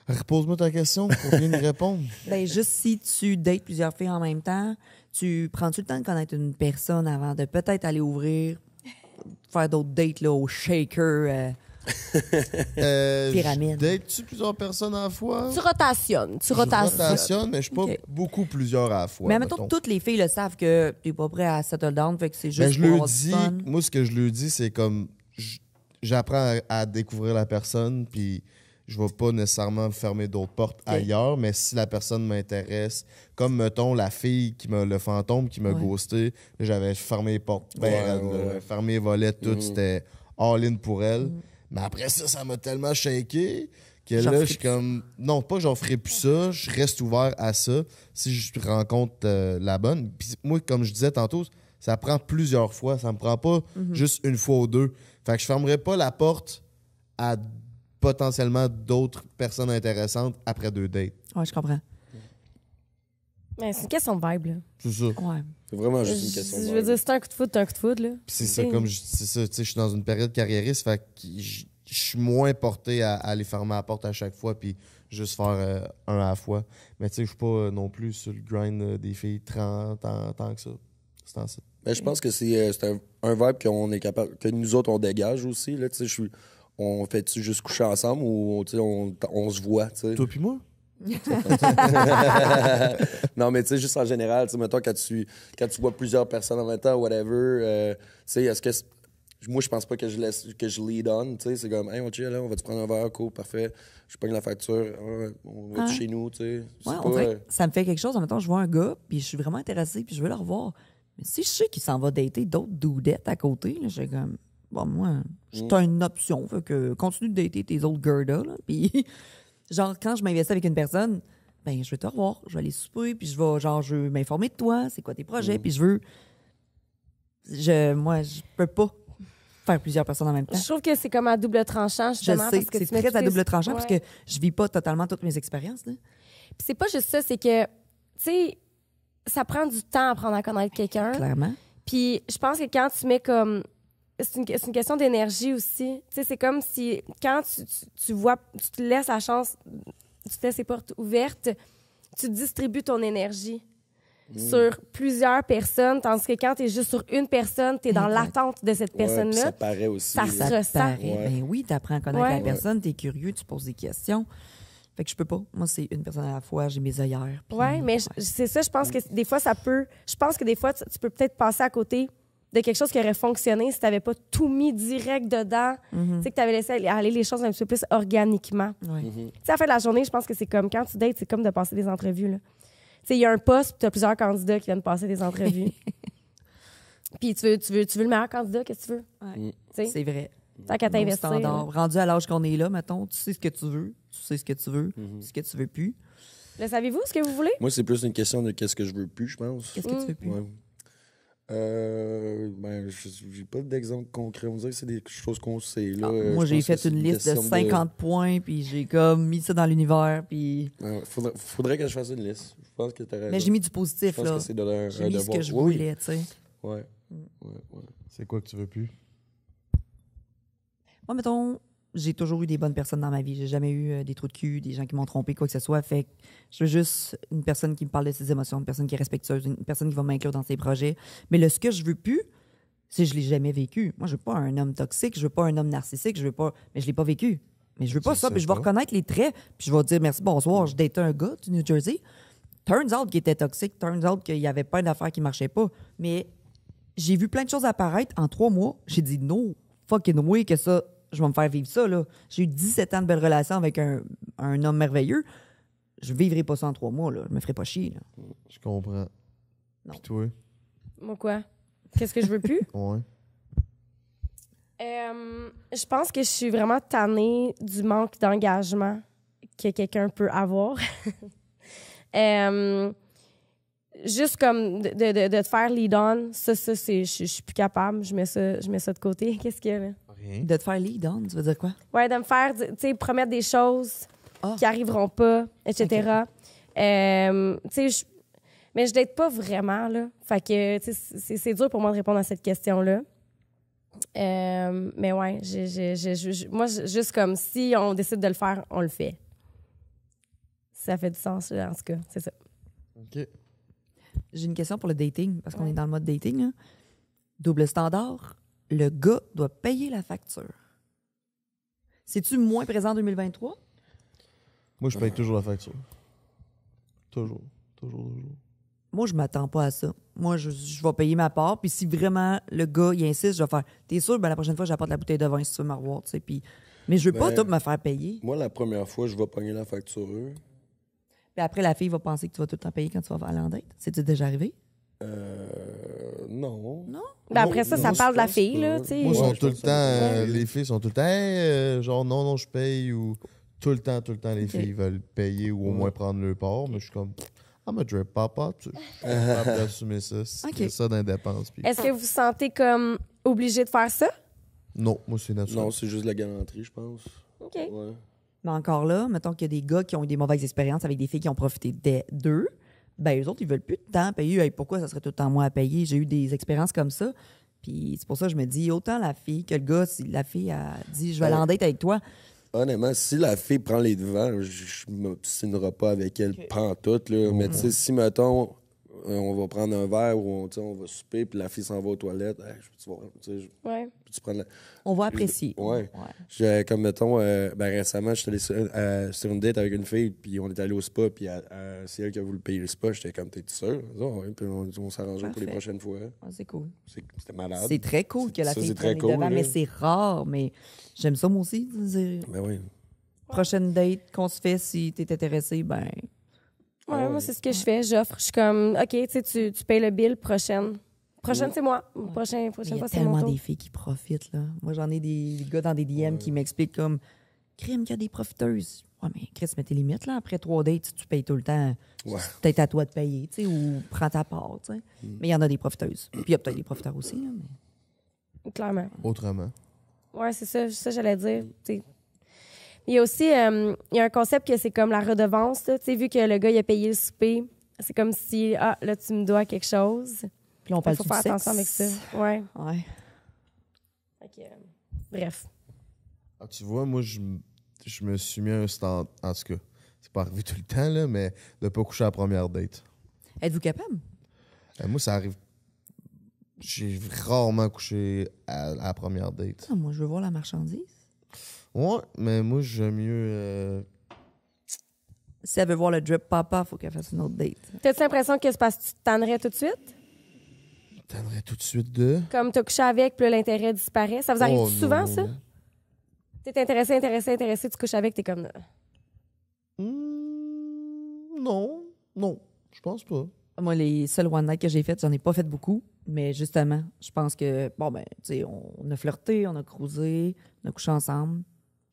Repose-moi ta question pour bien y répondre. Ben, juste si tu dates plusieurs filles en même temps, tu prends-tu le temps de connaître une personne avant de peut-être aller ouvrir, faire d'autres dates là, au shaker? Pyramide. Dates-tu plusieurs personnes à la fois? Tu rotationnes. Je rotationne, mais je suis pas Ok. beaucoup plusieurs à la fois. Mais mettons, mettons. toutes les filles le savent que t'es pas prêt à settle down, fait que c'est juste Ben, je pour le avoir du dis, fun. moi, ce que je le dis, c'est comme j'apprends à découvrir la personne, puis je vais pas nécessairement fermer d'autres portes ailleurs, mais si la personne m'intéresse, comme mettons la fille le fantôme qui m'a Ouais. ghosté, j'avais fermé les portes, Ouais. fermé les volets, tout, c'était all-in pour elle. Mais après ça m'a tellement shaké que J'en là, ferai je suis plus comme, non, pas j'en ferai plus ça, je reste ouvert à ça si je rencontre la bonne. Puis moi, comme je disais tantôt, ça prend plusieurs fois, ça me prend pas juste une fois ou deux. Fait que je fermerai pas la porte à potentiellement d'autres personnes intéressantes après 2 dates. Ouais, je comprends. Mais c'est une question de vibe, là. C'est ça. Ouais. C'est vraiment juste une question de Je veux dire, c'est un coup de foot, c'est un coup de foot, là. Puis c'est ça, comme c'est ça, tu sais, je suis dans une période carriériste, fait que je suis moins porté à aller fermer la porte à chaque fois puis juste faire un à la fois. Mais tu sais, je suis pas non plus sur le grind des filles 30 ans tant que ça. C'est en ça. Mais je pense que c'est un vibe qu'on est capable, que nous autres, on dégage aussi. Là, tu sais, on fait-tu juste coucher ensemble ou tu sais, on se voit? Tu sais? Toi puis moi? Non, mais tu sais, juste en général, tu sais, mettons, quand tu vois plusieurs personnes en même temps, whatever, tu sais, est-ce que. Moi, je pense pas que je lead on, tu sais. C'est comme, hey, on chill, là, on va-tu prendre un verre, cool, parfait. Je pogne la facture, on va chez nous, tu sais. C'est Ouais, pas, on dirait que ça me fait quelque chose. En même temps, je vois un gars, puis je suis vraiment intéressée, puis je veux le revoir. Mais si je sais qu'il s'en va dater d'autres doudettes à côté, là, je suis comme, bon, moi, c'est une option. Fait que continue de dater tes autres Gerda, là. Puis, genre, quand je m'investis avec une personne, ben, je vais te revoir, je vais aller souper, puis je veux m'informer de toi, c'est quoi tes projets, puis moi, je peux pas faire plusieurs personnes en même temps. Je trouve que c'est comme à double tranchant, Je justement. sais, parce que c'est tu mets très tous à tes- double tranchant parce Ouais. que je vis pas totalement toutes mes expériences. Là. Puis c'est pas juste ça, c'est que, tu sais, ça prend du temps à apprendre à connaître quelqu'un. Clairement. Puis je pense que quand tu mets comme... C'est une question d'énergie aussi. Tu sais, c'est comme si quand tu vois, tu te laisses la chance, tu te laisses les portes ouvertes, tu distribues ton énergie sur plusieurs personnes, tandis que quand tu es juste sur une personne, tu es dans Exact. l'attente de cette Ouais, puis personne-là. ça paraît aussi. Ça là. se Ça te ressent. paraît. Ouais. Ben oui, tu apprends à connaître Ouais. la personne, tu es curieux, tu poses des questions. Fait que je peux pas. Moi, c'est une personne à la fois, j'ai mes œillères. puis- Oui, mais c'est ça, je pense que des fois, ça peut... Je pense que des fois, tu peux peut-être passer à côté de quelque chose qui aurait fonctionné si tu n'avais pas tout mis direct dedans. Tu sais, que tu avais laissé aller les choses un petit peu plus organiquement. Ouais. Tu sais, à la fin de la journée, je pense que c'est comme quand tu dates, c'est comme de passer des entrevues. Là. Tu sais, il y a un poste, puis tu as plusieurs candidats qui viennent passer des entrevues. Puis tu veux le meilleur candidat, qu'est-ce que tu veux? Ouais. Tu sais, C'est vrai. tant qu'à Nos t'investir. standards. là. Rendu à l'âge qu'on est là, mettons, tu sais ce que tu veux, tu sais ce que tu veux, ce que tu veux plus. Le savez-vous ce que vous voulez? Moi, c'est plus une question de qu'est-ce que je veux plus, je pense. Qu'est-ce que tu veux plus? Ouais. Ben, j'ai pas d'exemple concret. On dirait que c'est des choses qu'on sait. Là. Moi, Je j'ai pense que fait c'est une liste de question 50 points, puis j'ai comme mis ça dans l'univers, puis... Faudrait que je fasse une liste. Je pense que t'as raison. Mais j'ai mis du Je positif, pense là. que c'est de leur J'ai mis ce que je Oui, oui. voulais, tu sais. Ouais. C'est quoi que tu veux plus? Moi, mettons, j'ai toujours eu des bonnes personnes dans ma vie. J'ai jamais eu des trous de cul, des gens qui m'ont trompé, quoi que ce soit. Fait que je veux juste une personne qui me parle de ses émotions, une personne qui est respectueuse, une personne qui va m'inclure dans ses projets. Mais ce que je veux plus, c'est que je l'ai jamais vécu. Moi, je veux pas un homme toxique, je veux pas un homme narcissique, je veux pas... Mais je l'ai pas vécu. Mais je veux pas Tu ça, sais puis je vais pas. reconnaître les traits, puis je vais dire merci, bonsoir, je datais un gars du New Jersey. Turns out qu'il était toxique, turns out qu'il y avait plein d'affaires qui marchaient pas. Mais j'ai vu plein de choses apparaître en 3 mois. J'ai dit no, fucking way que ça, je vais me faire vivre ça, là. J'ai eu 17 ans de belles relations avec un homme merveilleux. Je vivrai pas ça en 3 mois, là. Je me ferai pas chier, là. Je comprends. Non. Puis toi? Moi, quoi? Qu'est-ce que je veux plus? Ouais. Je pense que je suis vraiment tannée du manque d'engagement que quelqu'un peut avoir. Juste comme de te faire lead-on, ça c'est, je suis plus capable. Je mets ça de côté. Qu'est-ce qu'il y a, là? Rien. De te faire lead on, tu veux dire quoi? Ouais, de me faire, tu sais, promettre des choses Ah. qui arriveront pas, etc. Tu sais, mais je date pas vraiment, là. Fait que, tu sais, c'est dur pour moi de répondre à cette question-là. Mais ouais, moi, juste comme si on décide de le faire, on le fait. Ça fait du sens, en tout cas, c'est ça. OK. J'ai une question pour le dating, parce qu'on Ouais. est dans le mode dating, hein. Double standard, le gars doit payer la facture. C'est-tu moins présent en 2023? Moi, je paye toujours la facture. Toujours. Moi, je m'attends pas à ça. Moi, je vais payer ma part. Puis si vraiment le gars, il insiste, je vais faire « T'es sûr? Ben, la prochaine fois, j'apporte la bouteille de vin si tu veux me revoir. » tu sais. Puis... Mais je veux pas Ben, tout me faire payer. Moi, la première fois, je vais pogner la facture. Puis après, la fille va penser que tu vas tout le temps payer quand tu vas aller en date. C'est-tu déjà arrivé? Non. Non? Ben après ça, ça Non, parle de la je pense fille, pas. là, tu sais. Moi, Ouais, ils sont je tout le pense temps, que- les filles sont tout le temps, hey, genre non, je paye, ou tout le temps, les filles veulent payer ou au moins prendre leur part, mais je suis comme, I'm a drip papa, tu sais, je suis capable d'assumer ça, c'est Ok. ça d'indépendance. Puis... Est-ce que vous vous sentez comme obligé de faire ça? Non, moi, c'est naturel. Non, c'est juste la galanterie, je pense. OK. Ouais. Mais encore là, mettons qu'il y a des gars qui ont eu des mauvaises expériences avec des filles qui ont profité d'eux. Ben, eux autres, ils veulent plus de temps payer. Hey, pourquoi ça serait tout le temps moi à payer? J'ai eu des expériences comme ça. Puis c'est pour ça que je me dis, autant la fille que le gars, si la fille a dit, je vais aller en date avec toi. Honnêtement, si la fille prend les devants, je ne m'obstinerai pas avec elle pantoute, là. Mais tu sais, si, mettons, on va prendre un verre ou on va souper, puis la fille s'en va aux toilettes, hey, tu vois, tu sais, Ouais. peux-tu prendre la... On va apprécier. Ouais. Comme mettons, récemment, j'étais allé sur une date avec une fille, puis on est allé au spa, puis c'est elle qui a voulu payer le spa. J'étais comme, t'es sûr? Ouais, puis on s'arrangeait pour les Parfait. prochaines fois. Ah, c'est cool. C'était malade. C'est très cool que la Ça, fille c'est prenne très les cool, devants, là. mais c'est rare. Mais j'aime ça, moi aussi. Dire, Ben oui. prochaine date qu'on se fait, si t'es intéressé, ben... Ouais, moi, c'est ce que je fais. J'offre. Je suis comme, OK, tu sais, tu payes le bill prochaine. Prochaine, c'est moi. Prochaine Mais il y fois, a c'est mon tellement tour. des filles qui profitent, là. Moi, j'en ai des gars dans des DM qui m'expliquent comme crime qu'il y a des profiteuses. Ouais, mais Chris, mets tes limites, là. Après 3 dates, si tu payes tout le temps, Ouais. c'est peut-être à toi de payer, tu sais, ou prends ta part, tu sais. Mais il y en a des profiteuses. Puis il y a peut-être des profiteurs aussi, là. Mais... Clairement. Autrement. Ouais, c'est ça j'allais dire. Tu sais. Il y a aussi il y a un concept que c'est comme la redevance. Tu sais, vu que le gars il a payé le souper, c'est comme si, là, tu me dois quelque chose. Puis là, on Il parle faut du faire sexe. attention avec ça. Ouais. Ouais. Fait que, bref. Ah, tu vois, moi, je me suis mis un stand. En tout cas, c'est pas arrivé tout le temps, là, mais de pas coucher à la première date. Êtes-vous capable? Moi, ça arrive. J'ai rarement couché à la première date. Ah, moi, je veux voir la marchandise. Ouais, mais moi, j'aime mieux. Si elle veut voir le drip papa, faut qu'elle fasse une autre date. T'as-tu l'impression que c'est parce que tu te tannerais tout de suite? T'aimerais tout de suite de. Comme t'as couché avec, puis là, l'intérêt disparaît. Ça vous arrive Oh, souvent, non, ça? non. T'es intéressé, tu couches avec, t'es comme... Non, je pense pas. Moi, les seuls one night que j'ai fait, j'en ai pas fait beaucoup. Mais justement, je pense que, bon, ben, tu sais, on a flirté, on a cruisé, on a couché ensemble.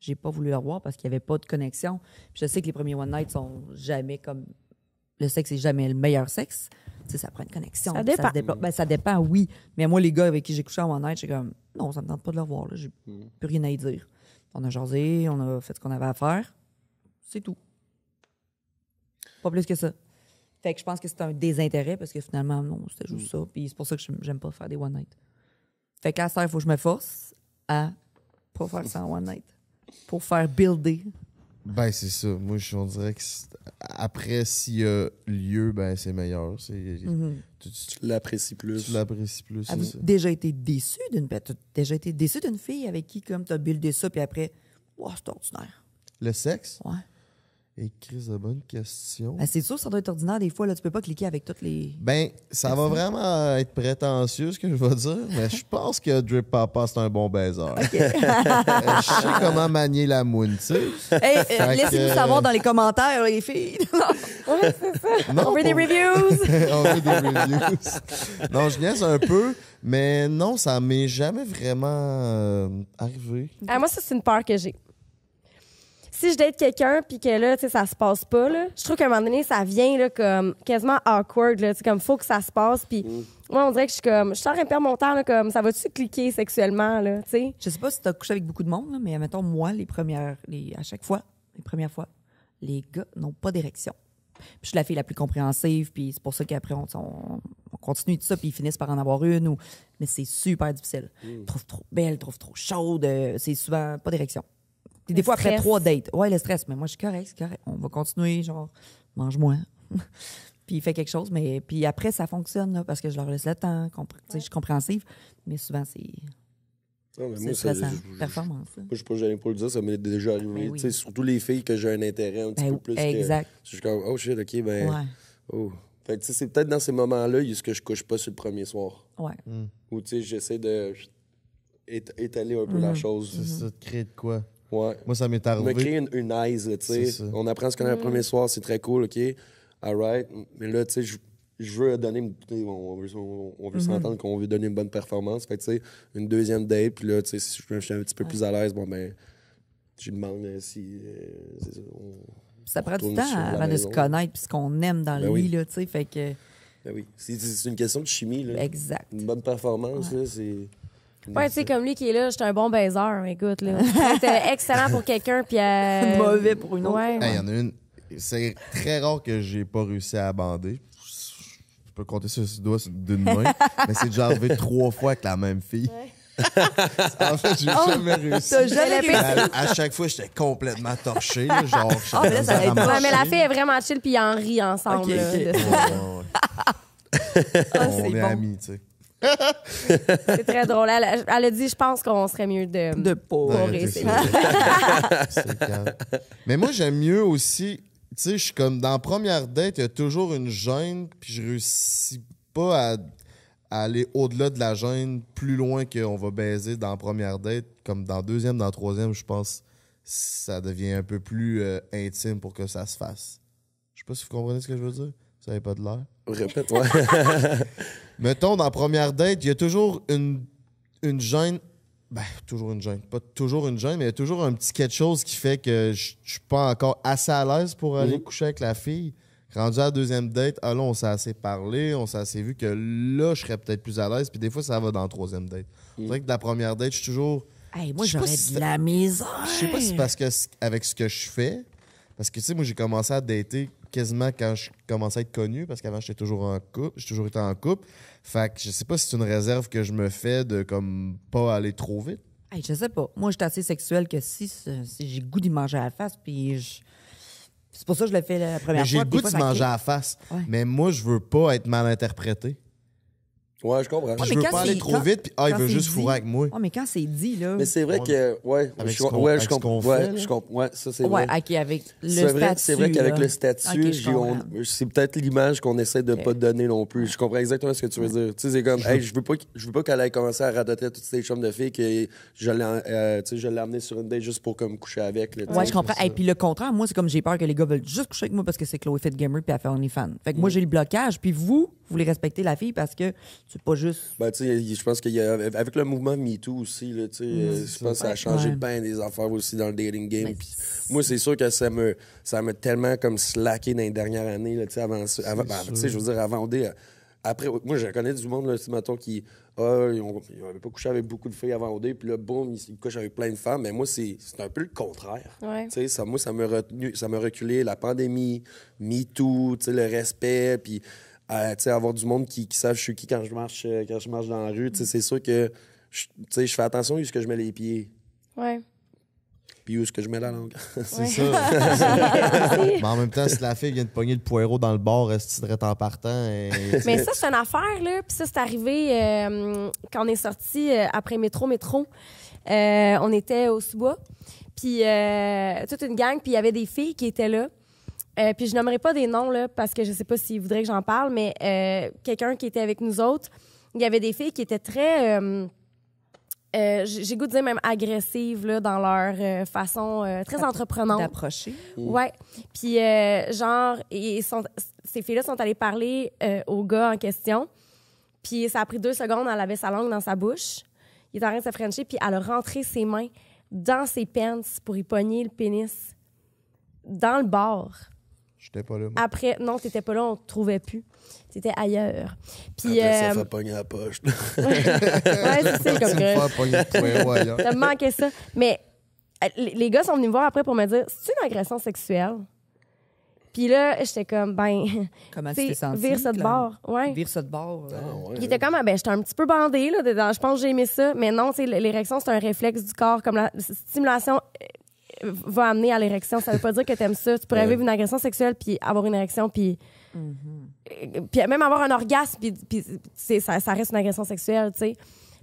J'ai pas voulu le revoir parce qu'il y avait pas de connexion. Puis je sais que les premiers one night sont jamais comme le sexe n'est jamais le meilleur sexe. Tu sais, ça prend une connexion. Ça puis dépend. se développe. Ben, ça dépend, oui. Mais moi, les gars avec qui j'ai couché en one night, j'ai comme, non, ça me tente pas de le revoir. Là. J'ai plus rien à y dire. On a jasé, on a fait ce qu'on avait à faire. C'est tout. Pas plus que ça. Fait que je pense que c'est un désintérêt parce que finalement, non, c'était juste ça. Puis c'est pour ça que j'aime pas faire des one night. Fait qu'à ça, il faut que je me force à pas faire ça en one night. Pour faire builder. Ben, c'est ça. Moi, on dirait que après, s'il y a lieu, ben, c'est meilleur. Tu L'apprécies plus. l'apprécies plus. Avez-vous C'est ça. déjà été déçu d'une fille avec qui, comme, t'as buildé ça, puis après, wow, c'est ordinaire. Le sexe? Ouais. Et Chris, de bonne question. Ben, c'est sûr, ça doit être ordinaire des fois. Là, tu peux pas cliquer avec toutes les. Ben, ça va vraiment être prétentieux, ce que je vais dire, mais je pense que Drip Papa, c'est un bon baiser. Je sais comment manier la moune, tu sais. Hey, Fait laissez-nous que- savoir dans les commentaires, les filles. Ouais, c'est ça. Non, On veut des pour- reviews. On veut des reviews. Non, je niaise un peu, mais non, ça m'est jamais vraiment arrivé. Ah, moi, ça, c'est une peur que j'ai. Si je date quelqu'un puis que là, tu sais, ça se passe pas, là, je trouve qu'à un moment donné, ça vient là, comme quasiment awkward, là, tu sais, comme faut que ça se passe. Puis moi, on dirait que je suis en train de perdre mon temps, là, comme ça va-tu cliquer sexuellement, là, tu sais? Je sais pas si t'as couché avec beaucoup de monde, là, mais mettons, moi, à chaque fois, les premières fois, les gars n'ont pas d'érection. Puis je suis la fille la plus compréhensive, puis c'est pour ça qu'après, on continue tout ça, puis ils finissent par en avoir une. Mais c'est super difficile. Ils trouvent trop belle, ils trouvent trop chaude. C'est souvent pas d'érection. Puis des Le fois, après stress. 3 dates. Ouais, le stress. Mais moi, je suis correct, c'est correct. On va continuer, genre, mange-moi. Puis il fait quelque chose, mais puis après, ça fonctionne, là, parce que je leur laisse le temps. Tu sais, je suis compréhensive. Mais souvent, c'est Non, mais c'est moi, stressant. Performance, là. Moi, je suis pas gêné pour le dire, ça m'est déjà arrivé. Ben oui. Tu sais, surtout les filles que j'ai un intérêt un petit Ben, peu plus. exact. Je suis comme, oh shit, ok, ben. Ouais. Oh. Fait que, tu sais, c'est peut-être dans ces moments-là, il y a ce que je couche pas sur le premier soir. Ouais. Ou, tu sais, j'essaie de étaler un peu la chose. C'est ça, de créer de quoi? Ouais. Moi, ça m'est Me arrivé. créer une eyes, là, tu sais. C'est ça. On apprend ce qu'on a le premier soir, c'est très cool, ok. All right. Mais là, tu sais, je veux donner. On veut s'entendre qu'on veut donner une bonne performance. Fait que, tu sais, une deuxième date, puis là, tu sais, si je suis un petit peu plus à l'aise, bon, ben, je demande si. C'est ça, Ça prend du retourne temps sur la avant de se maison. connaître puis ce qu'on aime dans Ben le oui. lit, là, tu sais. Fait que. Ben oui. C'est une question de chimie, là. Exact. Une bonne performance, là, c'est. Ouais, tu sais, comme lui qui est là, je suis un bon baiser, écoute, là. C'était excellent pour quelqu'un, puis... Mauvais pour une autre. Ouais. Il y en a une. C'est très rare que j'ai pas réussi à bander. Je peux compter sur le doigt d'une main, mais c'est déjà arrivé 3 fois avec la même fille. En fait, j'ai jamais réussi. T'as jamais réussi. À chaque fois, j'étais complètement torché. Là, genre, j'étais Ah, mais là, ça dans la aide pas. Ouais, machine. mais la fille est vraiment chill, puis ils en rient ensemble, Ok, là, ok. de Ouais, ça. ouais. Ah, On c'est est bon. amis, tu sais. C'est très drôle. Elle a dit, je pense qu'on serait mieux De pas. Pas Ouais, réussir. C'est calme. Mais moi, j'aime mieux aussi. Tu sais, je suis comme dans la première date, il y a toujours une gêne, puis je réussis pas à aller au-delà de la gêne, plus loin qu'on va baiser dans la première date. Comme dans la deuxième, dans la troisième, je pense ça devient un peu plus intime pour que ça se fasse. Je sais pas si vous comprenez ce que je veux dire. Ça n'avait pas de l'air. Répète, ouais. Mettons, dans la première date, il y a toujours une gêne. Ben, toujours une gêne. Pas toujours une gêne, mais il y a toujours un petit quelque chose qui fait que je suis pas encore assez à l'aise pour aller coucher avec la fille. Rendu à la deuxième date, là, on s'est assez parlé, on s'est assez vu que là, je serais peut-être plus à l'aise. Puis des fois, ça va dans la troisième date. C'est vrai que de la première date, je suis toujours. Hey, moi, Je sais pas j'aurais si de la misère. Je sais pas si c'est parce que avec ce que je fais. Parce que, tu sais, moi, j'ai commencé à dater quasiment quand je commençais à être connu, parce qu'avant, j'étais toujours en couple. J'ai toujours été en couple. Fait que je sais pas si c'est une réserve que je me fais de, comme, pas aller trop vite. Hey, je sais pas. Moi, je suis assez sexuelle que si j'ai le goût d'y manger à la face, puis c'est pour ça que je le fais la première Mais j'ai fois. le puis goût des de fois, ça manger clique. à la face. Ouais. Mais moi, je veux pas être mal interprété. Ouais, je comprends. Ouais, Je mais veux quand pas aller c'est- trop quand- vite, puis il quand veut c'est juste dit- fourrer avec moi. Ouais, mais quand c'est dit, là. Mais c'est vrai que, ouais, Avec je, ce qu'on- ouais, avec je ce qu'on comprends. fait, Ouais, là. je comprends. Ouais, ça, c'est Ouais, vrai. OK, avec le C'est vrai, statut. c'est vrai qu'avec là. le statut, OK, je comprends. c'est peut-être l'image qu'on essaie de Ok. pas donner non plus. Je comprends exactement ce que tu veux dire. Tu sais, c'est comme, hey, je veux pas qu'elle aille commencer à radoter toutes ces chums de filles que je l'ai amené sur une date juste pour comme coucher avec. Là, tu Ouais, sais. je comprends. Et puis le contraire, moi, c'est comme j'ai peur que les gars veulent juste coucher avec moi parce que c'est Chloé Fit Gamer puis elle fait OnlyFans. Fait que moi, j'ai le blocage. Puis vous voulez respecter la fille parce que c'est pas juste... Ben, tu sais, je pense qu'il y a, avec le mouvement MeToo aussi, là, tu sais, je pense que ça a changé Ouais. bien des affaires aussi dans le dating game. Mais Puis moi, c'est sûr que ça m'a tellement comme slacké dans les dernières années, là, tu sais, avant tu sais, je veux dire, avant OD, après, moi, je connais du monde, là, tu sais, mettons, qui, ils n'avaient pas couché avec beaucoup de filles avant OD, puis là, boum, ils couchent avec plein de femmes. Mais moi, c'est un peu le contraire. Ouais. Tu sais, ça m'a reculé la pandémie, MeToo, tu sais, le respect, puis tu sais, avoir du monde qui savent je suis qui quand je marche dans la rue. Tu sais, c'est sûr que tu sais, je fais attention où est-ce que je mets les pieds, Ouais. puis où est-ce que je mets la langue. C'est ça. Mais en même temps, si la fille vient de pogner le poireau dans le bar, resterait en partant. Mais ça, c'est une affaire, là. Puis ça, c'est arrivé quand on est sorti après Métro. On était au Sous-Bois. Puis toute une gang. Puis il y avait des filles qui étaient là. Puis je nommerai pas des noms, là, parce que je sais pas s'ils voudraient que j'en parle, mais quelqu'un qui était avec nous autres, il y avait des filles qui étaient très... j'ai goût de dire même agressives, là, dans leur façon très entreprenante. D'approcher. Ouais. Puis, genre, ces filles-là sont allées parler au gars en question. Puis, ça a pris 2 secondes, elle avait sa langue dans sa bouche. Il était en train de se frencher, puis elle a rentré ses mains dans ses pants pour y pogner le pénis dans le bar. J'étais pas là. moi. Après, non, t'étais pas là, on te trouvait plus. T'étais ailleurs. Puis, Après, ça fait pogner la poche. ouais, c'est comme que... Pas pogner le poireau ailleurs. Ça me manquait ça. Mais les gars sont venus me voir après pour me dire, c'est une agression sexuelle? Puis là, j'étais comme, Comment tu tu t'es sais, senti? vire ça de bord. Ouais. Vire ça de bord. Ouais. Il était comme, j'étais un petit peu bandée, là, dedans. Je pense que j'ai aimé ça. Mais non, tu sais, l'érection, c'est un réflexe du corps. Comme la stimulation va amener à l'érection. Ça veut pas dire que t'aimes ça. Tu pourrais vivre une agression sexuelle, puis avoir une érection, puis même avoir un orgasme, puis ça reste une agression sexuelle, tu sais.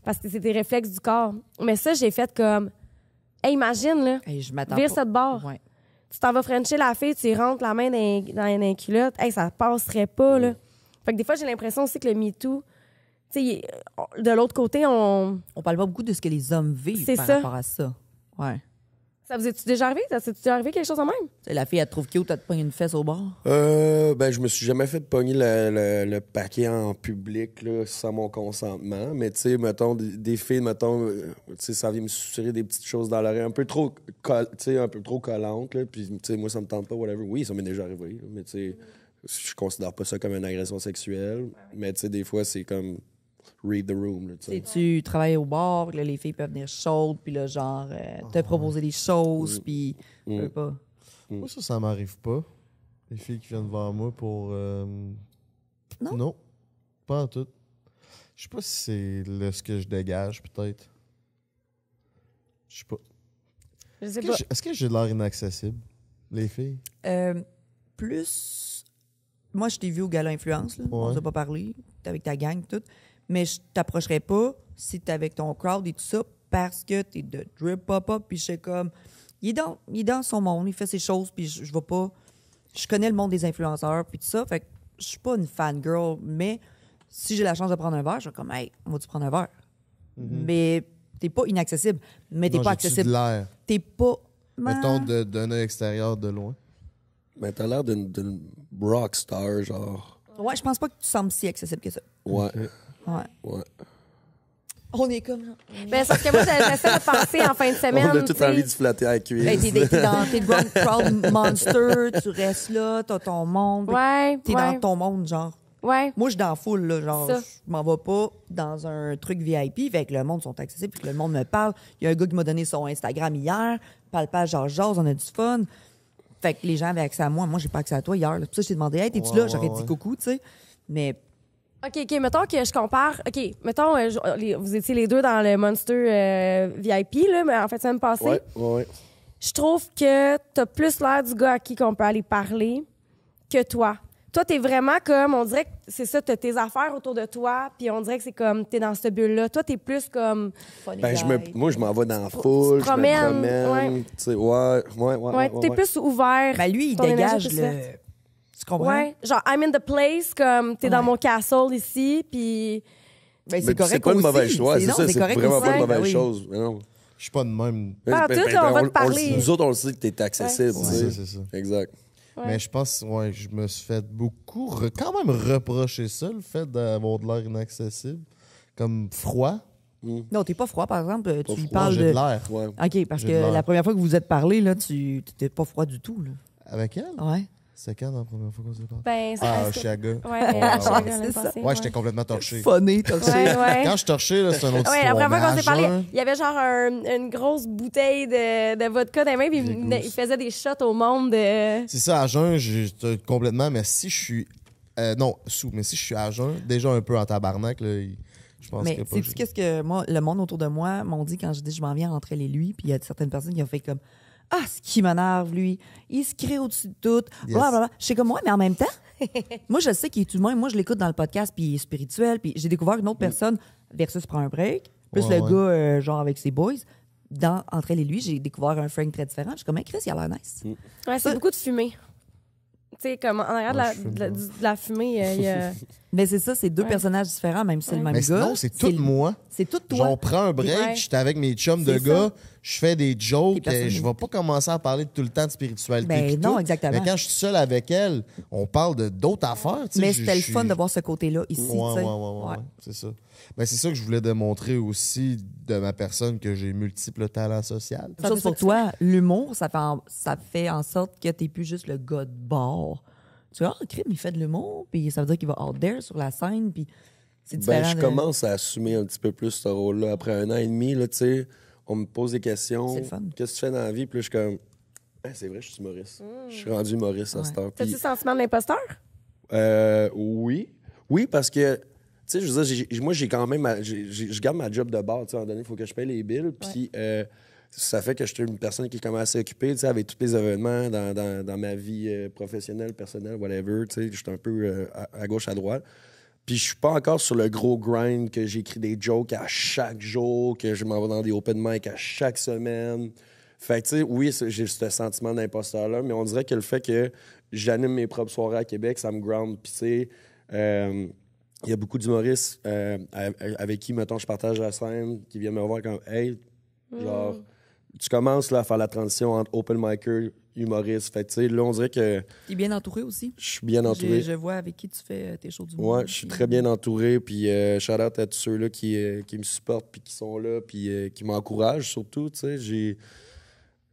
Parce que c'est des réflexes du corps. Mais ça, j'ai fait comme, hey, imagine, là, Hey, je m'attends vire pas. ça de bord. Ouais. Tu t'en vas frencher la fille, tu y rentres la main dans les culottes. Hey, ça passerait pas, là. Fait que des fois, j'ai l'impression aussi que le MeToo, tu sais, de l'autre côté, On parle pas beaucoup de ce que les hommes vivent C'est par ça. rapport à ça. Ouais. Ça vous est-tu déjà arrivé? Ça t'est-tu arrivé quelque chose de même? Tu sais, la fille, elle te trouve cute, elle te pogne une fesse au bord. Ben, je me suis jamais fait pogner le paquet en public, là, sans mon consentement. Mais, tu sais, mettons, des filles, mettons, tu sais, ça vient me susurrer des petites choses dans l'oreille, un peu trop collantes, là. Puis, tu sais, moi, ça me tente pas, whatever. Oui, ça m'est déjà arrivé, là, mais, tu sais, je considère pas ça comme une agression sexuelle. Mais, tu sais, des fois, c'est comme read the room, là, tu sais. Tu travailles au bar, là, les filles peuvent venir chaudes, puis là, genre, te proposer des choses, puis je veux pas. Moi, ça m'arrive pas. Les filles qui viennent vers moi pour. Non, pas en tout. Je sais pas si c'est ce que je dégage, peut-être. Je sais pas. Je sais Est-ce pas. est-ce que j'ai l'air inaccessible, les filles? Plus, moi, je t'ai vu au Gala Influence, là. On Ouais. s'est pas parlé, t'es avec ta gang, tout. Mais je t'approcherais pas si t'es avec ton crowd et tout ça, parce que t'es de drip pop-up, puis je sais comme, il est dans son monde, il fait ses choses, puis je vais pas, je connais le monde des influenceurs, puis tout ça, fait que je suis pas une fangirl, mais si j'ai la chance de prendre un verre, je suis comme, hey, on va-tu prendre un verre? Mais t'es pas inaccessible, mais t'es Non, pas j'ai-tu accessible. de l'air. T'es pas... Mettons d'un œil extérieur de loin. Ben, t'as l'air d'une rockstar, genre. Ouais, je pense pas que tu sembles si accessible que ça. Ouais. Ouais. Ouais. On est comme... Ben, c'est parce que moi, j'essaie de penser en fin de semaine. On a tout tu sais. envie de se flatter à la cuisse. Hey, t'es le crowd monster, tu restes là, t'as ton monde. Ouais, T'es ouais. dans ton monde, genre. Ouais. Moi, je suis dans la foule, là, genre, Ça. je m'en vais pas dans un truc VIP, fait que le monde sont accessibles, puis que le monde me parle. Il y a un gars qui m'a donné son Instagram hier, palpage, genre, jase, on a du fun. Fait que les gens avaient accès à moi. Moi, j'ai pas accès à toi hier. là. C'est pour ça que je t'ai demandé, hey, t'es-tu là? Ouais, J'aurais ouais. dit coucou, tu sais. Mais OK, mettons que je compare. OK, mettons, vous étiez les deux dans le Monster VIP, là, mais en fait, ça me passé. Ouais, ouais. Je trouve que t'as plus l'air du gars à qui qu'on peut aller parler que toi. Toi, t'es vraiment comme, on dirait que c'est ça, t'as tes affaires autour de toi, puis on dirait que c'est comme, t'es dans cette bulle-là. Toi, t'es plus comme... funny Ben, guy. moi, je m'en vais dans la foule, je promènes, me promène. ouais. Tu sais, ouais. Ouais, t'es plus ouvert. Ben, lui, il ton énergie dégage est plus le... verte. Tu comprends? Ouais, genre, I'm in the place, comme, t'es dans Ouais. mon castle ici, puis... Ben, Mais c'est pas une mauvaise chose. Ouais, c'est non, ça, c'est correct vraiment aussi. pas une Ben mauvaise oui. chose. Mais non. Je suis pas de même. Pas en tout, là, on va te parler. Nous autres, on le sait que t'es accessible. Ouais. tu sais. Ouais, c'est ça. Exact. Ouais. Mais je pense, ouais, je me suis fait beaucoup, quand même reprocher ça, le fait d'avoir de l'air inaccessible. Comme froid. Non, t'es pas froid, par exemple. Tu froid, parles J'ai de. de l'air. Ouais. OK, parce J'ai que de l'air. la première fois que vous vous êtes parlé, là, tu t'étais pas froid du tout. Là. Avec elle? Ouais. C'est quand la première fois qu'on s'est parlé? Ben, Ah, c'est- Chiaga. Ouais, Ouais, l'année c'est ça. passée, Ouais, j'étais complètement torché. Funny, torché. Ouais, ouais. Quand je suis torché, là, c'est un autre Ouais, la histoire. première fois qu'on Mais s'est à parlé, jeun, il y avait genre une grosse bouteille de vodka dans les mains, puis J'ai il faisait des shots au monde. C'est ça, à jeun, j'étais complètement, mais si je suis. Non, sous, mais si je suis à jeun, déjà un peu en tabarnak, là, je pense Mais que pas. sais-tu qu'est-ce que moi, le monde autour de moi m'ont dit quand je dis je m'en viens entre elle et lui, puis il y a certaines personnes qui ont fait comme ah, ce qui m'énerve, lui. Il se crée au-dessus de tout. Yes. Blablabla. Je sais comme moi, mais en même temps, moi, je sais qu'il est humain. Moi, je l'écoute dans le podcast, puis il est spirituel. Puis j'ai découvert une autre personne versus prend un break. Plus Ouais, le ouais. gars, genre, avec ses boys. Entre elle et lui, j'ai découvert un Frank très différent. Je suis comme, hey, Chris, il a l'air nice. Ouais, c'est beaucoup de fumée. Tu sais, comme en arrière Ouais, je fume de la fumée, il y a. Mais c'est ça, c'est deux Ouais. personnages différents, même si c'est le même Mais gars. sinon, c'est tout le- moi. C'est tout toi. Genre, on prend un break, Ouais. j'étais avec mes chums de C'est gars, ça. je fais des jokes, Tes personnalités. je vais pas commencer à parler tout le temps de spiritualité. Ben pis non, tout. exactement. Mais quand je suis seul avec elle, on parle d'autres affaires. tu sais, Mais je- c'était le je fun suis- de voir ce côté-là ici. Ouais, tu sais. ouais, c'est ça. Ben, c'est ça que je voulais démontrer aussi de ma personne, que j'ai multiples talents sociaux. Une chose pour toi, l'humour, ça fait en sorte que t'es plus juste le gars de bord. Tu vois, crime, il fait de l'humour, puis ça veut dire qu'il va out there sur la scène, puis c'est différent. Ben, je de- commence à assumer un petit peu plus ce rôle-là. Après 1 an et demi, là, tu sais, on me pose des questions. C'est le fun. Qu'est-ce que tu fais dans la vie? Puis là, je suis comme, ah, c'est vrai, je suis humoriste. Je suis rendu humoriste à Ouais. cette heure. T'as-tu Puis, le sentiment de l'imposteur? oui. Oui, parce que, tu sais, je veux dire, moi, j'ai quand même, je garde ma job de bord, tu sais, à un moment donné, il faut que je paye les billes. Puis, ça fait que je suis une personne qui est quand même assez occupée, tu sais, avec tous les événements dans ma vie professionnelle, personnelle, whatever, tu sais, je suis un peu à gauche, à droite. Puis je suis pas encore sur le gros grind que j'écris des jokes à chaque jour, que je m'en vais dans des open mic à chaque semaine. Fait que, tu sais, oui, j'ai ce sentiment d'imposteur-là, mais on dirait que le fait que j'anime mes propres soirées à Québec, ça me ground. Puis, tu sais, il y a beaucoup d'humoristes avec qui, mettons, je partage la scène, qui viennent me voir comme, hey, genre, tu commences là, à faire la transition entre open micer, humoriste. Fait que, tu sais, là, on dirait que T'es bien entouré aussi. je suis bien entouré. Je vois avec qui tu fais tes shows du monde. Ouais, je suis très bien entouré. Puis shout-out à tous ceux-là qui me supportent, puis qui sont là, puis qui m'encouragent surtout. Tu sais,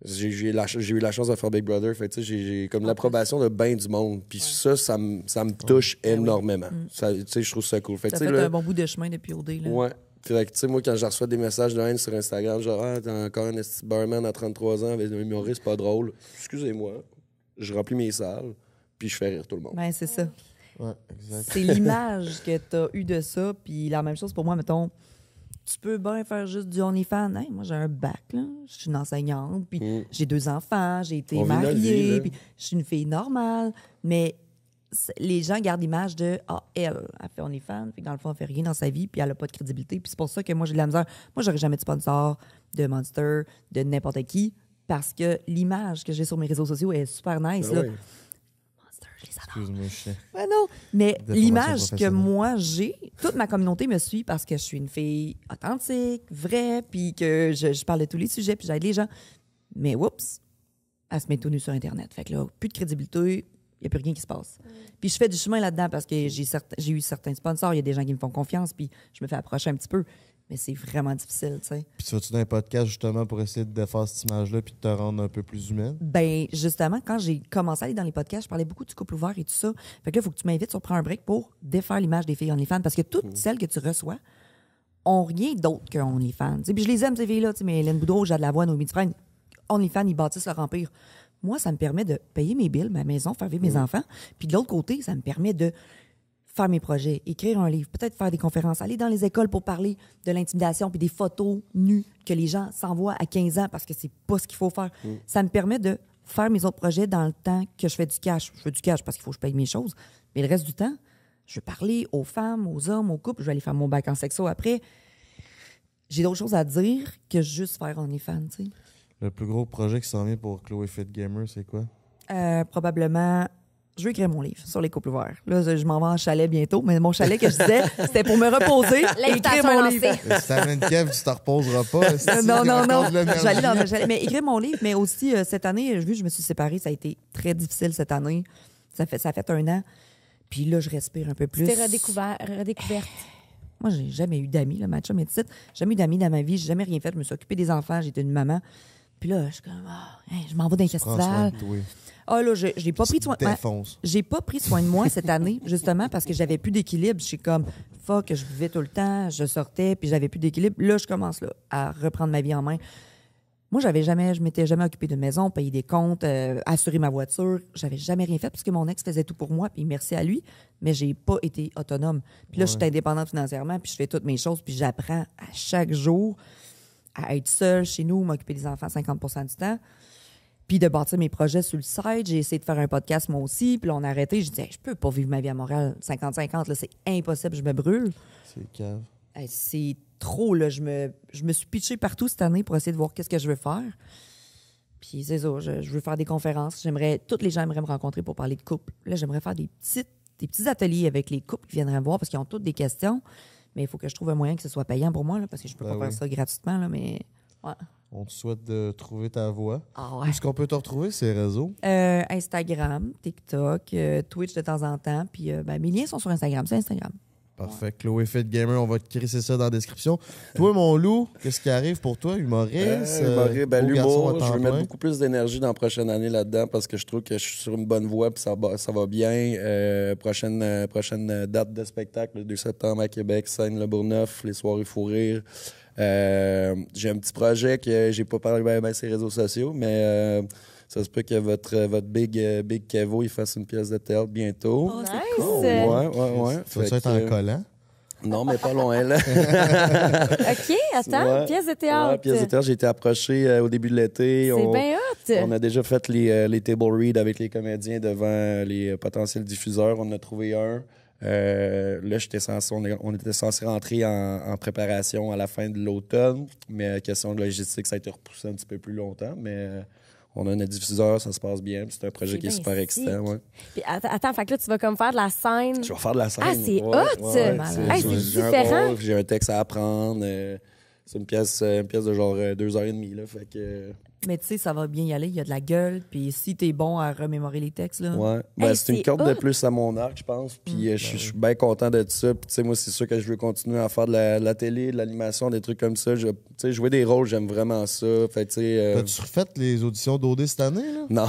j'ai eu la chance de faire Big Brother. Fait tu sais, j'ai comme l'approbation de bien du monde. Puis ça me touche énormément. Ça, tu sais, je trouve ça cool. Fait Ça tu fait sais, là, un bon bout de chemin depuis OD. Là. ouais. Fait que, tu sais, moi, quand je reçois des messages de haine sur Instagram, genre, ah, t'as encore un esti barman à 33 ans avec un humoriste pas drôle. Excusez-moi. Je remplis mes salles, puis je fais rire tout le monde. Ben, c'est ça. Ouais, exact. C'est l'image que t'as eue de ça. Puis la même chose pour moi, mettons, tu peux bien faire juste du OnlyFans. Hey, moi, j'ai un bac, là. Je suis une enseignante, puis j'ai 2 enfants, j'ai été On vit notre vie, mariée, là. puis je suis une fille normale. Mais les gens gardent l'image de « Ah, elle fait OnlyFans, puis dans le fond, elle fait rien dans sa vie, puis elle a pas de crédibilité. » Puis c'est pour ça que moi, j'ai de la misère. Moi, j'aurais jamais de sponsor de Monster, de n'importe qui, parce que l'image que j'ai sur mes réseaux sociaux est super nice, Ah là. ouais. Monster, je les adore. Excuse-moi, je sais. Ouais, non. Mais Déformation l'image que professionnelle. moi j'ai, toute ma communauté me suit parce que je suis une fille authentique, vraie, puis que je parle de tous les sujets, puis j'aide les gens. Mais oups, elle se met tout nu sur Internet. Fait que là, plus de crédibilité, il n'y a plus rien qui se passe. Puis je fais du chemin là-dedans parce que j'ai eu certains sponsors, il y a des gens qui me font confiance, puis je me fais approcher un petit peu. Mais c'est vraiment difficile, tu sais. Puis tu vas-tu dans un podcast justement pour essayer de défaire cette image-là puis de te rendre un peu plus humaine? Ben, justement, quand j'ai commencé à aller dans les podcasts, je parlais beaucoup du couple ouvert et tout ça. Fait que là, il faut que tu m'invites sur Prends un break pour défaire l'image des filles OnlyFans parce que toutes celles que tu reçois ont rien d'autre que OnlyFans. Tu sais, puis je les aime, ces filles-là, tu sais, mais Hélène Boudreau, Jade Lavoie, Noémie Dufresne, OnlyFans, ils bâtissent leur empire. Moi, ça me permet de payer mes billes, ma maison, faire vivre mes enfants. Puis de l'autre côté, ça me permet de faire mes projets, écrire un livre, peut-être faire des conférences, aller dans les écoles pour parler de l'intimidation puis des photos nues que les gens s'envoient à 15 ans parce que c'est pas ce qu'il faut faire. Ça me permet de faire mes autres projets dans le temps que je fais du cash. Je fais du cash parce qu'il faut que je paye mes choses. Mais le reste du temps, je vais parler aux femmes, aux hommes, aux couples. Je vais aller faire mon bac en sexo après. J'ai d'autres choses à dire que juste faire OnlyFans, tu sais. Le plus gros projet qui s'en vient pour Chloé Fit Gamer, c'est quoi? Probablement je veux écrire mon livre sur les couples ouverts. Là, je m'en vais en chalet bientôt, mais mon chalet que je disais, c'était pour me reposer et écrire L'invitation mon est livre. lancée. Si t'amènes Kev, tu te reposeras pas. Non. J'allais dans un chalet. Mais écrire mon livre, mais aussi, cette année, vu que je me suis séparée, ça a été très difficile cette année. Ça fait 1 an. Puis là, je respire un peu plus. C'était redécouverte. Moi, j'ai jamais eu d'amis, là, ma chum est petite. J'ai jamais eu d'amis dans ma vie. J'ai jamais rien fait. Je me suis occupée des enfants. J'étais une maman. Puis là, je suis comme, je m'en vais dans un Prends soin festival. de toi. Ah là, j'ai pas pris soin de moi. Défonce. J'ai pas pris soin de moi cette année, justement, parce que j'avais plus d'équilibre. Je suis comme, fuck, je vivais tout le temps, je sortais, puis j'avais plus d'équilibre. Là, je commence là, à reprendre ma vie en main. Moi, je m'étais jamais occupée d'une maison, payer des comptes, assurer ma voiture. J'avais jamais rien fait parce que mon ex faisait tout pour moi, puis merci à lui, mais j'ai pas été autonome. Puis là, je suis indépendante financièrement, puis je fais toutes mes choses, puis j'apprends à chaque jour à être seule chez nous, m'occuper des enfants 50% du temps. Puis de bâtir mes projets sur le site. J'ai essayé de faire un podcast moi aussi. Puis là, on a arrêté. Je disais, je peux pas vivre ma vie à Montréal 50-50. Là, c'est impossible. Je me brûle. C'est cave. C'est trop. Là. Je me suis pitchée partout cette année pour essayer de voir qu'est-ce que je veux faire. Puis c'est ça. Je veux faire des conférences. Tous les gens aimeraient me rencontrer pour parler de couple. Là, j'aimerais faire des petits ateliers avec les couples qui viendraient me voir parce qu'ils ont toutes des questions. Mais il faut que je trouve un moyen que ce soit payant pour moi là, parce que je peux pas faire ça gratuitement. Là, mais ouais. On te souhaite de trouver ta voie. Ah ouais. Où est-ce qu'on peut te retrouver, ces réseaux? Instagram, TikTok, Twitch de temps en temps. Puis mes liens sont sur Instagram. C'est Instagram. Parfait. Chloé Fit Gamer, on va te crisser ça dans la description. Toi, mon loup, qu'est-ce qui arrive pour toi? Humoriste? L'humour, je veux mettre beaucoup plus d'énergie dans la prochaine année là-dedans parce que je trouve que je suis sur une bonne voie puis ça va bien. Prochaine date de spectacle, le 2 septembre à Québec, scène Le Bourgneuf, les soirées Fou Rire. J'ai un petit projet que j'ai pas parlé bien sur les réseaux sociaux, mais ça se peut que votre Big Kevo il fasse une pièce de théâtre bientôt. Oh, nice! Ouais. Tu vas être en collant? Non, mais pas loin, là. OK, attends, pièce de théâtre. Ouais, pièce de théâtre. J'ai été approché au début de l'été. C'est bien hot! On a déjà fait les table reads avec les comédiens devant les potentiels diffuseurs. On en a trouvé un. Là, on était censé rentrer en préparation à la fin de l'automne, mais question de logistique, ça a été repoussé un petit peu plus longtemps, mais on a un diffuseur, ça se passe bien, c'est un projet qui est super excitant. Ouais. Puis, attends, fait que là, tu vas comme faire de la scène. Je vais faire de la scène. Ah, c'est hot! C'est différent. J'ai un texte à apprendre. C'est une pièce de genre 2h30, là, fait que... Mais tu sais, ça va bien y aller. Il y a de la gueule. Puis si t'es bon à remémorer les textes, là. Ouais. C'est une corde de plus à mon arc, je pense. Puis je suis bien content de ça. Puis tu sais, moi, c'est sûr que je veux continuer à faire de la télé, de l'animation, des trucs comme ça. Tu sais, jouer des rôles, j'aime vraiment ça. Fait tu sais... As-tu refait les auditions d'OD cette année, là? Non.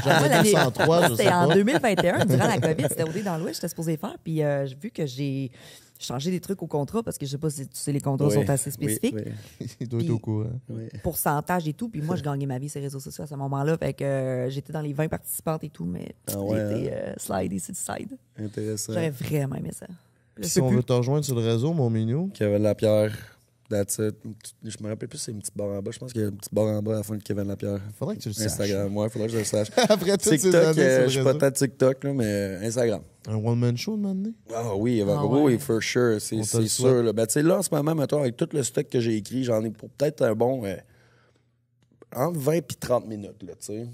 J'avais 203, je sais C'était en pas. 2021, durant la COVID. C'était OD dans l'Ouest, j'étais supposée faire. Puis vu que j'ai changé des trucs au contrat, parce que je sais pas si tu sais, les contrats sont assez spécifiques. Oui. Il doit être au courant. Oui. Pourcentage et tout. Puis moi, je gagnais ma vie sur les réseaux sociaux à ce moment-là. Fait que j'étais dans les 20 participantes et tout, mais j'ai été slidée sur le side. Intéressant. J'aurais vraiment aimé ça. Puis si on veut te rejoindre sur le réseau, mon minou? Kevin Lapierre. That's it. Je me rappelle plus si c'est une petite barre en bas. Je pense qu'il y a une petite barre en bas à la fin de Kevin Lapierre. Faudrait que tu le saches. Instagram, ouais, faudrait que je le sache. Après toutes ces TikTok, années sur le je suis réseau. pas tant TikTok, là, mais Instagram. Un one-man show, de m'amener? Ah oui, ouais. oui, for sure. On te C'est le sûr. Là. Ben, tu sais, là, en ce moment, mettons, avec tout le stock que j'ai écrit, j'en ai pour peut-être un bon entre 20 et 30 minutes, là, tu sais.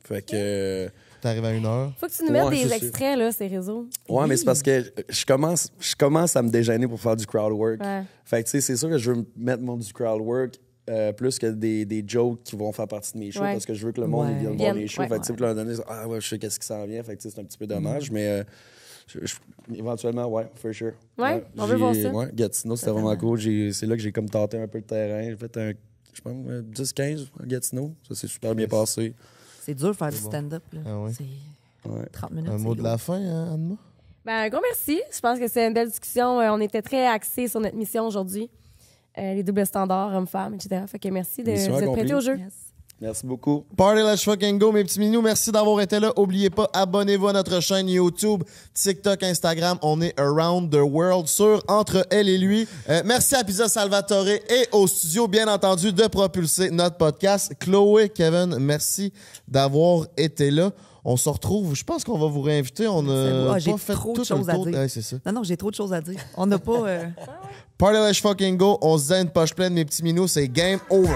Fait que... T'arrives à 1h. Faut que tu nous mettes Ouais, des c'est extraits, là, ces réseaux. Ouais, mais c'est parce que je commence à me déjeuner pour faire du crowd work. Ouais. Fait que, tu sais, c'est sûr que je veux mettre du crowd work plus que des jokes qui vont faire partie de mes shows parce que je veux que le monde vienne voir les shows. Fait que, tu sais, pour leur donner, je sais qu'est-ce qui s'en vient. Fait que, tu sais, c'est un petit peu dommage, mais éventuellement, ouais, for sure. Ouais, on veut voir ça. Ouais, Gatineau, c'était vraiment cool. C'est là que j'ai comme tenté un peu le terrain. J'ai fait je pense, 10-15 à Gatineau. Ça s'est super bien passé. C'est dur de faire du stand-up. Là. Ah ouais. C'est 30 minutes. Un mot de la fin, hein, Anne-Ma? Ben, un gros merci. Je pense que c'est une belle discussion. On était très axés sur notre mission aujourd'hui. Les doubles standards, hommes-femmes, etc. Fait que merci de Mission vous être accomplie. prêtés au jeu. Yes. Merci beaucoup. Party Let's Fucking Go, mes petits minous. Merci d'avoir été là. Oubliez pas, abonnez-vous à notre chaîne YouTube, TikTok, Instagram. On est around the world sur Entre elle et lui. Merci à Pizza Salvatore et au studio, bien entendu, de propulser notre podcast. Chloé, Kevin, merci d'avoir été là. On se retrouve. Je pense qu'on va vous réinviter. On n'a j'ai pas fait trop de tout choses le à tour. dire. Ouais, c'est ça. Non, j'ai trop de choses à dire. On n'a pas... Party Let's Fucking Go. On se dit à une poche pleine, mes petits minous. C'est game over.